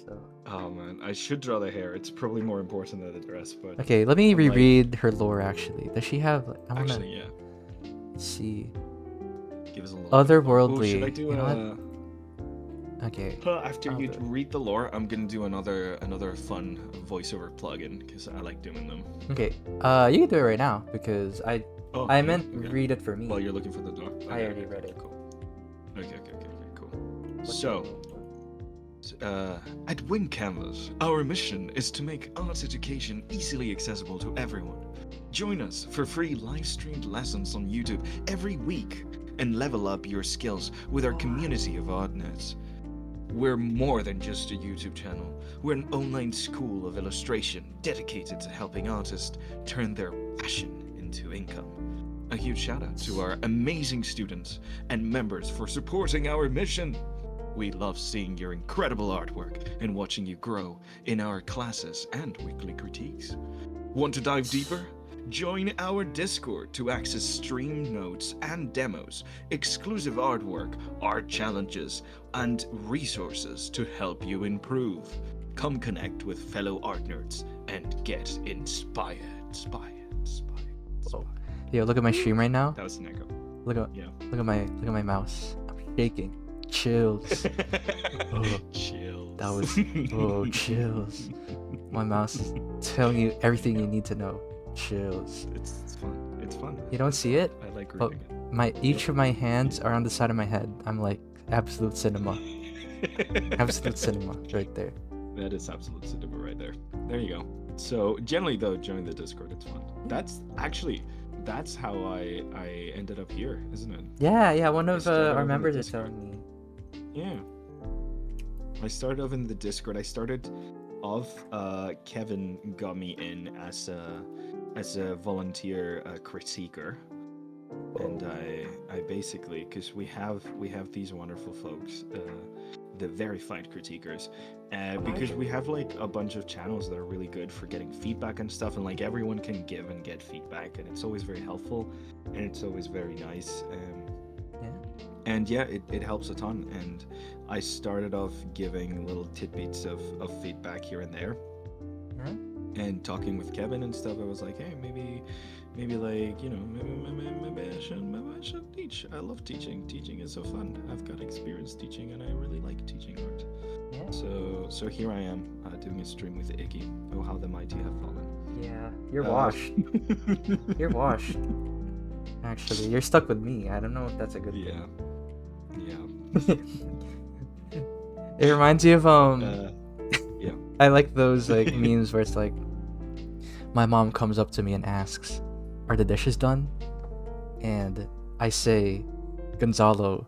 So. Oh man, I should draw the hair. It's probably more important than the dress, but. Okay, let me reread her lore. Actually, does she have? Actually, yeah. Let's see. Give us a little. Otherworldly. Should I do Okay. After you read the lore, I'm gonna do another fun voiceover plugin because I like doing them. Okay. You can do it right now because I meant read it for me. While you're looking for the lore. Okay, I already read it. Cool. Okay, cool. So, at Wing Canvas, our mission is to make arts education easily accessible to everyone. Join us for free live-streamed lessons on YouTube every week and level up your skills with our community of art nerds. We're more than just a YouTube channel. We're an online school of illustration dedicated to helping artists turn their passion into income. A huge shout out to our amazing students and members for supporting our mission. We love seeing your incredible artwork and watching you grow in our classes and weekly critiques. Want to dive deeper? Join our Discord to access stream notes and demos, exclusive artwork, art challenges, and resources to help you improve. Come connect with fellow art nerds and get inspired. Oh. Yo, look at my stream right now. That was an echo. Look at my mouse. I'm shaking. Chills. Chills. That was chills. My mouse is telling you everything you need to know. Chills. It's fun. It's fun. You don't see it? I like But reading each of my hands are on the side of my head. I'm like absolute cinema. it. Absolute cinema right there. That is absolute cinema right there. There you go. So generally though, join the Discord. It's fun. That's how I ended up here, isn't it? Yeah. One of started our over the members is Discord. telling me. Yeah. I started off in the Discord. I started off. Kevin got me in as a volunteer critiquer, and I basically, because we have these wonderful folks, the verified critiquers, because we have like a bunch of channels that are really good for getting feedback and stuff, and like everyone can give and get feedback, and it's always very helpful, and it's always very nice. And yeah, it helps a ton. And I started off giving little tidbits of feedback here and there. Yeah. And talking with Kevin and stuff, I was like, hey, maybe like, maybe I should teach. I love teaching. Teaching is so fun. I've got experience teaching, and I really like teaching art. Yeah. So here I am doing a stream with Iggy. Oh, how the mighty have fallen. Yeah. You're washed. You're washed. Actually, you're stuck with me. I don't know if that's a good Yeah. It reminds me of Yeah. I like those like memes where it's like my mom comes up to me and asks, "Are the dishes done?" And I say, "Gonzalo."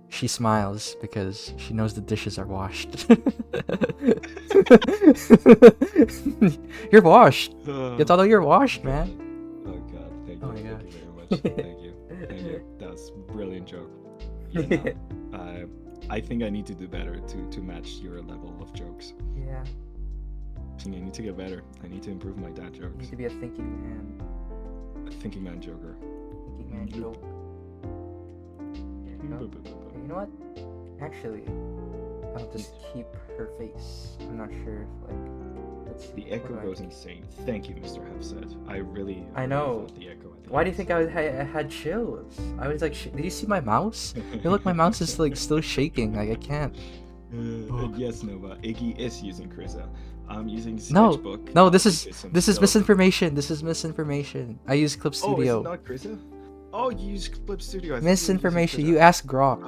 She smiles because she knows the dishes are washed. You're washed. Gonzalo, you're washed, man. Oh god, thank you. Oh my Thank gosh. you very much. Thank you. That's a brilliant joke. Yeah. I think I need to do better to match your level of jokes. Yeah. I think I need to get better. I need to improve my dad You jokes. need to be a thinking man. A thinking man joker. Thinking man joke. There you go. You know what? Actually, I'll just keep her face. I'm not sure if like let's see. The echo what do I goes do? insane. Thank you, Mr. Hefset. I really know. felt the echo at the Why do you end. think I had chills? I was like, did you see my mouse? Look, my mouse is like still shaking. Like I can't. Yes, Nova. Iggy is using Krisa. I'm using No, Sketchbook. no, this is because I'm this is so- misinformation. This is misinformation. I use Clip Oh, is Studio. it not Krisa? Oh, you use Clip Studio. I thought you were using Misinformation. Krisa. You asked Grok.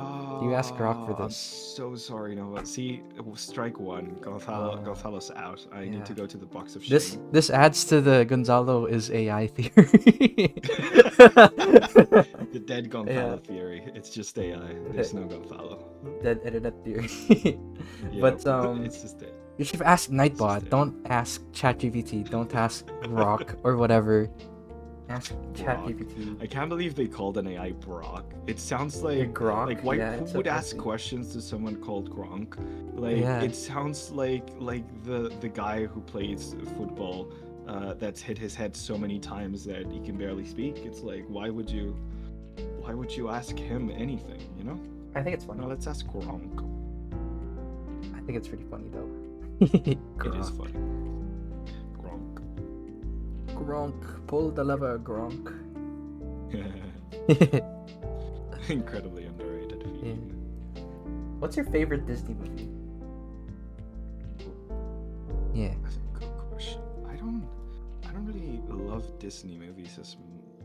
You asked Grok for I'm this. so sorry, Nova. See, strike one. Gonzalo's out. I yeah. need to go to the box of shame. This adds to the Gonzalo is AI theory. The dead Gonzalo theory. It's just AI. There's no Gonzalo. Dead internet theory. Yeah, But it's just dead. you should ask just Nightbot. it. Don't ask ChatGPT. Don't ask Grok or whatever. Ask Grok. ChatGPT. I can't believe they called an AI Brock. It sounds like Grok? Like why? Yeah, Who it's so would ask fancy. questions to someone called Gronk? Like Yeah. it sounds like the guy who plays football that's hit his head so many times that he can barely speak. It's like why would you ask him anything? You know? I think it's funny. No, let's ask Gronk. I think it's pretty funny though. It is funny. Gronk. Gronk, pull the lever, Gronk. Incredibly underrated. Yeah. What's your favorite Disney movie? Yeah. That's a good question. I don't really love Disney movies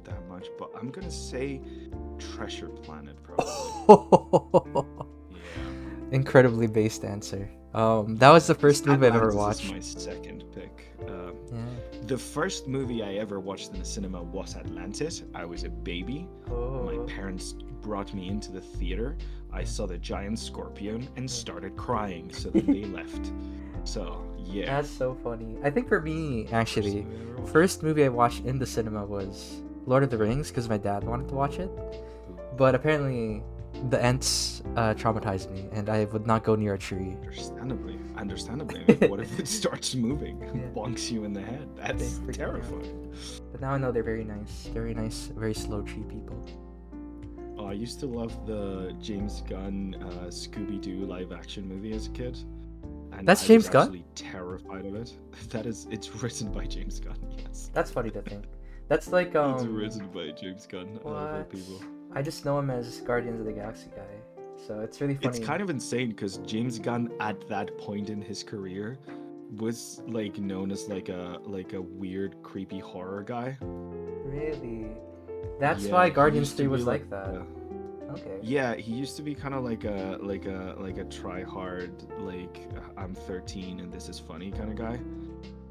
that much, but I'm gonna say Treasure Planet probably. Yeah. Incredibly based answer. That was the first movie I've ever Atlantis watched. is my second pick. Yeah. The first movie I ever watched in the cinema was Atlantis. I was a baby. My Oh. parents brought me into the theater. I saw the giant scorpion and started crying, so then they left. So yeah. That's so funny. I think for me, actually, First movie I ever watched. first movie I watched in the cinema was Lord of the Rings because my dad wanted to watch it. But apparently, the Ents traumatized me, and I would not go near a tree. Understandably. What if it starts moving and Yeah. bonks you in the head? That's They freak me out. terrifying. But now I know they're very nice, very slow tree people. Oh, I used to love the James Gunn Scooby-Doo live-action movie as a kid. And That's I James was Gunn? absolutely terrified of it. It's written by James Gunn, yes. That's funny to think. That's like It's written by James Gunn, of all what? people. I just know him as Guardians of the Galaxy guy, so it's really funny. It's kind of insane because James Gunn, at that point in his career, was like known as like a weird, creepy horror guy. Really? That's Yeah, why he Guardians used to 3 be was like that. Okay. yeah, he used to be kind of like a try hard, like I'm 13 and this is funny kind of guy.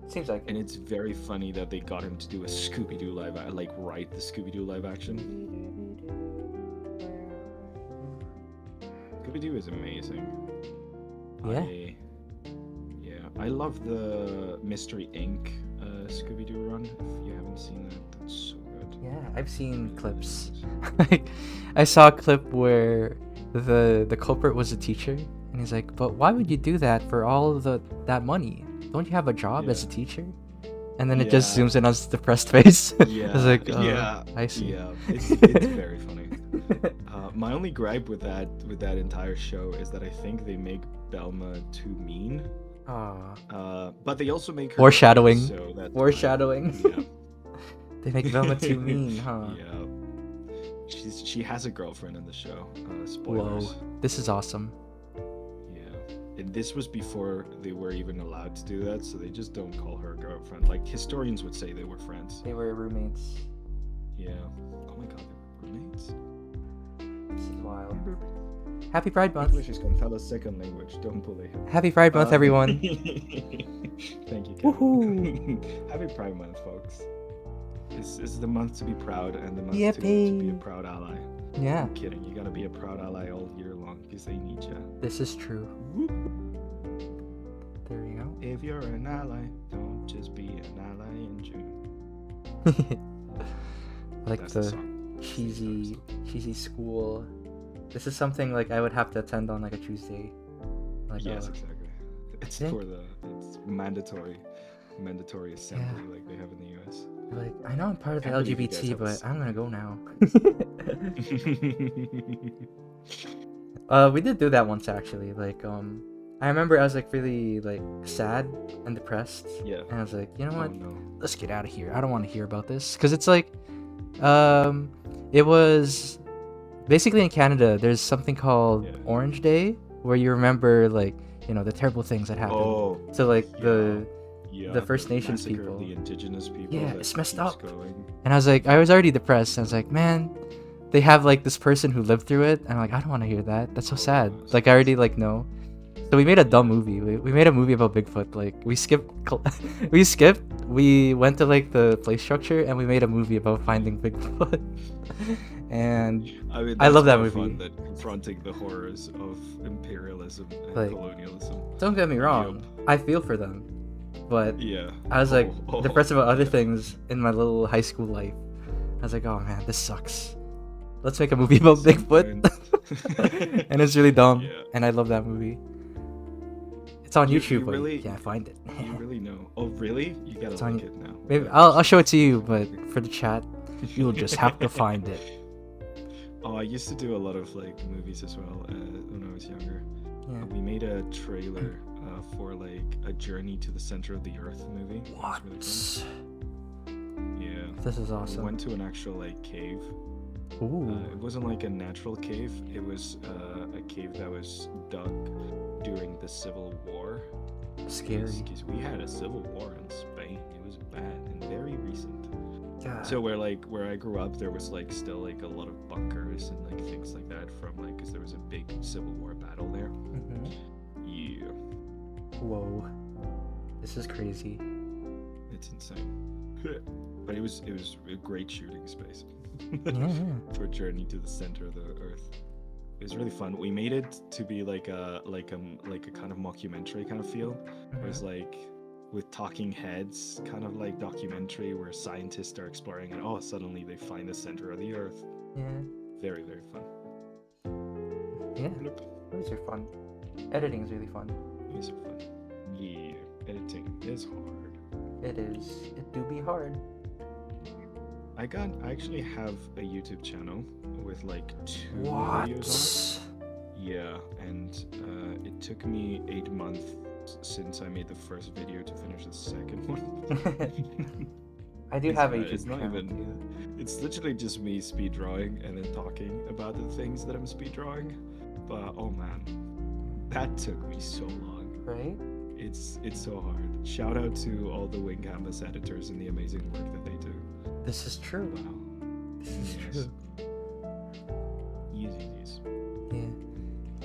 Seems like And it's very funny that they got him to do a Scooby-Doo like write the Scooby-Doo live action. Scooby-Doo is amazing. Yeah. I love the Mystery Inc. Scooby-Doo run. If you haven't seen that, that's so good. Yeah, I've seen clips. Like, I saw a clip where the culprit was a teacher, and he's like, "But why would you do that for all of that money? Don't you have a job as a teacher?" And then it just Yeah. zooms in on his depressed face. Yeah, I was like, yeah, I see. yeah. It's very funny. My only gripe with that entire show is that I think they make Belma too mean. But they also make her Foreshadowing. so that's Foreshadowing. Yeah. They make Velma too mean, huh? Yeah. She has a girlfriend in the show. Spoilers. Whoa, this is awesome. Yeah. And this was before they were even allowed to do that, so they just don't call her a girlfriend. Like historians would say they were friends. They were roommates. Yeah. Oh my god, they were roommates. This is wild. Happy Pride Month. English is Gonzalo's second language. Don't bully him. Happy Pride Month, everyone. Thank you, Kevin. Woohoo. Happy Pride Month, folks. This is the month to be proud and the month Yeah, to be a babe. proud ally. Yeah, I'm kidding. You gotta be a proud ally all year long because they need you. this is true. There you go. If you're an ally, don't just be an ally in June. Like That's the the song. cheesy school. This is something like I would have to attend on like a Tuesday. Like Yes, exactly. It's Yeah. it's mandatory assembly like they have in the US. like I know I'm part of the Can't believe you guys LGBT, have but this. I'm gonna go now. We did do that once actually. Like I remember I was like really like sad and depressed, Yeah. and I was like, you know Oh what? no. Let's get out of here. I don't want to hear about this because it's like, it was basically in Canada. There's something called Yeah. Orange Day where you remember like the terrible things that happened Oh. to like Yeah, the First Nations massacre people. Of the indigenous people. Yeah, that it's messed keeps up. Going. And I was like, I was already depressed. I was like, man, they have like this person who lived through it. And I'm like, I don't want to hear that. That's so sad. Oh, Like I already like know. So we made a dumb movie. We made a movie about Bigfoot. Like we skipped, we went to like the play structure and we made a movie about finding Bigfoot. And I mean, I love that's that more fun movie. than confronting the horrors of imperialism and Like- colonialism. don't get me wrong, I feel for them, but Yeah. I was like Oh, depressed about other yeah. things in my little high school life. I was like, oh man, this sucks. Let's make a movie about Bigfoot. And it's really dumb. Yeah. And I love that movie. It's on You YouTube, but really- you can't find it. You really know. Oh, really? You gotta It's on like you- it now. Maybe I'll show it to you, but for the chat, you'll just have to find it. Oh, I used to do a lot of like movies as well when I was younger. Yeah. We made a trailer for like a Journey to the Center of the Earth movie. It was What? really fun. Yeah. This is We awesome. went to an actual like cave. Ooh. It wasn't like a natural cave. It was a cave that was dug during the Civil War. Scary. Because we had a civil war in Spain. It was bad and very recent. God. So where I grew up, there was like still like a lot of bunkers and like things like that from like because there was a big Civil War battle there. Mhm. Yeah, Whoa. This is crazy. it's insane. But it was a great shooting space Yeah. for Journey to the Center of the Earth. It was really fun. We made it to be like a kind of mockumentary kind of feel. It was like with talking heads, kind of like documentary where scientists are exploring and suddenly they find the center of the Earth. Yeah. Very, very fun. Yeah. Nope. Those are fun. Editing is really fun. These are fun. Yeah, editing is hard. It is. It do be hard. I actually have a YouTube channel with like 2 videos on it. Yeah, and it took me 8 months since I made the first video to finish the second one. I do have a It's YouTube not channel even. too. It's literally just me speed drawing and then talking about the things that I'm speed drawing. But oh man, that took me so long. Right? It's so hard. Shout out to all the Wing Canvas editors and the amazing work that they do. This is true. Wow. This is Yes. true. Easy. Yeah.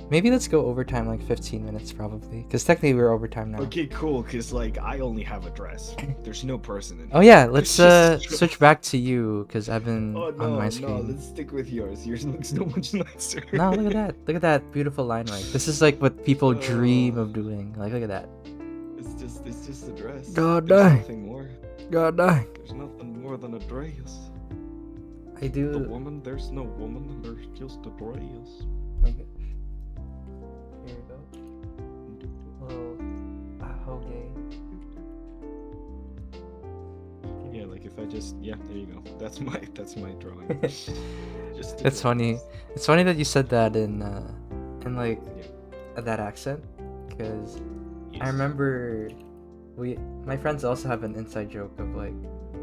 Maybe let's go overtime like 15 minutes probably. Because technically we're overtime now. Okay, cool. Cause like I only have a dress. There's no person in it. Oh yeah, let's It's just- switch back to you because I've been Oh on my no, screen. let's stick with yours. Yours looks so much nicer. No, look at that. Look at that beautiful line right. This is like what people dream Oh. of doing. Like look at that. It's just a dress. God There's dang. nothing more. God dang. There's nothing more than a dress. I The do. woman, there's no woman. There's just a dress. Okay. Here we go. Little hoge. Yeah, like if I just there you go. That's my drawing. Just a It's funny. dress. It's funny that you said that in like Yeah. that accent because I Yes. remember my friends also have an inside joke of like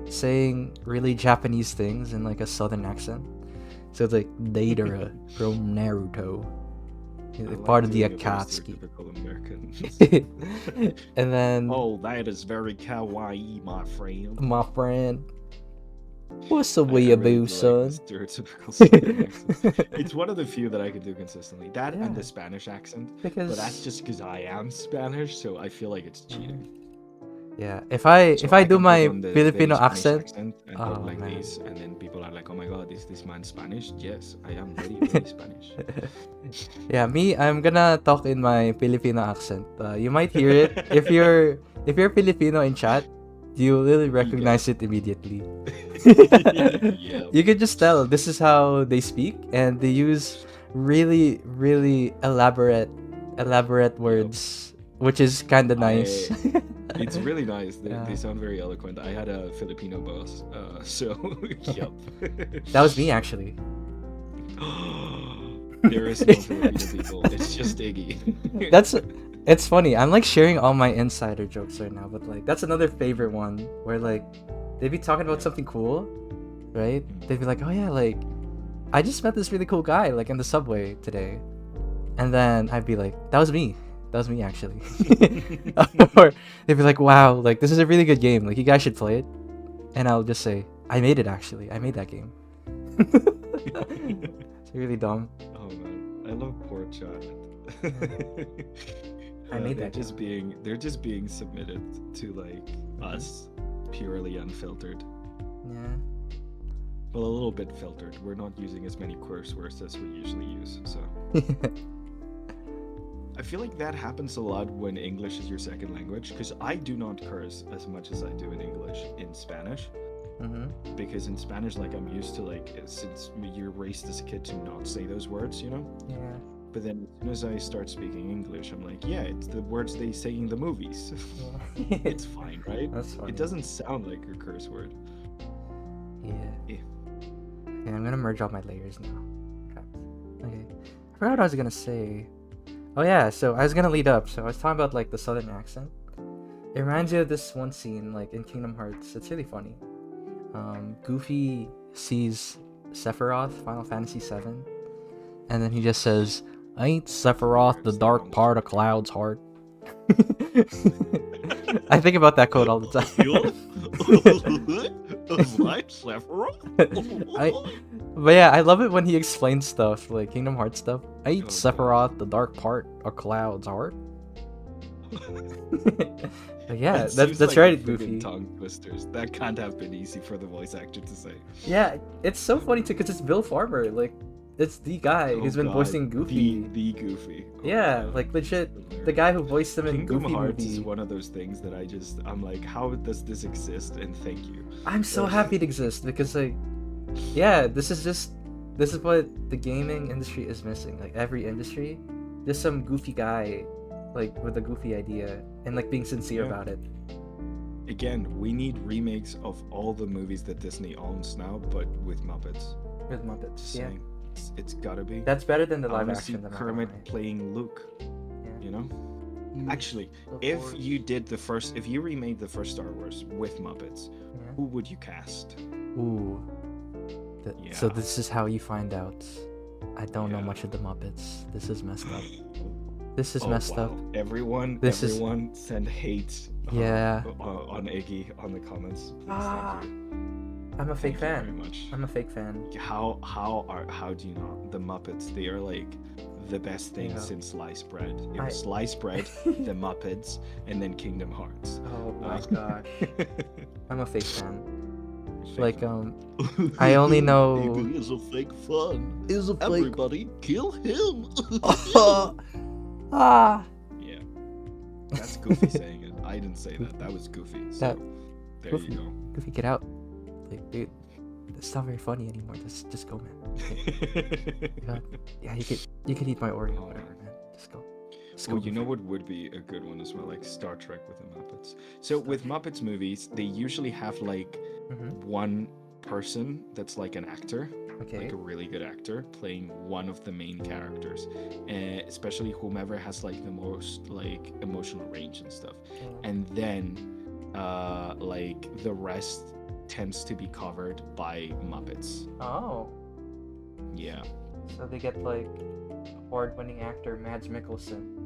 saying really Japanese things in like a southern accent. So it's like Deidara from Naruto. I Like like part of the doing a very Akatsuki. stereotypical American. And then Oh, that is very kawaii, my friend. my friend, what's the I way really about, do like son? the stereotypical Southern accent. It's one of the few that I can do consistently. That Yeah. and the Spanish accent. Because But that's just because I am Spanish, so I feel like it's cheating. yeah, if I So do can my put on the Filipino Spanish accent, and oh, put like man. this, and then people are like, "Oh my god, is this man Spanish?" Yes, I am very Spanish. yeah, I'm gonna talk in my Filipino accent. You might hear it if you're Filipino in chat. You really recognize it immediately. Yeah. You can just tell this is how they speak, and they use really elaborate words, which is kind of nice. It's really nice. They Yeah. sound very eloquent. I had a Filipino boss, so yep. That was me actually. There is no Filipino people. It's just Iggy. It's funny. I'm like sharing all my insider jokes right now, but like that's another favorite one where like they'd be talking about something cool, right? They'd be like, "Oh yeah, like I just met this really cool guy like in the subway today," and then I'd be like, "That was me. That was me actually." Or they'd be like, "Wow, like this is a really good game. Like you guys should play it," and I'll just say, "I made it actually. I made that game." It's really dumb. Oh man, I love poor chat. I made they're that they're just being submitted to like us, purely unfiltered. Yeah. Well, a little bit filtered. We're not using as many curse words as we usually use, so I feel like that happens a lot when English is your second language, because I do not curse as much as I do in English in Spanish. Mm-hmm. Because in Spanish, like I'm used to like since you're raised as a kid to not say those words, you know. Yeah. But then as soon as I start speaking English, I'm like, yeah, it's the words they say in the movies. It's fine, right? That's funny. It doesn't sound like a curse word. Yeah. Yeah. Okay, I'm gonna merge all my layers now. Crap. Okay. I forgot what I was gonna say. Oh yeah, so I was gonna lead up. So I was talking about like the southern accent. It reminds you of this one scene like in Kingdom Hearts. It's really funny. Goofy sees Sephiroth, Final Fantasy VII, and then he just says, "Ain't Sephiroth the dark part of Cloud's heart?" I think about that quote all the time. But yeah, I love it when he explains stuff like Kingdom Hearts stuff. Ain't Oh, Sephiroth the dark part of Cloud's heart? But yeah, That that's seems like right, friggin' Goofy. Tongue twisters. That can't have been easy for the voice actor to say. Yeah, it's so funny too because it's Bill Farmer. Like, it's the guy Oh who's been God, voicing Goofy. The Goofy. Oh Yeah, God. like legit, Hilarious. the guy who voiced him in Kingdom Goofy Hearts movie. is one of those things that I'm like, how does this exist? And thank you. I'm so Like- happy it exists because like, yeah, this is what the gaming industry is missing. Like every industry, just some goofy guy, like with a goofy idea and like being sincere Yeah. about it. Again, we need remakes of all the movies that Disney owns now, but with Muppets. With Muppets, yeah, Saying, it's gotta be. that's better than the I live wanna see action. I'm not gonna Kermit lie. playing Luke. Yeah. You know. You Actually, look if forward- you did if you remade the first Star Wars with Muppets, Yeah. who would you cast? Ooh. So Yeah. this is how you find out. I don't know Yeah. much of the Muppets. This is messed up. This is messed up. Everyone This is- send hate Yeah. on Iggy on the comments. Please, Ah. thank you. I'm a fake Thank you very fan. much. I'm a fake fan. How do you not? The Muppets, they are like the best thing Yeah. since sliced bread. It I- was sliced bread, the Muppets, and then Kingdom Hearts. Oh my Uh, gosh. I'm a fake fan. Fake Like, fan. I only know- Iggy is a fake fun. Is a Everybody kill him. Ah. Yeah. That's Goofy saying it. I didn't say that. That was Goofy. So there Goofy. you go. Goofy, get out. Like, dude, it's not very funny anymore. Just go, man. Yeah, you could eat my Oreo, Oh, whatever, man. Just go. Just Well, go, you know Goofy. what would be a good one as well, like Star Trek with the Muppets. So with Muppets movies, they usually have like Mhm. one person that's like an actor, Okay. like a really good actor, playing one of the main characters, especially whomever has like the most like emotional range and stuff. And then like the rest tends to be covered by Muppets. Oh, Yeah. so they get like award-winning actor Mads Mikkelsen.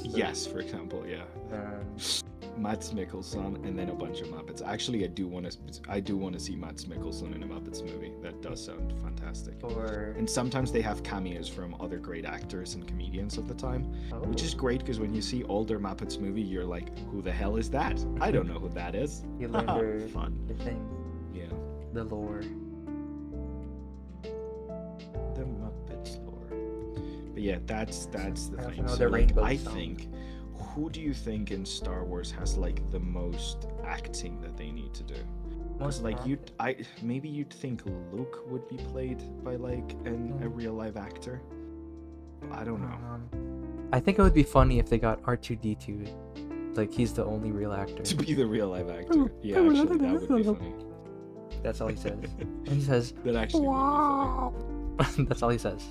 Yes, for example, yeah. Then Mads Mikkelsen and then a bunch of Muppets. Actually, I do want to see Mads Mikkelsen in a Muppets movie. That does sound fantastic. or And sometimes they have cameos from other great actors and comedians of the time, which is great because when you see older Muppets movie, you're like, who the hell is that? I don't know who that is. you learn their Fun. thing, Yeah. the lore. The Muppets lore. But yeah, that's the I also thing. know So the like, Rainbow I Song. think, who do you think in Star Wars has like the most acting that they need to do? Most Like acting. maybe you'd think Luke would be played by like a real live actor. I don't know. I think it would be funny if they got R2D2. Like, he's the only real actor. To be the real live actor. Yeah, actually that would be funny. That's all he says. And he says, That actually would wow. That's all he says.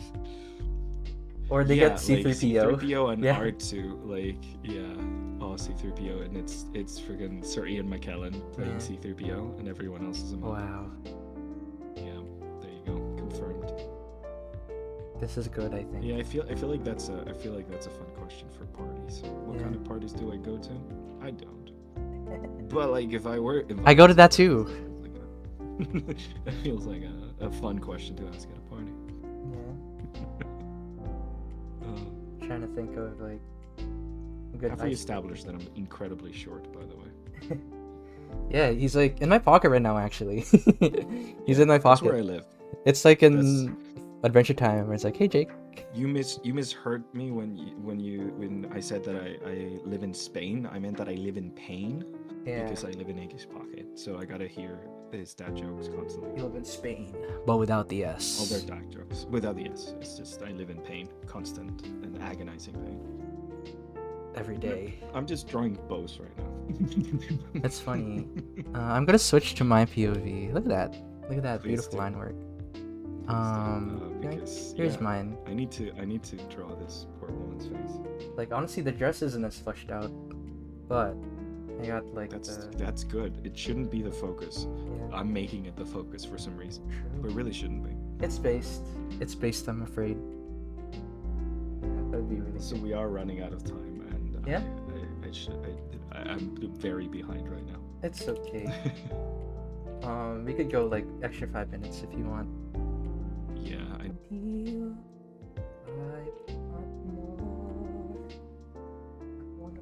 Or they be funny. get C3PO. Like C3PO and Yeah. R2, like oh C3PO, and it's friggin' Sir Ian McKellen playing Yeah. C3PO, and everyone else is a Muppet. Wow. Yeah, there you go, confirmed. This is good, I think. Yeah, I feel like that's a fun question for parties. What Yeah. kind of parties do I go to? I don't. But like if I were I go to that too. It feels like a fun question to ask at a party. Yeah. Trying to think of like a good Have we ice- established that I'm incredibly short, by the way? Yeah, he's like in my pocket right now actually. He's in my That's where I pocket. live. It's like in Adventure Time where it's like, hey Jake. You misheard me when I said that I live in Spain. I meant that I live in pain Yeah. because I live in Iggy's pocket. So I gotta hear his dad jokes constantly. You live in Spain. But without the S. All their dad jokes without the S. It's just I live in pain, constant and agonizing pain. Every day. I'm just drawing bows right now. That's funny. I'm gonna switch to my POV. Look at that. Look at that Please beautiful do. line work. Because Here's yeah, mine. I need to draw this poor woman's face. Like honestly, the dress isn't as fleshed out, but I got like That's good. It shouldn't be the focus. yeah. I'm making it the focus for some reason, True. but it really shouldn't be. It's based. It's based. I'm afraid. Yeah, that would be really. So we are running out of time, and Yeah. I'm very behind right now. It's okay. We could go like extra 5 minutes if you want. Yeah, Until I want more. I wanna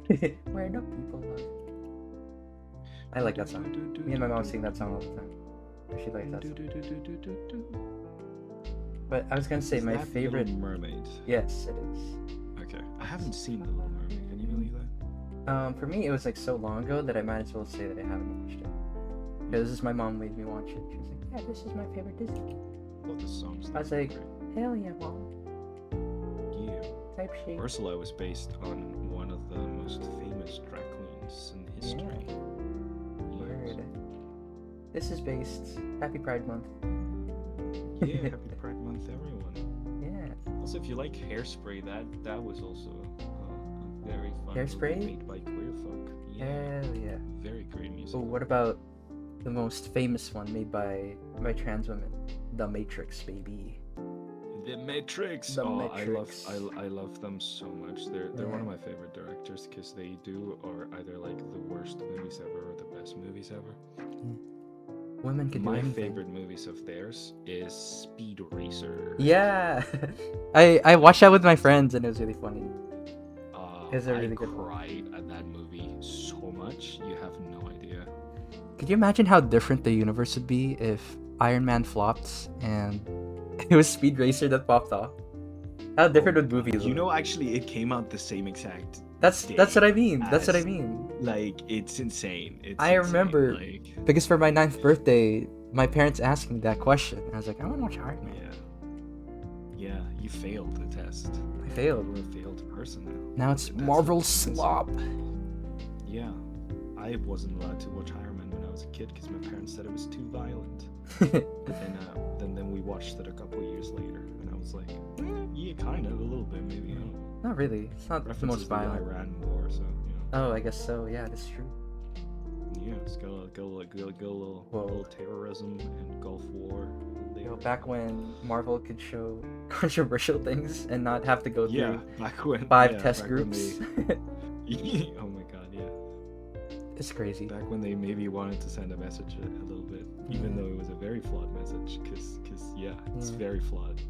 be where the people are. I like that song. Me and my mom sing that song all the time. She likes that song. But I was gonna say Is my that favorite. Little Mermaid. Yes, it is. Okay, I haven't seen The Little Mermaid. Can you believe that? For me, it was like so long ago that I might as well say that I haven't watched it. Because my mom made me watch it. She was like, "Yeah, this is my favorite Disney." Oh, the songs. I was are like, great. "Hell yeah, mom!" Yeah. Type shit. Ursula was based on one of the most famous drag queens in history. Yes. Word. This is based. Happy Pride Month. Yeah, happy Pride Month, everyone. Yeah. Also, if you like Hairspray, that was also a very fun Hairspray? movie made by queer folk. Yeah, Hell yeah. very great music. Oh, what about the most famous one made by trans women? The Matrix, baby. The Matrix. The Oh, Matrix. I love them so much. They're one of my favorite directors because they do or either like the worst movies ever or the best movies ever. Women can do My anything. favorite movies of theirs is Speed Racer. Yeah, I watched that with my friends and it was really funny. It's a really I good one. cried at that movie so much. You have no idea. Could you imagine how different the universe would be if Iron Man flopped and it was Speed Racer that popped off? How different would movies You look? know, actually, it came out the same exact. That's what I mean. That's what I as- mean. Like, it's insane. It's I insane, remember- Like, Because for my 9th birthday, my parents asked me that question. I was like, I want to watch Iron Man. yeah, you failed the test. I failed. You're a failed person now. Now it's That's Marvel that's- slop. Yeah, I wasn't allowed to watch Iron Man when I was a kid because my parents said it was too violent. And then we watched it a couple years later, and I was like, yeah, kind of, a little bit, maybe. I don't know. Not really. It's not the References most to the violent. Iran War, so Oh, I guess so. Yeah, that's true. yeah, it's got a little terrorism and Gulf War. You know, back when Marvel could show controversial things and not have to go through Yeah, back when 5 yeah, test back when groups. oh my god, yeah. It's crazy. Back when they maybe wanted to send a message a little bit, even Yeah. though it was a very flawed message, because yeah, it's Yeah. very flawed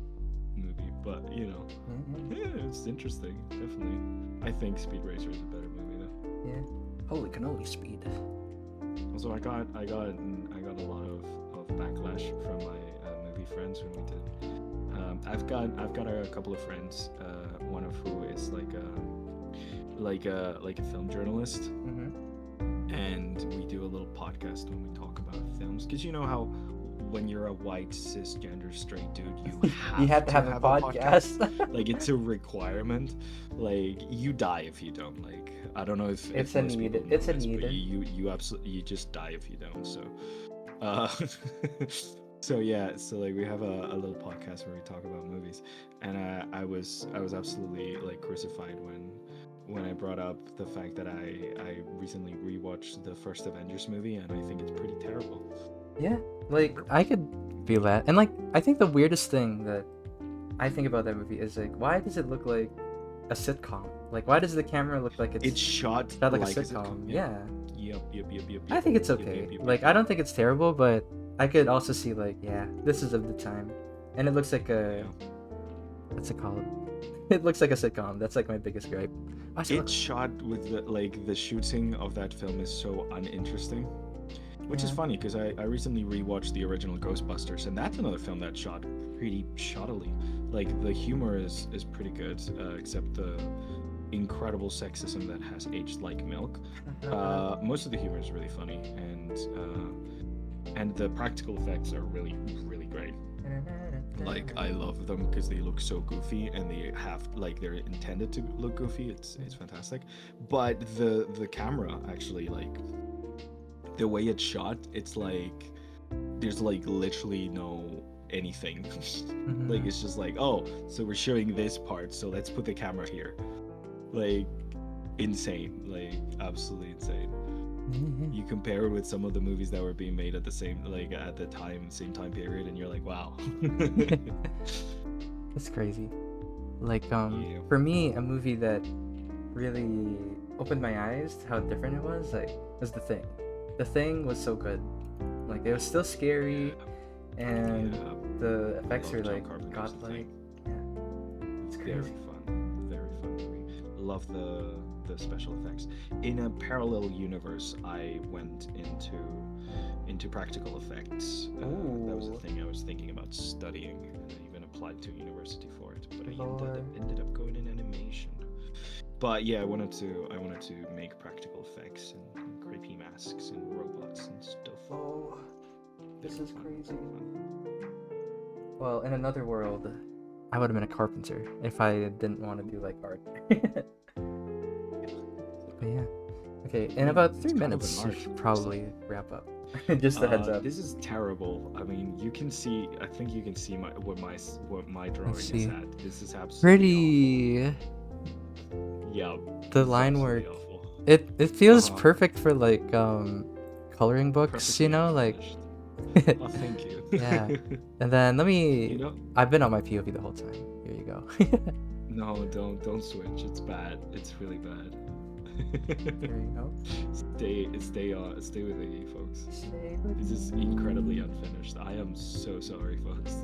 movie. But you know, Mhm. yeah, it's interesting, definitely. I think Speed Racer is a better movie though. Yeah. Holy cannoli speed. Also, I got a lot of backlash from my movie friends when we did. I've got a couple of friends. One of who is like a film journalist, Mm-hmm. and we do a little podcast when we talk about films. Because you know how when you're a white cisgender straight dude, You have to have a podcast. Like it's a requirement. Like you die if you don't. Like I don't know if It's if a most need. people know It's a this, but need. you absolutely you just die if you don't. So, so yeah. So like we have a little podcast where we talk about movies, and I was absolutely like crucified when I brought up the fact that I recently rewatched the first Avengers movie, and I think it's pretty terrible. Yeah, like I could feel that. And like I think the weirdest thing that I think about that movie is like, why does it look like a sitcom? Like, why does the camera look like It's shot shot like a a sitcom? Yeah. Yep. I think it's Yep, okay. yep, yep, Like, yep. I don't think it's terrible, but I could also see like, yeah, this is of the time, and it looks like a Yeah. what's it called? It looks like a sitcom. That's like my biggest gripe. Why does it It's shot with the shooting of that film is so uninteresting, which is Yeah. funny because I recently rewatched the original Ghostbusters, and that's another film that's shot pretty shoddily. Like the humor is pretty good, except the incredible sexism that has aged like milk. Most of the humor is really funny, and the practical effects are really great. Like I love them because they look so goofy, and they have like they're intended to look goofy. It's fantastic, but the camera actually, like the way it's shot, it's like there's like literally no anything. Mhm. Like it's just like, oh, so we're showing this part, so let's put the camera here. Like insane, like absolutely insane. You compare it with some of the movies that were being made at the same same time period, and you're like, wow. It's crazy. Like Yeah. for me, a movie that really opened my eyes to how different it was, like, was The Thing. The Thing was so good. Like it was still scary, and Yeah. the effects Love are John like Carpenter's The godlike. Thing. Yeah, it's Very crazy. fun, very fun movie. Love the special effects. In a parallel universe, I went into practical effects. That was the Ooh. thing I was thinking about studying, and I even applied to university for it. But I Lord. ended up going in animation. But yeah, I wanted to make practical effects and creepy masks and robots and stuff. Oh, this Very is fun, crazy. very fun. Well, in another world, I would have been a carpenter if I didn't want to do like art. But yeah. Okay, in about It's 3 kind of minutes, an we art, should probably wrap up. Just a heads up. This is terrible. I mean, you can see. I think you can see what my drawing is see. at. This is absolutely Pretty. awful. Yeah. The it's line absolutely work. awful. It feels Uh-huh. perfect for like coloring books, you Perfectly know, like unfinished. Oh, thank you. Yeah. And then let me. You know, I've been on my POV the whole time. Here you go. no, don't switch. It's bad. It's really bad. There you go. Stay with me, folks. This is incredibly unfinished. I am so sorry, folks.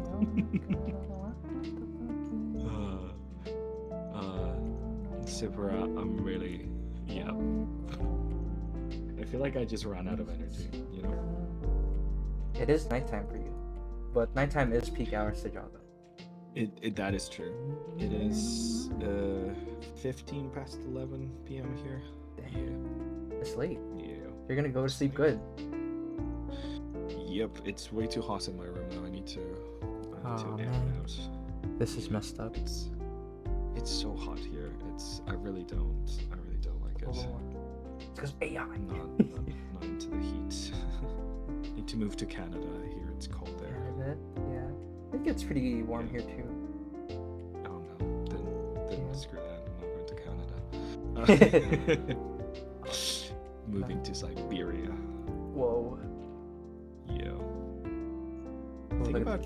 Super, I'm really, yeah. I feel like I just ran out of energy, you know? It is nighttime for you, but nighttime is peak hours to draw though. That is true. It is 15 past 11 p.m. here. Damn. It's late. Yeah. You're gonna go to sleep good. Yep, it's way too hot in my room now. I need to air it out. This is messed up. It's so hot here. I really don't like it. It's because AI. I'm not into the heat. Need to move to Canada. Here it's cold there. Yeah. I think it's pretty warm here too. Oh no, then screw that. I'm not going to Canada. Moving to Siberia. Whoa. Yeah. Think about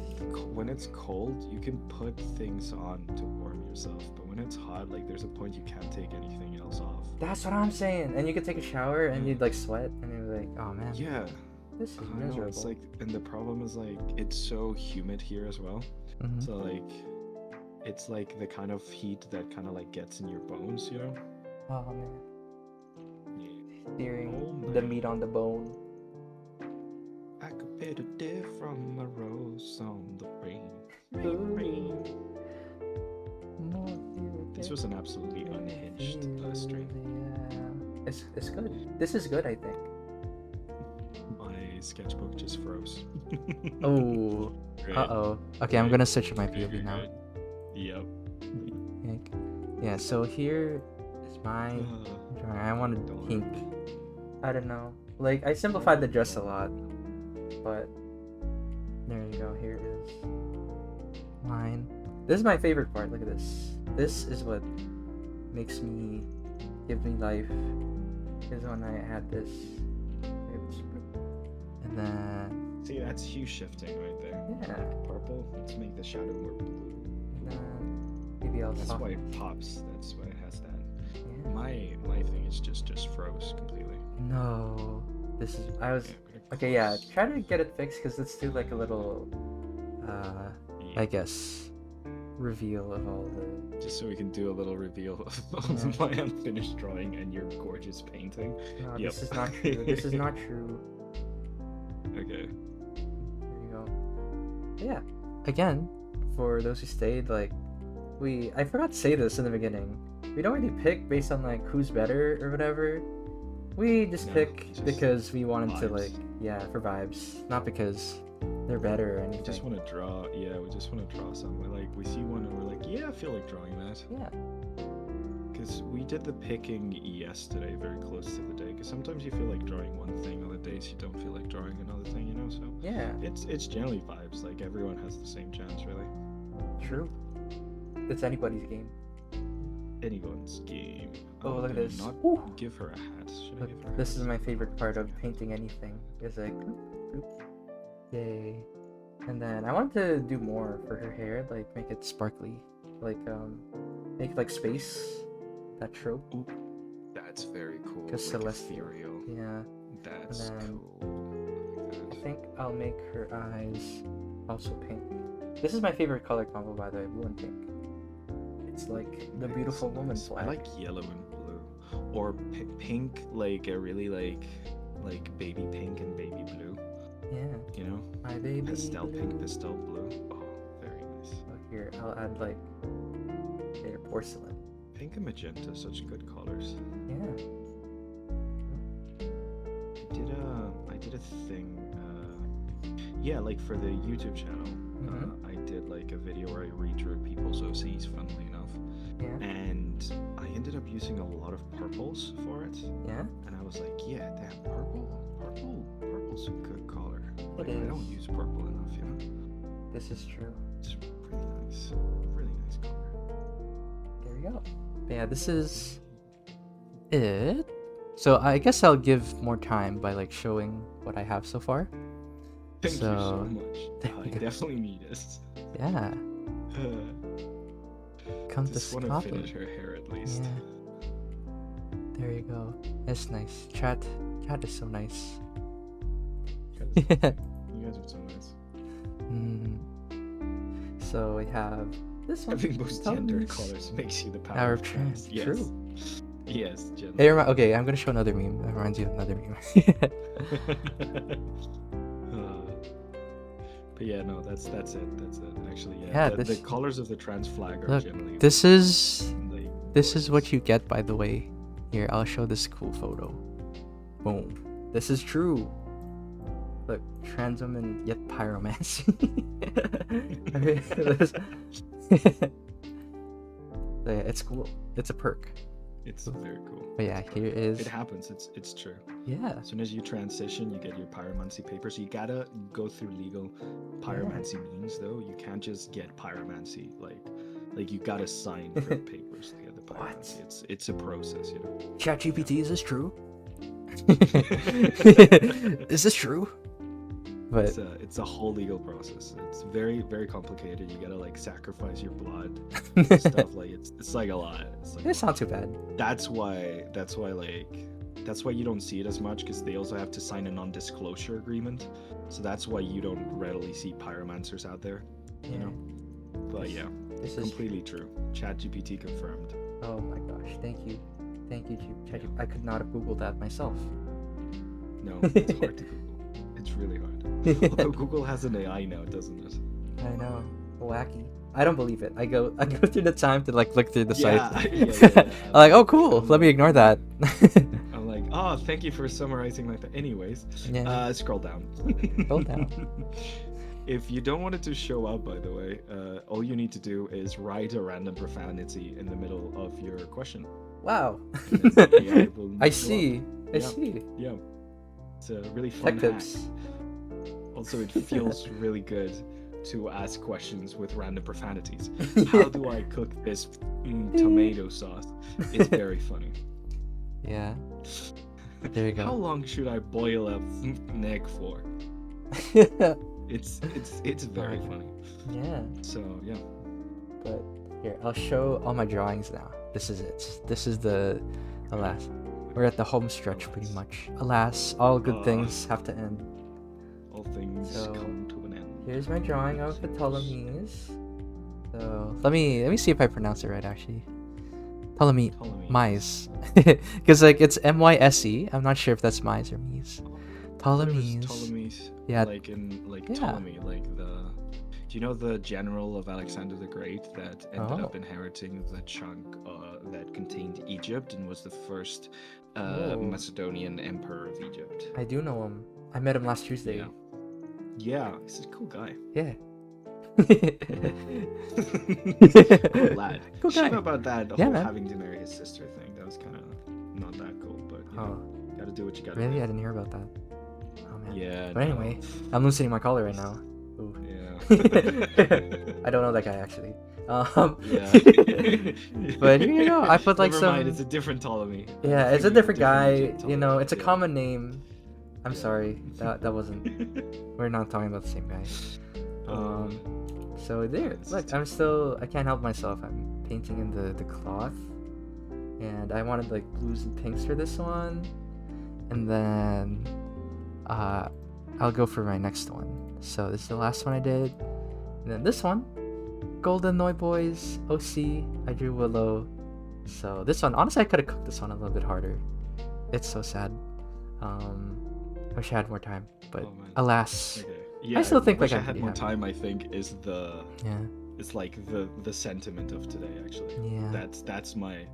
when it's cold, you can put things on to warm yourself, but when it's hot, like there's a point you can't take anything else off. That's what I'm saying. And you could take a shower and you'd like sweat and you're like, oh man. Yeah. This is I miserable. know, it's like, and the problem is like it's so humid here as well. Mhm. So like, it's like the kind of heat that kind of like gets in your bones, you know? Oh man. Yeah. Steering the meat on the bone. I could pit a deer from a rose on the rain. Rain. This was an absolutely unhinged stream. Yeah. It's good. This is good, I think. My sketchbook just froze. Oh. Great. Uh-oh. Okay, I'm gonna switch to my Very POV now. good. Yep. Yeah, so here is my drawing. I wanted pink. I don't know. Like, I simplified the dress a lot. But there you go. Here it is. Mine. This is my favorite part. Look at this. This is what makes me give me life. Is when I add this. And then See, that's hue shifting right there. yeah. Purple. Let's make the shadow more blue. And then maybe I'll That's swap. why it pops. That's why it has that. Yeah. My thing is just froze completely. No. This is I was Yeah, I'm gonna okay. Yeah. close- Try to get it fixed because let's do like a little. Yeah, I guess reveal of all the. just so we can do a little reveal of Yeah. my unfinished drawing and your gorgeous painting. No, Yep. this is not true. This is not true. Okay. There you go. Yeah. Again, for those who stayed, like I forgot to say this in the beginning. We don't really pick based on like who's better or whatever. We just No, pick just because we wanted to vibes. like for vibes, not because they're better or We anything. just want to draw. Yeah, we just want to draw something. Like we see one and we're like, yeah, I feel like drawing that. Yeah. Because we did the picking yesterday, very close to the day. Because sometimes you feel like drawing one thing, other days you don't feel like drawing another thing, you know. So Yeah. it's generally vibes. Like everyone has the same chance, really. True. It's anybody's game. Anyone's game. Oh, I'm look at gonna this. Not Ooh. give her a hat. Should I Look, give her a this hat? is my favorite part of painting anything. Is like, bloop, bloop. Yay. And then I wanted to do more for her hair, like make it sparkly, like make like space, that trope. That's very cool. 'Cause Like celestial. ethereal. Yeah. That's And then- cool. I I like that. think I'll make her eyes also pink. This is my favorite color combo, by the way, blue and pink. It's like the Nice, beautiful woman nice. flag. I like yellow and blue, or pink, like a really like baby pink and baby blue. Yeah, You know, my baby. pastel blue. pink, pastel blue. Oh, very nice. Oh, here, I'll add like their porcelain. Pink and magenta, such good colors. Yeah. I did a thing. Yeah, like for the YouTube channel, Mhm. I did like a video where I redrew people's OCs, funnily enough, Yeah. and I ended up using a lot of purples for it. Yeah. And I was like, yeah, damn, purple's a good color. Like, I don't is. use purple enough, you know? This is true. It's really nice color. There we go. But yeah, this is it. So I guess I'll give more time by like showing what I have so far. Thank you so So much. there I you go. definitely need this. Yeah, come to Just want to Scotland. finish her hair at least. Yeah, there you go. It's nice. Chat is so nice. You guys, you guys are so nice. Mm. So we have this one. Having both gender Tums. colors makes you the Power power of of trans. trans. Yes. True. Yes, gender. Hey, okay, I'm gonna show another meme. That reminds you of another meme. But yeah, no, that's it. That's it. Actually, yeah. Yeah, the this- colors of the trans flag are Look, generally this is like, what gorgeous. you get, by the way. Here, I'll show this cool photo. Boom. This is true. Look, trans woman yet pyromancy. Yeah, it's cool. It's a perk. It's very cool. But yeah, here is. It happens. It's true. Yeah. As soon as you transition, you get your pyromancy papers. So you gotta go through legal pyromancy means, though. You can't just get pyromancy. Like you gotta sign for the papers to get the What? pyromancy. It's a process, you know. ChatGPT, is this true? Is this true? But It's a whole legal process. It's very, very complicated. You gotta like sacrifice your blood and stuff. Like it's like a lot. It's like it's not too bad. that's why you don't see it as much, because they also have to sign a non-disclosure agreement. So that's why you don't readily see pyromancers out there, you know. But yeah, This is. completely true. ChatGPT confirmed. Oh my gosh! Thank you, ChatGPT. I could not have googled that myself. No, it's hard to Google. It's really hard. Although Google has an AI now, doesn't it? I know, wacky. I don't believe it. I go through the time to like look through the Yeah, site. yeah. I'm like, oh cool. Let me ignore that. I'm like, oh, thank you for summarizing my. Anyways, Yeah. scroll down. Scroll down. If you don't want it to show up, by the way, all you need to do is write a random profanity in the middle of your question. Wow. And then the AI will I show up. see. I Yeah. see. Yeah, it's a really fun Tech hack. tips. Also, it feels really good to ask questions with random profanities. How do I cook this tomato sauce? It's very funny. Yeah. There you How go. long should I boil a egg for? It's very funny. Yeah. So yeah. But here, I'll show all my drawings now. This is it. This is the alas. We're at the home stretch pretty much. Alas, all good things have to end. All things So, come to an end. Here's my drawing of Ptolemy's. So let me see if I pronounce it right actually. Ptolemy. Mies. Because like it's M-Y-S-E. I'm not sure if that's Mies or Mies. Ptolemy's. Ptolemy's. Yeah. Like in Yeah. Ptolemy, like the. Do you know the general of Alexander the Great that ended Oh. up inheriting the chunk that contained Egypt and was the first Oh. Macedonian emperor of Egypt? I do know him. I met him last Tuesday. Yeah. Yeah, he's a cool guy. Yeah. Cool lad. Cool Shame guy. about that Yeah, whole man. having to marry his sister thing. That was kind of not that cool, but you know, Oh, gotta do what you gotta really? I do. didn't hear about that. Oh man. Yeah. But anyway, I'm loosening my collar right now. Ooh. Yeah. I don't know that guy actually. Yeah. But here you go. I put like Never mind, some. it's a different Ptolemy. Yeah, I'm it's a thinking different guy. Egypt You know, Ptolemy, it's a yeah. common name. I'm Yeah. sorry. That wasn't. We're not talking about the same guy. So there. It's- Look, I can't help myself. I'm painting in the cloth, and I wanted like blues and pinks for this one, and then I'll go for my next one. So this is the last one I did, and then this one, Golden Noi Boys OC. I drew Willow. So this one, honestly, I could have cooked this one a little bit harder. It's so sad. I wish I had more time, but Oh, man. alas. Okay. Yeah, still think, wish like, I I'm had pretty more happy. time. I think is the Yeah. it's like the sentiment of today. Actually, Yeah. that's my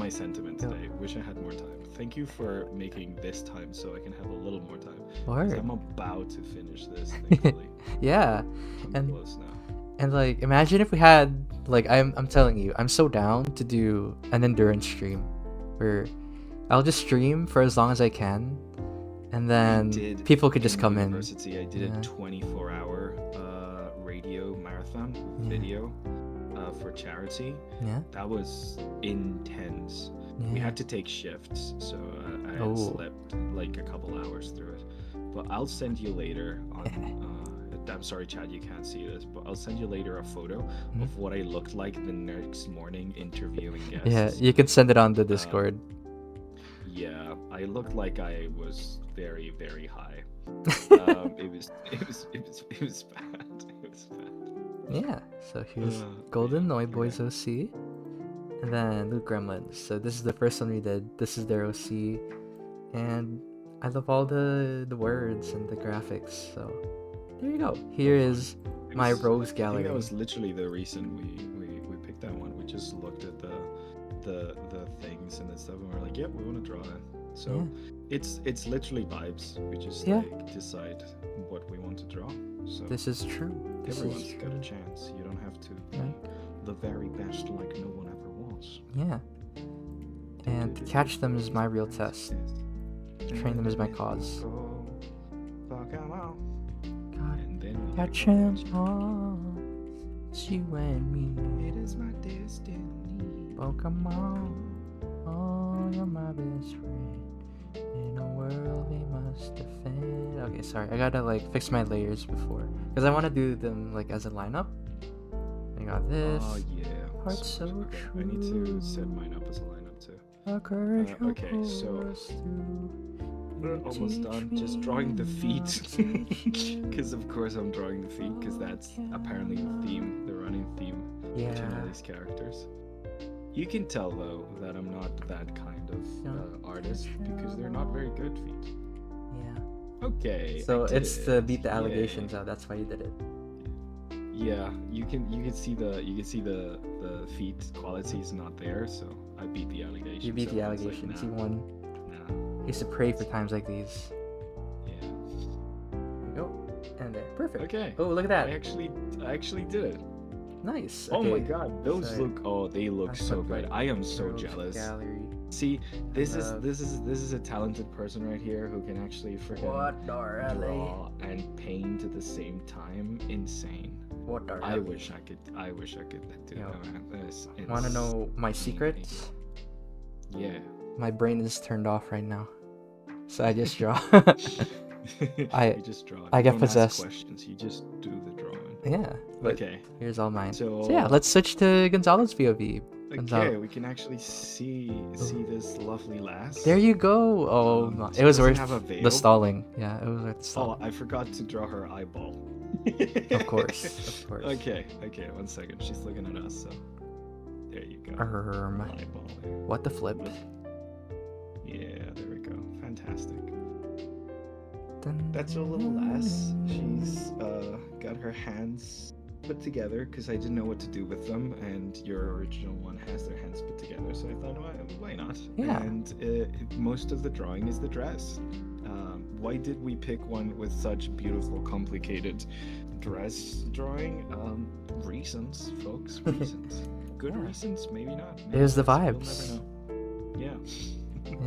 sentiment Yeah. today. Wish I had more time. Thank you for making this time so I can have a little more time. 'Cause Word. I'm about to finish this. Thankfully, Yeah. I'm And- close now. And like imagine if we had like I'm telling you, I'm so down to do an endurance stream where I'll just stream for as long as I can and then did people could just come in. University, I did Yeah. a 24-hour radio marathon Yeah. video for charity. Yeah. That was intense. We Yeah. had to take shifts, so I Oh. slept like a couple hours through it. but I'll send you later on. I'm sorry, Chad, you can't see this, but I'll send you later a photo of what I looked like the next morning interviewing guests. Yeah, you can send it on the Discord. Yeah, I looked like I was very, very high. It was bad. It was bad. Yeah, so here's Golden Noi Boys OC, and then Loot Gremlins. So this is the first one we did. This is their OC, and I love all the words and the graphics. So there you go. Here is my Rogues I Gallery. think that was literally the reason we picked that one. We just looked at the things and the stuff, and we're like, yep, we want to draw that. So it's literally vibes. We just like decide what we want to draw. So this is true. Everyone's got a chance. You don't have to be the very best like no one ever was. Yeah. And to catch them is my real test. Train them is my cause. God, catch them all. It's you and me. It is my destiny. Pokemon, oh, you're my best friend. In a world we must defend. Okay, sorry, I gotta like fix my layers before, because I want to do them like as a lineup. I got this. Oh yeah. Heart so true. I need to set mine up as a lineup too. Okay, so we're almost done. Just drawing the feet, because of course I'm drawing the feet, because that's apparently the theme, the running theme between all these characters. You can tell though that I'm not that kind of artist, because they're not very good feet. Yeah. Okay. So it's to beat the allegations out. That's why you did it. Yeah, you can see the feet quality is not there, so I beat the allegations. You beat the allegations. Like, You won. Nah. I used to pray for times like these. Yeah. There we go. And there. Perfect. Okay. Oh, look at that. I actually did it. Nice. Oh my Okay. god, those they look so good. I am so jealous. Gallery. See, this is a talented person right here who can actually freaking draw and paint at the same time. Insane. I wish I could do that. Want to know my secrets? Yeah. My brain is turned off right now, so I just draw. You just draw. I You get don't ask possessed. questions. You just do the drawing. Yeah. But Okay. here's all mine. So yeah, let's switch to Gonzalo's POV. Okay, we can actually see this lovely lass. There you go. Oh, my. So It was does it worth have a veil? the stalling. Yeah, it was worth the Oh, stalling. I forgot to draw her eyeball. Of course, of course. Okay, 1 second. She's looking at us, so there you go. Eyeball there. What the flip? Yeah, there we go. Fantastic. Dun, That's your little lass. She's got her hands put together because I didn't know what to do with them, and your original one has their hands put together, so I thought, why not? Yeah. And most of the drawing is the dress. Why did we pick one with such beautiful, complicated dress drawing? Reasons, folks. Reasons. Good reasons, maybe not. It was the We'll vibes. never know. Yeah. Yeah.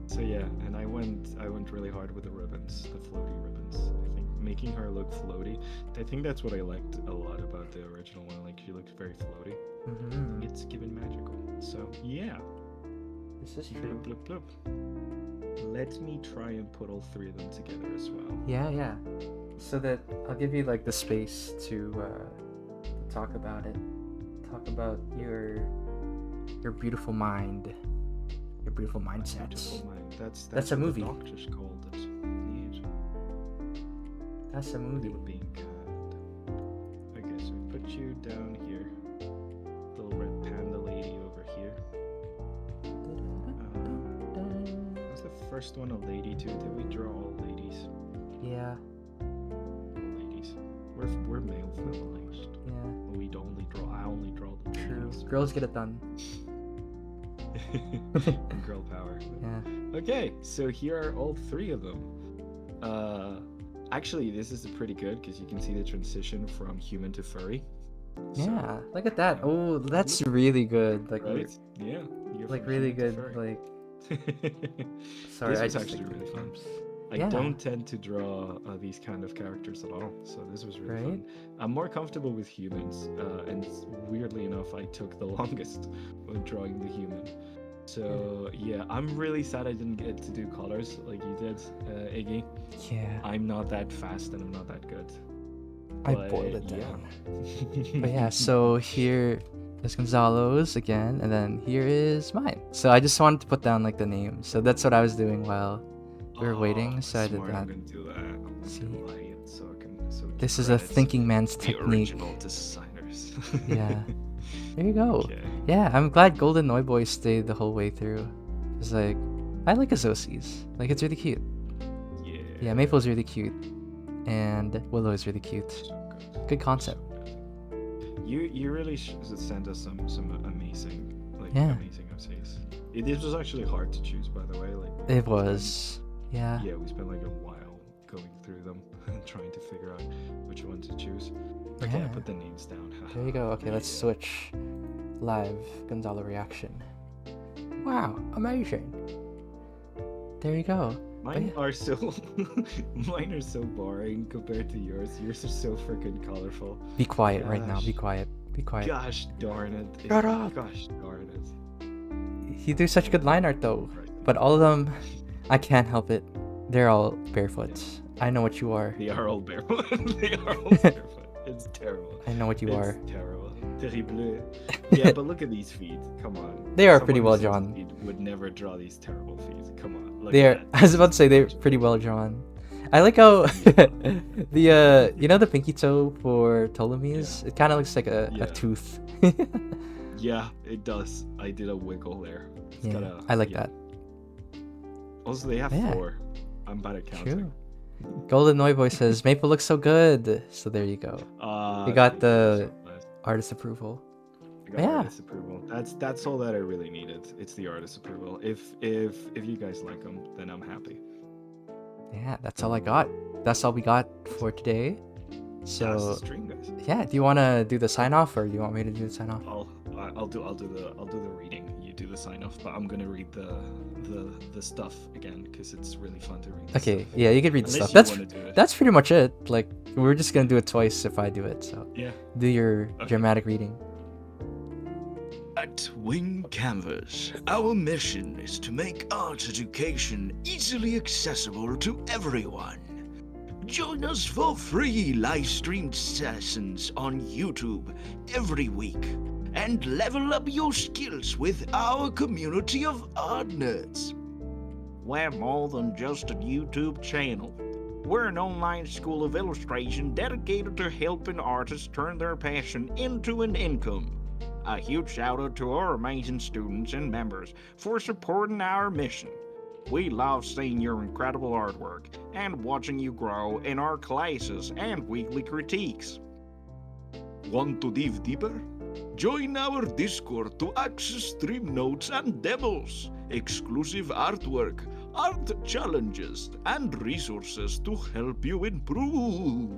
So yeah, and I went really hard with the ribbons, the floaty ribbons. I think making her look floaty. I think that's what I liked a lot about the original one. Like, she looked very floaty. Mm-hmm. It's given magical. So yeah. This is true. Bloop, bloop, bloop. Let me try and put all three of them together as well. Yeah. So that I'll give you like the space to talk about it. Talk about your beautiful mind. Your beautiful mindset. Beautiful mind. That's a what movie. The doctors called it. Yes. That's a They movie. were being kind. Okay, so we put you down here. Little red panda lady over here. Was the first one a lady too? Did we draw all ladies? Yeah. All ladies. We're male feminized. Yeah. I only draw the True. ladies. Girls get it done. Girl power. Yeah. Okay, so here are all three of them. Actually, this is pretty good because you can see the transition from human to furry. Yeah. Look at that. Oh, that's really good. Like, Right? Yeah. you're like from really human to good. furry. Like, sorry, This I was just actually like really fun. goosebumps. I Yeah. don't tend to draw these kind of characters at all, so this was really Right? fun. I'm more comfortable with humans, and weirdly enough, I took the longest when drawing the human. So yeah, I'm really sad I didn't get to do colors like you did, Iggy. Yeah, I'm not that fast and I'm not that good. I But, boiled it yeah. down. But yeah, so here is Gonzalo's again, and then here is mine. So I just wanted to put down like the name. So that's what I was doing while we were waiting. So I did smart, that. I'm gonna do that. I'm gonna See? do it so I can. So This is a credits thinking man's the technique. original designers. Yeah. There you go. Okay. Yeah, I'm glad Golden Noi Boy stayed the whole way through. Cause like, I like his OCs. Like, it's really cute. Yeah. Yeah, Maple's really cute, and Willow is really cute. So Good concept. You really sent us some amazing Yeah. amazing OCs. This was actually hard to choose, by the way. Like It was. Yeah. Yeah, we spent like a while going through them and trying to figure out which one to choose. Okay, I Yeah. put the names down. There you go. Okay, let's switch. Live Gonzalo reaction. Wow, amazing. There you go. Mine are so mine are so boring compared to yours. Yours are so freaking colorful. Be quiet right now. Be Gosh. quiet. Be quiet. Gosh darn it. Shut up. Gosh darn it. You do such good line art though. But all of them, I can't help it. They're all barefoot. I know what you are. They are all barefoot. They are all barefoot. It's terrible. I know what you are. It's terrible. Terrible. Yeah, but look at these feet. Come on. They are Someone pretty who well says drawn. feet would never draw these terrible feet. Come on. Look They're. at I was about to say they're pretty well drawn. I like how the you know the pinky toe for Ptolemy's. It kind of looks like Yeah. a tooth. Yeah, it does. I did a wiggle there. It's Yeah, got a, I like yeah. that. Also, they have Yeah. 4. I'm bad at counting. True. Golden Noi Boy says Maple looks so good. So there you go. You got thank you the so much. artist approval. I got Yeah. artist approval. That's all that I really needed. It's the artist approval. If you guys like them, then I'm happy. Yeah, that's all I got. That's all we got for today. That's the So stream, guys. yeah, do you want to do the sign off, or do you want me to do the sign off? I'll do the reading. You do the sign off, but I'm gonna read the stuff again because it's really fun to read. the Okay, stuff. yeah, you can read the Unless stuff. you wanna do it. That's pretty much it. Like we're just gonna do it twice if I do it. So Yeah. do your Okay. dramatic reading. At Wing Canvas, our mission is to make art education easily accessible to everyone. Join us for free live-streamed sessions on YouTube every week and level up your skills with our community of art nerds. We're more than just a YouTube channel. We're an online school of illustration dedicated to helping artists turn their passion into an income. A huge shout out to our amazing students and members for supporting our mission. We love seeing your incredible artwork and watching you grow in our classes and weekly critiques. Want to dive deeper? Join our Discord to access stream notes and demos, exclusive artwork, art challenges, and resources to help you improve.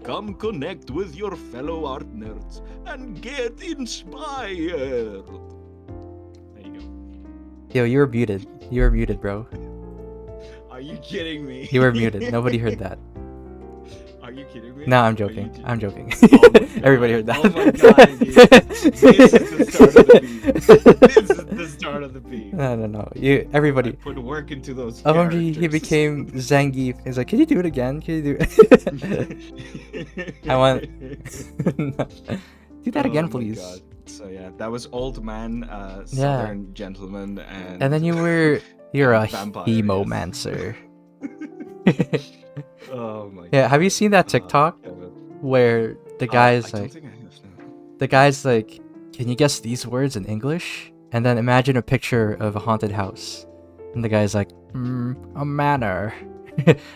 Come connect with your fellow art nerds and get inspired. There you go. Yo, you were muted. You were muted, bro. Are you kidding me? You were muted. Nobody heard that. Are you kidding me? No, I'm Are you joking. j- I'm joking. Oh my God. Everybody heard that. Oh my God, dude. This is the start of the beat. This is the start of the beat. No. You, I everybody. put work into those OMG, he characters. became Zangief. He's like, can you do it again? Can you do it? I want. No. Do that again, Oh my please. God. So yeah, that was old man, southern gentleman, and And then you're a Vampire, yes. hemomancer. oh my. Yeah, have you seen that TikTok Kevin. where the I guy's don't like, think I have, no. the guy's like, can you guess these words in English? And then imagine a picture of a haunted house. And the guy's like, a manor.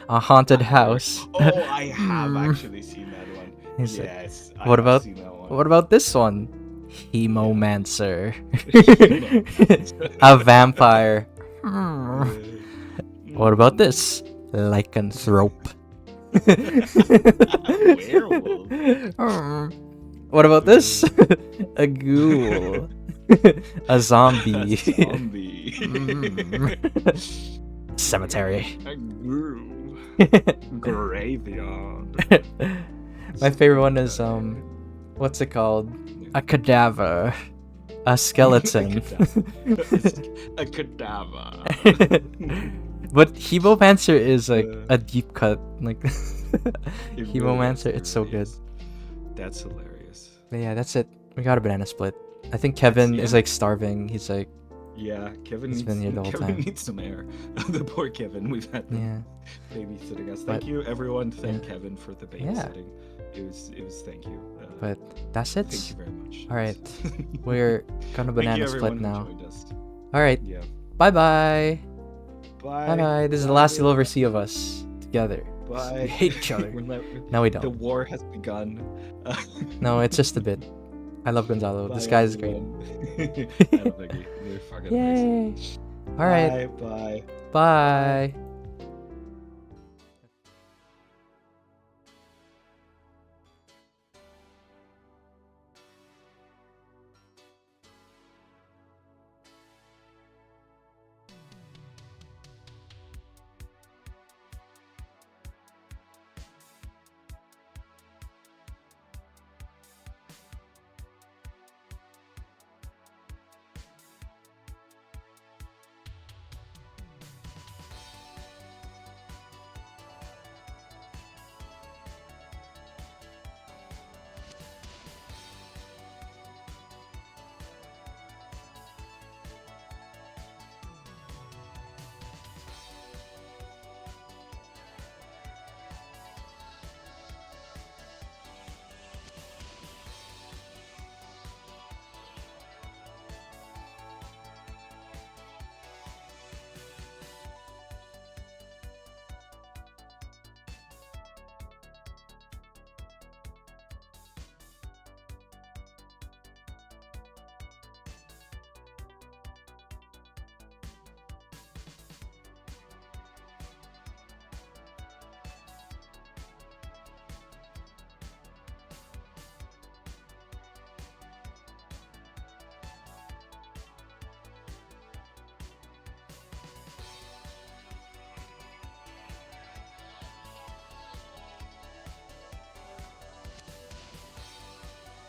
A haunted house. Oh, I have Hmm. actually seen that one. He's like, Yes. I what have about- seen that one. What about this one? Hemomancer. A vampire. What about this? Lycanthrope. Werewolf. What about this? A ghoul. A zombie. Zombie. Cemetery. A groove. Graveyard. My favorite one is what's it called? A cadaver. a skeleton. A cadaver. But Hemomancer is like a deep cut. Like It Hemomancer, really it's so good. is. That's hilarious. But yeah, that's it. We got a banana split. I think Kevin is yeah. like starving. He's like, Yeah, Kevin He's needs, been here the whole Kevin time. needs some air. The poor Kevin. We've had yeah. babysitting us. But- Thank you, everyone. Thank yeah. Kevin for the Yeah. babysitting. It was. Thank you. But that's it. Thank you very much. All right. We're gonna Thank you, banana everyone split who now. joined us. All right. Yeah. Bye bye. Bye. Bye bye. This is the last you'll ever see of us together. Bye. We hate each other. We're not- No, we the don't. war has begun. No, it's just a bit. I love Gonzalo. This Bye, guy is great. everyone. I love Iggy. They're fucking amazing. Yay. All right. Bye. Bye. Bye.